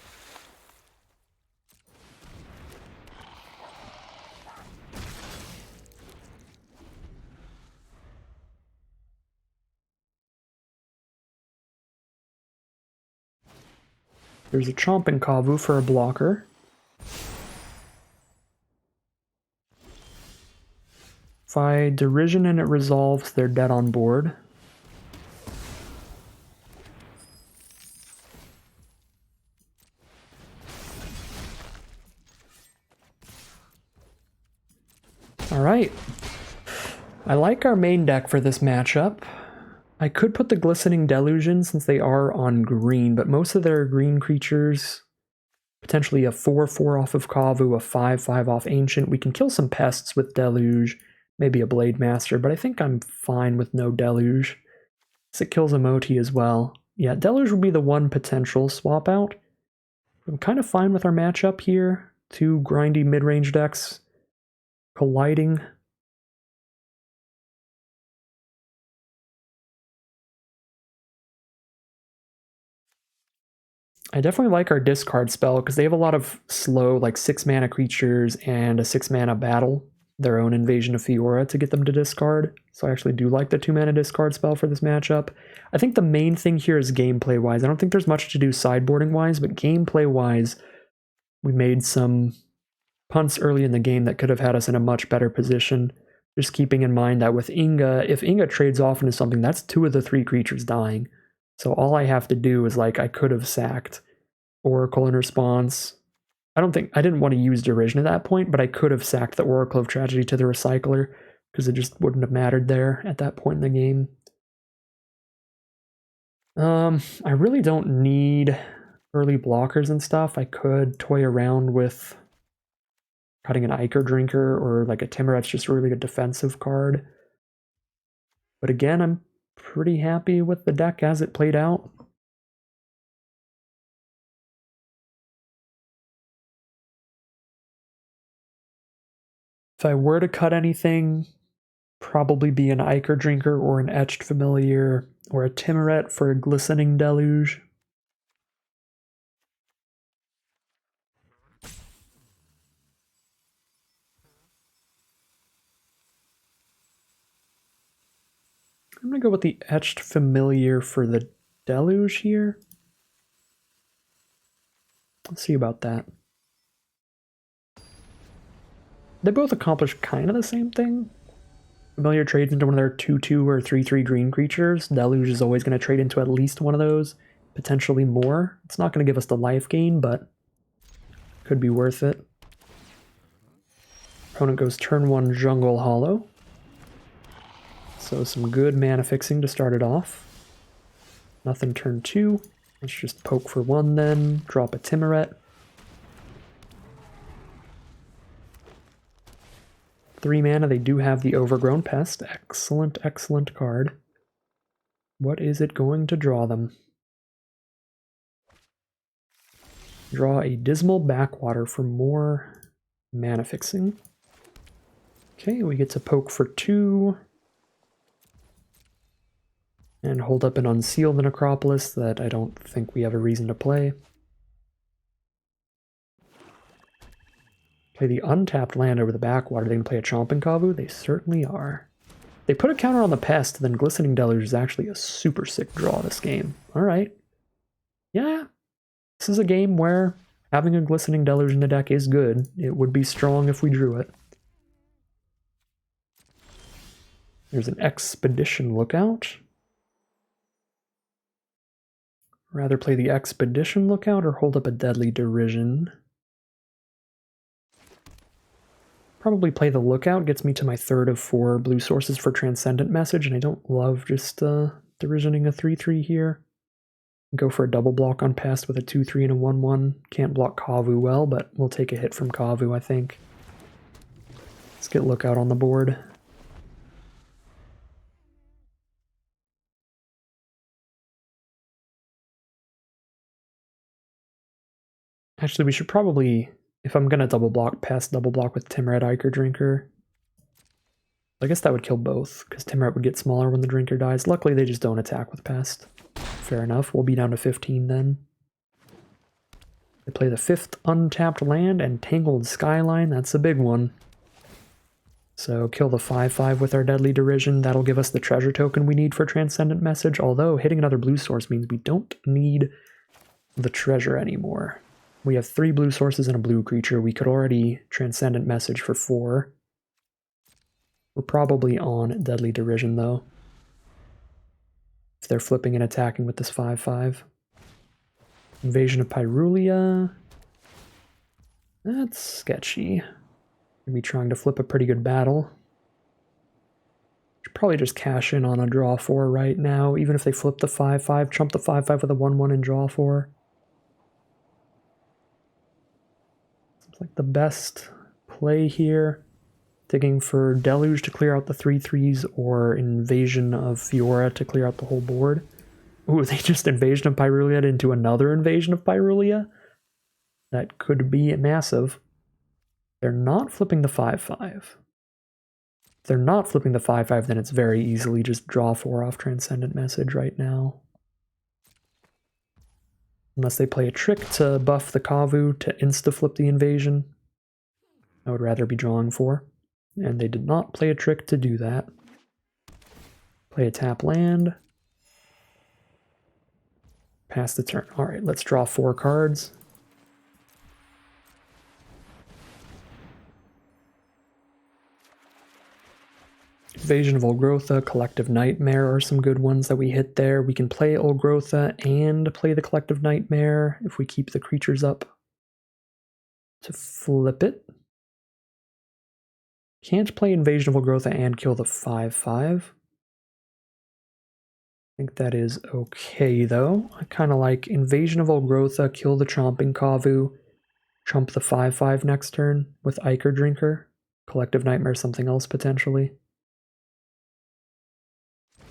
Speaker 1: There's a Chomping Kavu for a blocker. If I Derision and it resolves, they're dead on board. Alright. I like our main deck for this matchup. I could put the Glistening Deluge in since they are on green, but most of their green creatures, potentially a 4/4 off of Kavu, a 5/5 off Ancient. We can kill some pests with Deluge, maybe a Blade Master, but I think I'm fine with no Deluge. So it kills a Moti as well. Yeah, Deluge would be the one potential swap out. I'm kind of fine with our matchup here. Two grindy mid-range decks colliding. I definitely like our discard spell because they have a lot of slow, like 6 mana creatures and a 6 mana battle, their own Invasion of Fiora to get them to discard. So I actually do like the 2 mana discard spell for this matchup. I think the main thing here is gameplay wise. I don't think there's much to do sideboarding wise, but gameplay wise, we made some punts early in the game that could have had us in a much better position. Just keeping in mind that with Inga, if Inga trades off into something, that's 2 of the 3 creatures dying. So all I have to do is, like, I could have sacked Oracle in response. I didn't want to use Derision at that point, but I could have sacked the Oracle of Tragedy to the Recycler because it just wouldn't have mattered there at that point in the game. I really don't need early blockers and stuff. I could toy around with cutting an Ichor Drinker or like a Timuret's just a really good defensive card. But again, I'm pretty happy with the deck as it played out. If I were to cut anything, probably be an Ichor Drinker or an Etched Familiar or a Timuret for a Glistening Deluge. I'm going to go with the Etched Familiar for the Deluge here. Let's see about that. They both accomplish kind of the same thing. Familiar trades into one of their 2/2 or 3/3 green creatures. Deluge is always going to trade into at least one of those, potentially more. It's not going to give us the life gain, but could be worth it. Opponent goes turn 1 Jungle Hollow. So some good mana fixing to start it off. Nothing turn 2. Let's just poke for 1 then. Drop a Timuret. 3 mana, they do have the Overgrown Pest. Excellent, excellent card. What is it going to draw them? Draw a Dismal Backwater for more mana fixing. Okay, we get to poke for 2. And hold up an Unseal the Necropolis that I don't think we have a reason to play. Play the untapped land over the backwater. They can play a Chomping Kavu? They certainly are. They put a counter on the Pest, then Glistening Deluge is actually a super sick draw this game. Alright. Yeah. This is a game where having a Glistening Deluge in the deck is good. It would be strong if we drew it. There's an Expedition Lookout. Rather play the Expedition Lookout or hold up a Deadly Derision? Probably play the Lookout, gets me to my third of 4 blue sources for Transcendent Message, and I don't love just Derisioning a 3-3 here. Go for a double block on Pest with a 2-3 and a 1-1. Can't block Kavu well, but we'll take a hit from Kavu, I think. Let's get Lookout on the board. Actually, we should probably, if I'm gonna double block Pest, double block with Timrid Ichor Drinker. I guess that would kill both, because Timrid would get smaller when the Drinker dies. Luckily, they just don't attack with Pest. Fair enough, we'll be down to 15 then. They play the 5th untapped land and Tangled Skyline, that's a big one. So kill the 5-5 with our Deadly Derision, that'll give us the treasure token we need for Transcendent Message, although hitting another blue source means we don't need the treasure anymore. We have 3 blue sources and a blue creature, we could already Transcendent Message for 4. We're probably on Deadly Derision though, if they're flipping and attacking with this 5-5. Invasion of Pyrulia, that's sketchy. Maybe trying to flip a pretty good battle. Should probably just cash in on a draw 4 right now, even if they flip the 5-5, chump the 5-5 with a 1-1 and draw 4. It's like the best play here. Digging for Deluge to clear out the 3-3s or Invasion of Fiora to clear out the whole board. Ooh, they just Invasion of Pyrulia into another Invasion of Pyrulia? That could be massive. They're not flipping the 5-5. If they're not flipping the 5-5, then it's very easily just draw 4 off Transcendent Message right now. Unless they play a trick to buff the Kavu to insta-flip the invasion. I would rather be drawing 4. And they did not play a trick to do that. Play a tap land. Pass the turn. Alright, let's draw 4 cards. Invasion of Olgrotha, Collective Nightmare are some good ones that we hit there. We can play Olgrotha and play the Collective Nightmare if we keep the creatures up to flip it. Can't play Invasion of Olgrotha and kill the 5-5. I think that is okay, though. I kind of like Invasion of Olgrotha, kill the Chomping Kavu, chump the 5-5 next turn with Ichor Drinker. Collective Nightmare, something else potentially.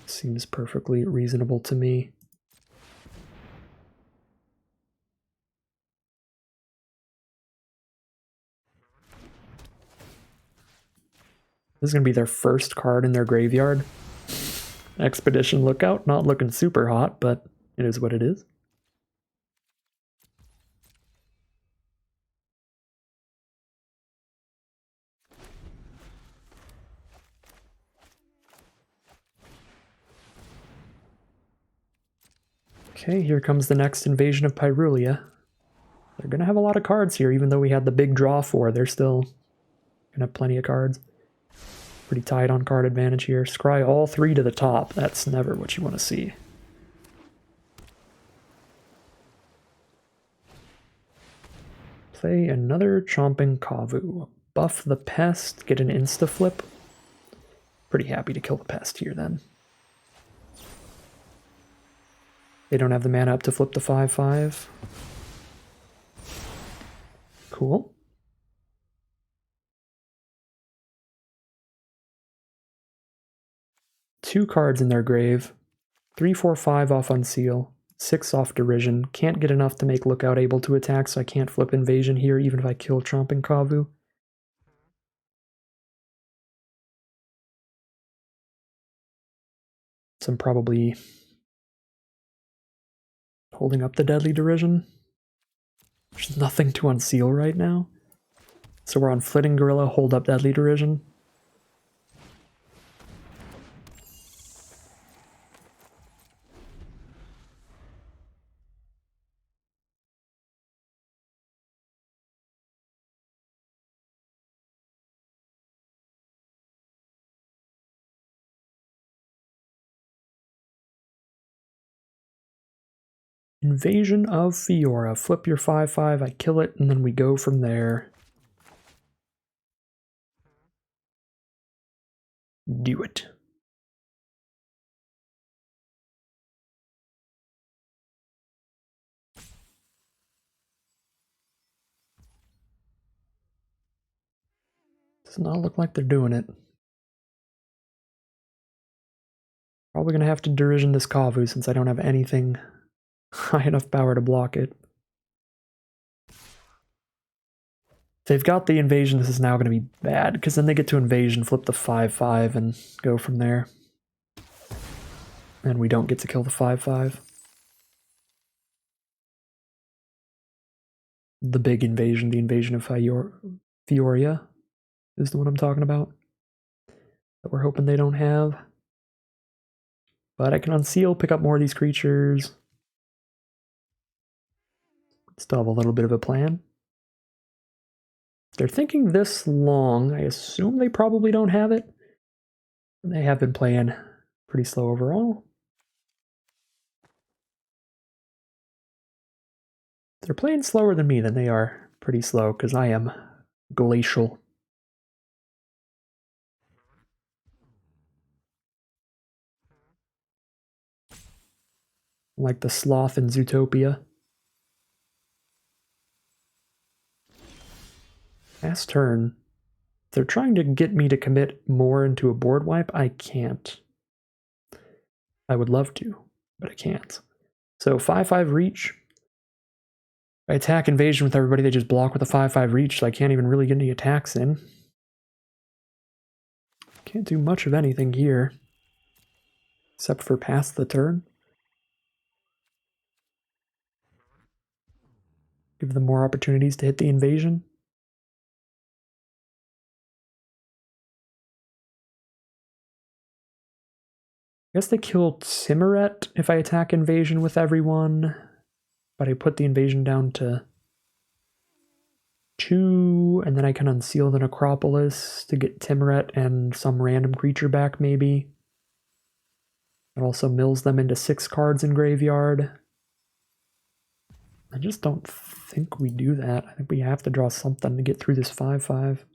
Speaker 1: Seems perfectly reasonable to me. This is going to be their first card in their graveyard. Expedition Lookout, not looking super hot, but it is what it is. Okay, here comes the next Invasion of Pyrulia. They're going to have a lot of cards here, even though we had the big draw 4. They're still going to have plenty of cards. Pretty tight on card advantage here. Scry all 3 to the top. That's never what you want to see. Play another Chomping Kavu. Buff the Pest, get an insta-flip. Pretty happy to kill the Pest here then. They don't have the mana up to flip the 5-5. Cool. Two cards in their grave. 3, 4, 5 off Unseal. 6 off Derision. Can't get enough to make Lookout able to attack, so I can't flip Invasion here, even if I kill Chomping Kavu. So I'm probably holding up the Deadly Derision. There's nothing to unseal right now. So we're on Flitting Gorilla, hold up Deadly Derision. Invasion of Fiora. Flip your 5/5, I kill it, and then we go from there. Do it. Does not look like they're doing it. Probably gonna have to derision this Kavu since I don't have anything high enough power to block it. If they've got the invasion, this is now gonna be bad, because then they get to invasion, flip the 5/5, and go from there. And we don't get to kill the 5/5. The big invasion, the invasion of Fioria, is the one I'm talking about. That we're hoping they don't have. But I can unseal, pick up more of these creatures. Still have a little bit of a plan. If they're thinking this long, I assume they probably don't have it. They have been playing pretty slow overall. If they're playing slower than me, then they are pretty slow, because I am glacial. Like the sloth in Zootopia. Last turn. If they're trying to get me to commit more into a board wipe, I can't. I would love to, but I can't. So 5/5 reach. If I attack invasion with everybody, they just block with a 5/5 reach, so I can't even really get any attacks in. Can't do much of anything here. Except for pass the turn. Give them more opportunities to hit the invasion. I guess they kill Timuret if I attack invasion with everyone. But I put the invasion down to 2, and then I can unseal the Necropolis to get Timuret and some random creature back, maybe. It also mills them into 6 cards in graveyard. I just don't think we do that. I think we have to draw something to get through this 5/5.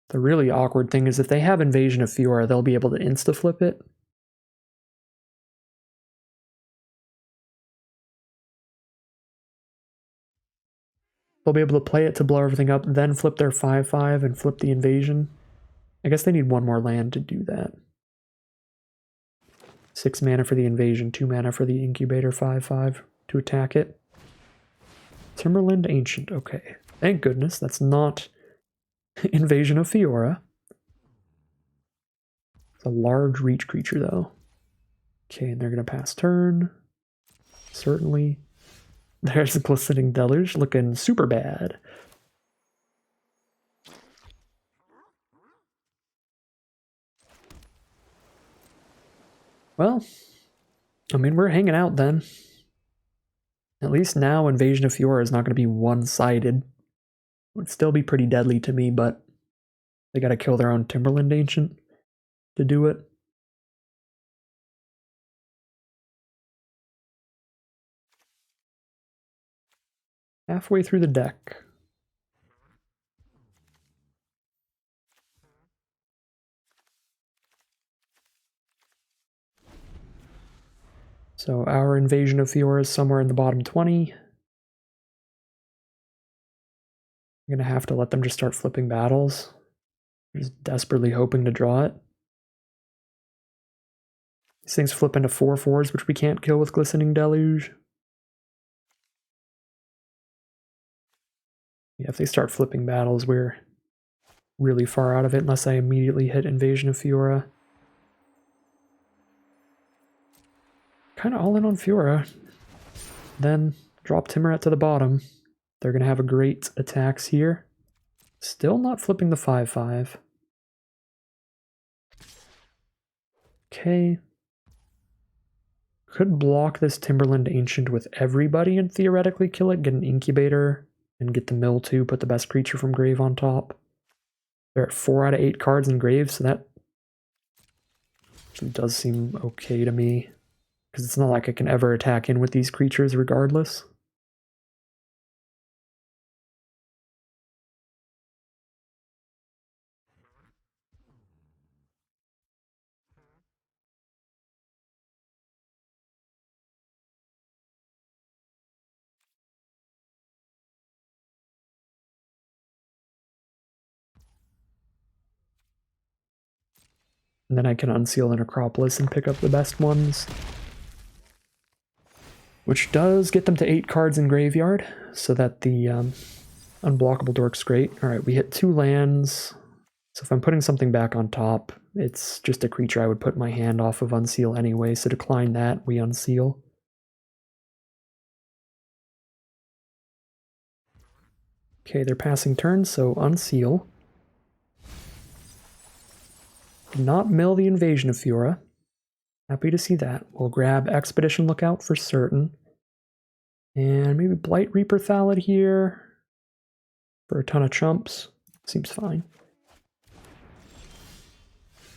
Speaker 1: The really awkward thing is if they have Invasion of Fiora, they'll be able to insta-flip it. They'll be able to play it to blow everything up, then flip their 5/5 and flip the invasion. I guess they need one more land to do that. 6 mana for the invasion, 2 mana for the incubator 5/5 to attack it. Timberland Ancient, okay. Thank goodness, that's not Invasion of Fiora. It's a large reach creature though. Okay, and they're gonna pass turn. Certainly. There's the Glistening Deluge looking super bad. Well, I mean, we're hanging out then. At least now Invasion of Fiora is not going to be one-sided. It would still be pretty deadly to me, but they got to kill their own Timberland Ancient to do it. Halfway through the deck. So our Invasion of Fiora is somewhere in the bottom 20. I'm going to have to let them just start flipping battles. Just desperately hoping to draw it. These things flip into 4/4s, which we can't kill with Glistening Deluge. Yeah, if they start flipping battles, we're really far out of it unless I immediately hit Invasion of Fiora. Kind of all in on Fiora. Then drop Timuret to the bottom. They're going to have a great attacks here. Still not flipping the 5/5. Okay. Could block this Timberland Ancient with everybody and theoretically kill it, get an Incubator and get the mill too, put the best creature from grave on top. They're at 4 out of 8 cards in grave, so that actually does seem okay to me. Because it's not like I can ever attack in with these creatures regardless. And then I can unseal an Acropolis and pick up the best ones. Which does get them to 8 cards in graveyard, so that the unblockable dork's great. Alright, we hit 2 lands. So if I'm putting something back on top, it's just a creature I would put my hand off of unseal anyway, so decline that, we unseal. Okay, they're passing turns, so unseal. Did not mill the Invasion of Fiora. Happy to see that. We'll grab Expedition Lookout for certain. And maybe Blight Reaper Thallid here for a ton of chumps. Seems fine.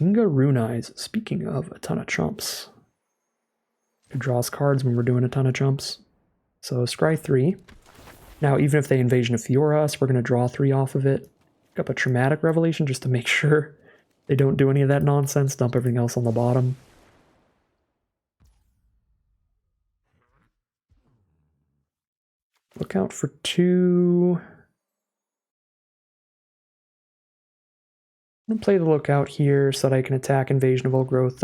Speaker 1: Inga Rune Eyes. Speaking of a ton of chumps. It draws cards when we're doing a ton of chumps. So scry 3. Now even if they Invasion of Fiora us, we're going to draw 3 off of it. Pick up a Traumatic Revelation just to make sure they don't do any of that nonsense. Dump everything else on the bottom. Look out for 2. I'm going to play the Lookout here so that I can attack Invasion of Old-Growth.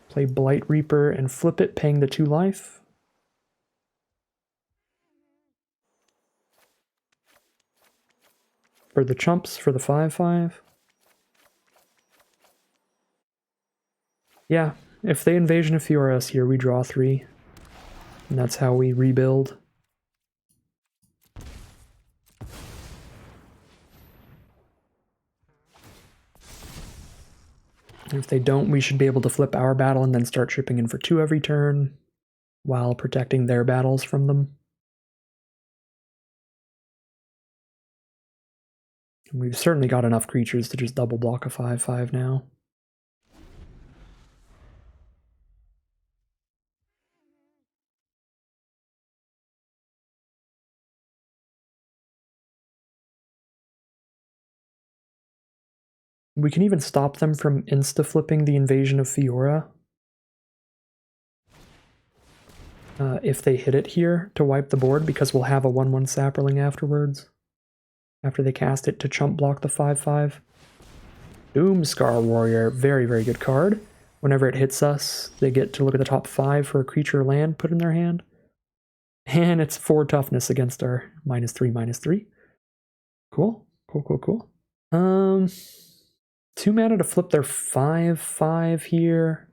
Speaker 1: Play Blight Reaper and flip it, paying the 2 life. For the chumps, for the 5/5. Yeah, if they Invasion of Fiora us here, we draw 3. And that's how we rebuild. If they don't, we should be able to flip our battle and then start chipping in for 2 every turn, while protecting their battles from them. And we've certainly got enough creatures to just double block a 5/5 now. We can even stop them from insta-flipping the Invasion of Fiora. If they hit it here to wipe the board, because we'll have a 1/1 Saproling afterwards. After they cast it to chump block the 5/5. Doomscar Warrior, very, very good card. Whenever it hits us, they get to look at the top 5 for a creature or land put in their hand. And it's 4 toughness against our -3/-3. Cool, cool, cool, cool. 2 mana to flip their 5/5 here.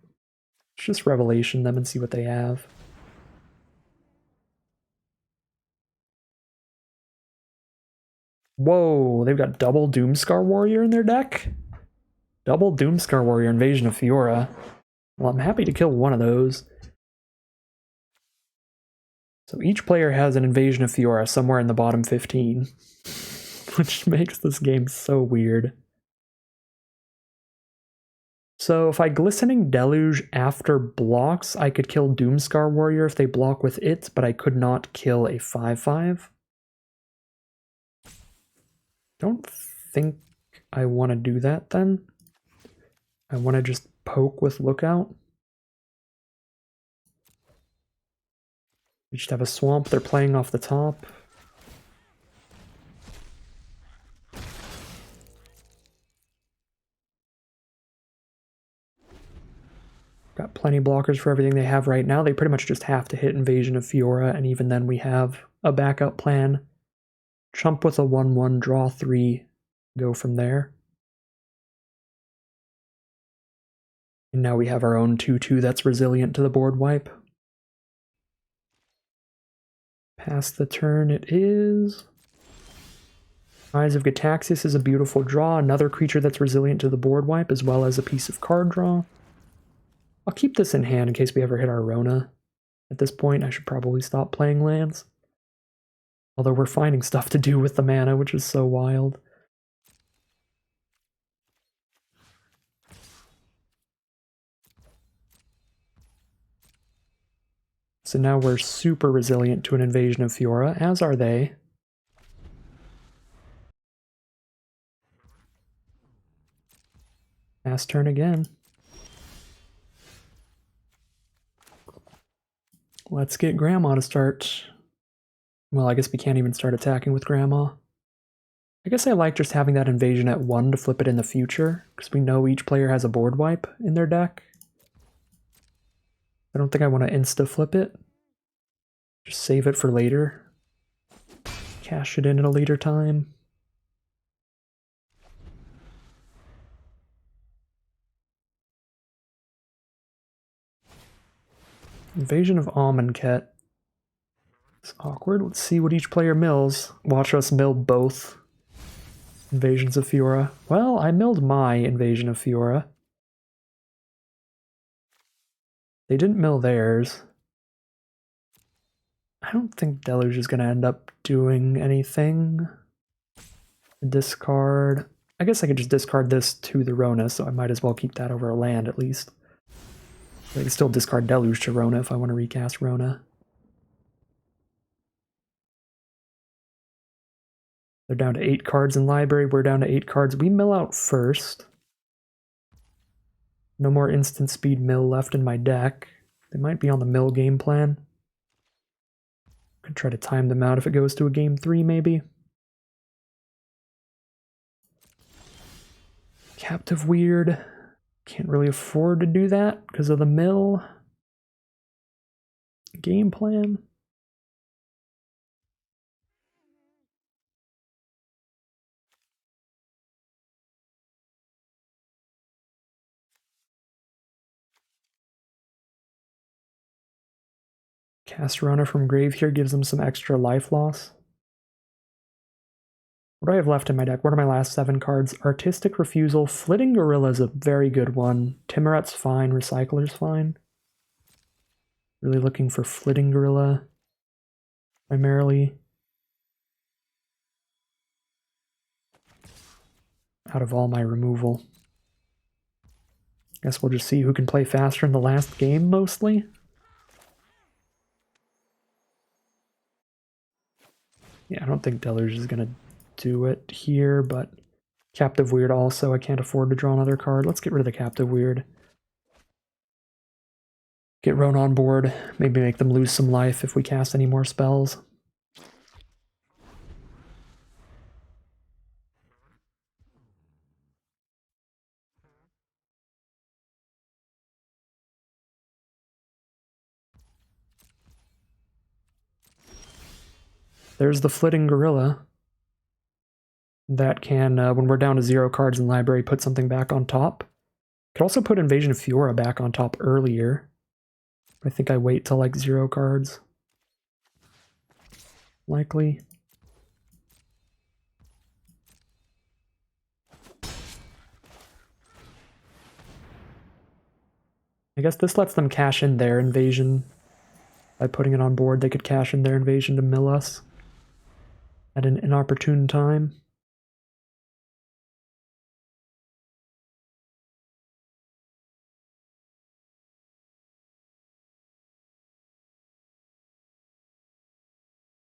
Speaker 1: Let's just Revelation them and see what they have. Whoa, they've got double Doomscar Warrior in their deck? Double Doomscar Warrior Invasion of Fiora. Well, I'm happy to kill one of those. So each player has an Invasion of Fiora somewhere in the bottom 15. Which makes this game so weird. So if I Glistening Deluge after blocks, I could kill Doomscar Warrior if they block with it, but I could not kill a 5/5. Don't think I want to do that then. I want to just poke with Lookout. We just have a swamp, they're playing off the top. Got plenty of blockers for everything they have right now. They pretty much just have to hit Invasion of Fiora, and even then we have a backup plan. Chump with a 1/1, draw 3, go from there. And now we have our own 2/2 that's resilient to the board wipe. Pass the turn it is. Eyes of Gataxias is a beautiful draw, another creature that's resilient to the board wipe, as well as a piece of card draw. I'll keep this in hand in case we ever hit our Rona. At this point, I should probably stop playing lands. Although we're finding stuff to do with the mana, which is so wild. So now we're super resilient to an invasion of Fiora, as are they. Fast turn again. Let's get Grandma to start. Well, I guess we can't even start attacking with Grandma. I guess I like just having that invasion at 1 to flip it in the future, because we know each player has a board wipe in their deck. I don't think I want to insta-flip it. Just save it for later. Cash it in at a later time. Invasion of Amonkhet. It's awkward. Let's see what each player mills. Watch us mill both invasions of Fiora. Well, I milled my invasion of Fiora. They didn't mill theirs. I don't think Deluge is going to end up doing anything. Discard. I guess I could just discard this to the Rona, so I might as well keep that over a land at least. I can still discard Deluge to Rona if I want to recast Rona. They're down to 8 cards in library, we're down to 8 cards. We mill out first. No more instant speed mill left in my deck. They might be on the mill game plan. Could try to time them out if it goes to a game 3 maybe. Captive Weird. Can't really afford to do that because of the mill. Game plan. Cast Rona from grave here gives them some extra life loss. What do I have left in my deck? What are my last 7 cards? Artistic Refusal. Flitting Gorilla is a very good one. Timuret's fine. Recycler's fine. Really looking for Flitting Gorilla primarily. Out of all my removal. Guess we'll just see who can play faster in the last game mostly. Yeah, I don't think Deluge is going to do it here, but Captive Weird also. I can't afford to draw another card. Let's get rid of the Captive Weird. Get Roan on board. Maybe make them lose some life if we cast any more spells. There's the Flitting Gorilla. That can, when we're down to 0 cards in library, put something back on top. Could also put Invasion of Fiora back on top earlier. I think I wait till like 0 cards. Likely. I guess this lets them cash in their invasion. By putting it on board, they could cash in their invasion to mill us at an inopportune time.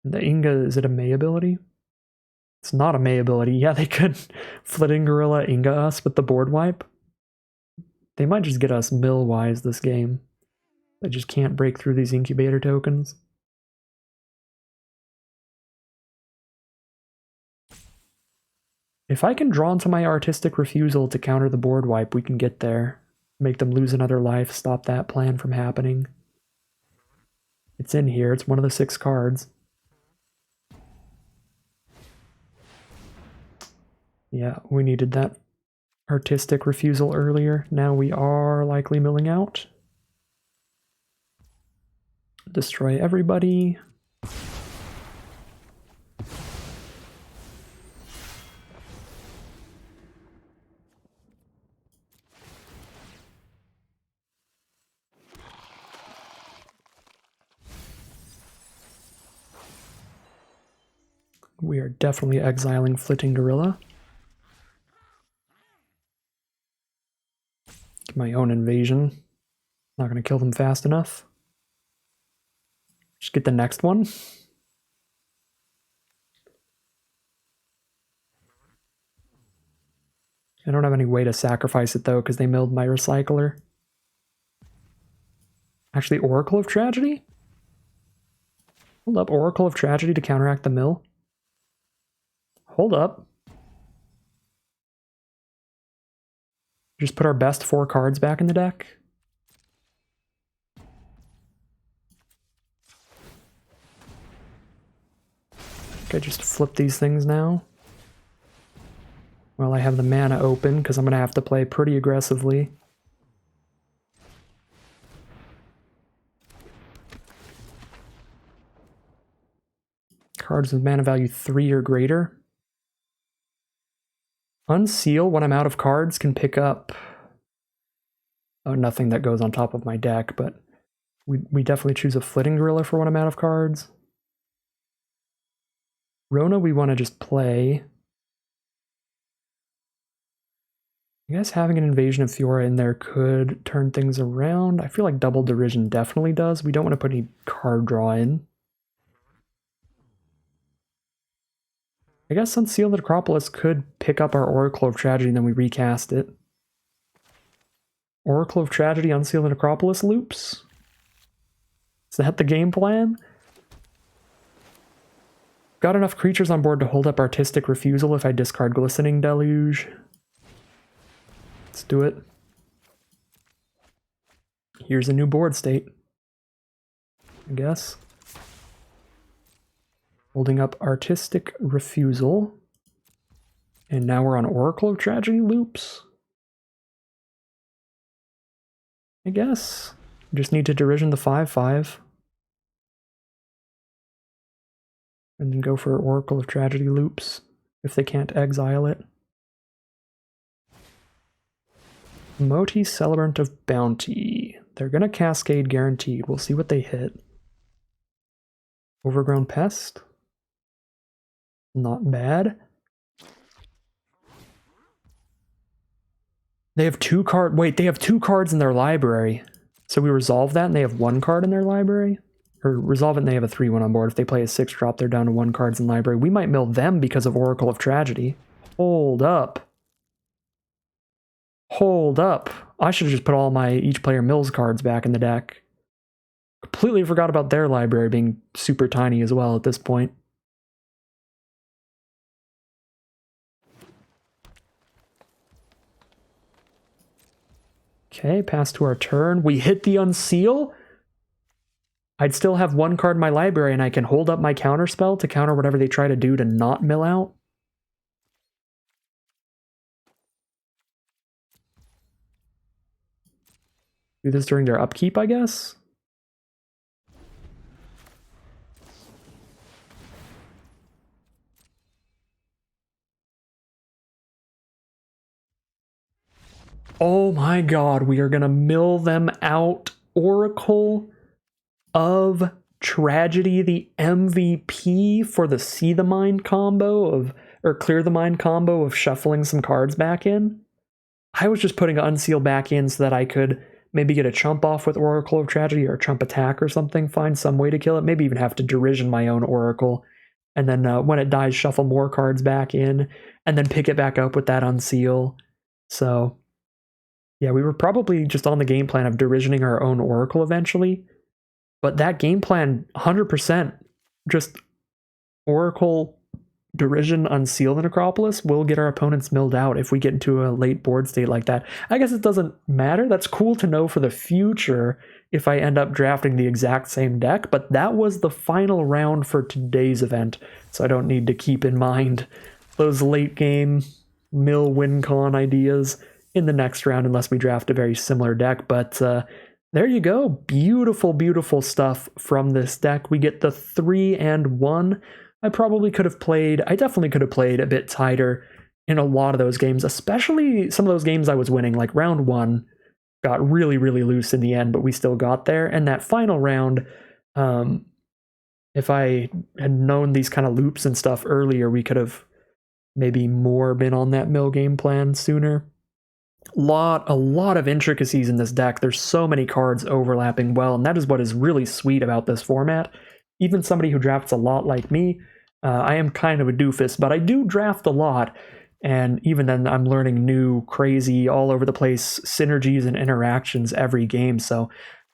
Speaker 1: The Inga, is it a May ability? It's not a May ability. Yeah, they could Flitting Gorilla Inga us with the board wipe. They might just get us mill-wise this game. They just can't break through these incubator tokens. If I can draw into my Artistic Refusal to counter the board wipe, we can get there. Make them lose another life, stop that plan from happening. It's in here, it's one of the 6 cards. Yeah, we needed that Artistic Refusal earlier. Now we are likely milling out. Destroy everybody. We are definitely exiling Flitting Gorilla. My own invasion. Not going to kill them fast enough. Just get the next one. I don't have any way to sacrifice it though, because they milled my recycler. Actually, Oracle of Tragedy? Hold up, Oracle of Tragedy to counteract the mill. Hold up. Just put our best 4 cards back in the deck. Okay, just flip these things now. Well, I have the mana open, because I'm going to have to play pretty aggressively. Cards with mana value 3 or greater. Unseal, when I'm out of cards, can pick up... Oh, nothing that goes on top of my deck, but we definitely choose a Flitting Gorilla for when I'm out of cards. Rona, we want to just play. I guess having an Invasion of Fiora in there could turn things around. I feel like Double Derision definitely does. We don't want to put any card draw in. I guess Unseal the Necropolis could pick up our Oracle of Tragedy and then we recast it. Oracle of Tragedy, Unseal the Necropolis loops? Is that the game plan? Got enough creatures on board to hold up Artistic Refusal if I discard Glistening Deluge. Let's do it. Here's a new board state, I guess. Holding up Artistic Refusal. And now we're on Oracle of Tragedy loops. I guess. Just need to Derision the 5/5. And then go for Oracle of Tragedy loops, if they can't exile it. Moti, Celebrant of Bounty. They're gonna Cascade guaranteed. We'll see what they hit. Overgrown Pest. Not bad. They have 2 cards. Wait, they have 2 cards in their library. So we resolve that and they have 1 card in their library? Or resolve it and they have a 3/1 on board. If they play a 6-drop, they're down to 1 cards in library. We might mill them because of Oracle of Tragedy. Hold up. Hold up. I should have just put all my each player mills cards back in the deck. Completely forgot about their library being super tiny as well at this point. Okay, pass to our turn. We hit the Unseal. I'd still have 1 card in my library and I can hold up my counterspell to counter whatever they try to do to not mill out. Do this during their upkeep, I guess? Oh my god, we are gonna mill them out. Oracle of Tragedy, the MVP for the See the Mind combo of, or Clear the Mind combo of shuffling some cards back in. I was just putting Unseal back in so that I could maybe get a chump off with Oracle of Tragedy or a chump attack or something, find some way to kill it, maybe even have to Derision my own Oracle, and then when it dies, shuffle more cards back in, and then pick it back up with that Unseal. So, yeah, we were probably just on the game plan of Derisioning our own Oracle eventually, but that game plan, 100%, just Oracle, Derision, Unseal the Necropolis will get our opponents milled out if we get into a late board state like that. I guess it doesn't matter. That's cool to know for the future if I end up drafting the exact same deck, but that was the final round for today's event, so I don't need to keep in mind those late game mill win con ideas in the next round unless we draft a very similar deck. But there you go. Beautiful, beautiful stuff from this deck. We get the 3-1. I definitely could have played a bit tighter in a lot of those games, especially some of those games I was winning, like round 1 got really, really loose in the end, but we still got there. And that final round, if I had known these kind of loops and stuff earlier, we could have maybe more been on that mill game plan sooner. A lot of intricacies in this deck. There's so many cards overlapping well, and that is what is really sweet about this format. Even somebody who drafts a lot like me, I am kind of a doofus, but I do draft a lot, and even then I'm learning new, crazy, all over the place synergies and interactions every game, so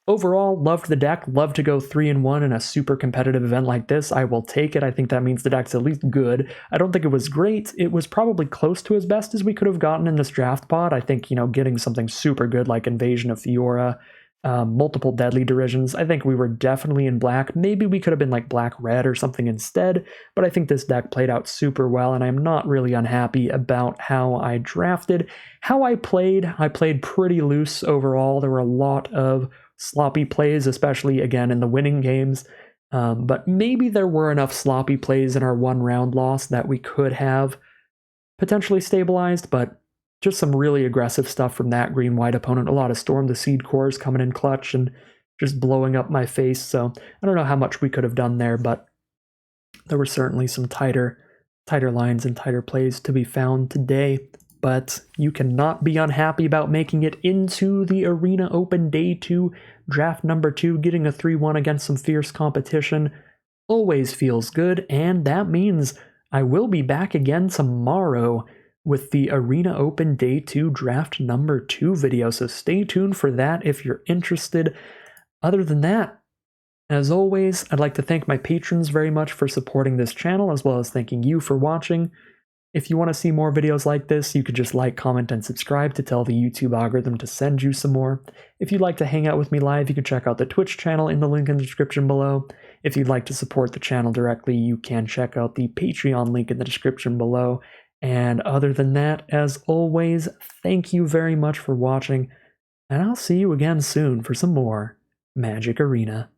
Speaker 1: overall, loved the deck, love to go 3-1 in a super competitive event like this. I will take it. I think that means the deck's at least good. I don't think it was great. It was probably close to as best as we could have gotten in this draft pod. I think, getting something super good like Invasion of Fiora, multiple Deadly Derisions. I think we were definitely in black. Maybe we could have been like black-red or something instead, but I think this deck played out super well, and I'm not really unhappy about how I drafted. How I played pretty loose overall. There were a lot of sloppy plays, especially again in the winning games. But maybe there were enough sloppy plays in our 1-round loss that we could have potentially stabilized, but just some really aggressive stuff from that green-white opponent. A lot of Storm the Seed cores coming in clutch and just blowing up my face. So I don't know how much we could have done there, but there were certainly some tighter lines and tighter plays to be found today. But you cannot be unhappy about making it into the Arena Open Day 2, draft number 2, getting a 3-1 against some fierce competition. Always feels good, and that means I will be back again tomorrow with the Arena Open Day 2 draft number 2 video, so stay tuned for that if you're interested. Other than that, as always, I'd like to thank my patrons very much for supporting this channel, as well as thanking you for watching. If you want to see more videos like this, you could just like, comment, and subscribe to tell the YouTube algorithm to send you some more. If you'd like to hang out with me live, you can check out the Twitch channel in the link in the description below. If you'd like to support the channel directly, you can check out the Patreon link in the description below. And other than that, as always, thank you very much for watching, and I'll see you again soon for some more Magic Arena.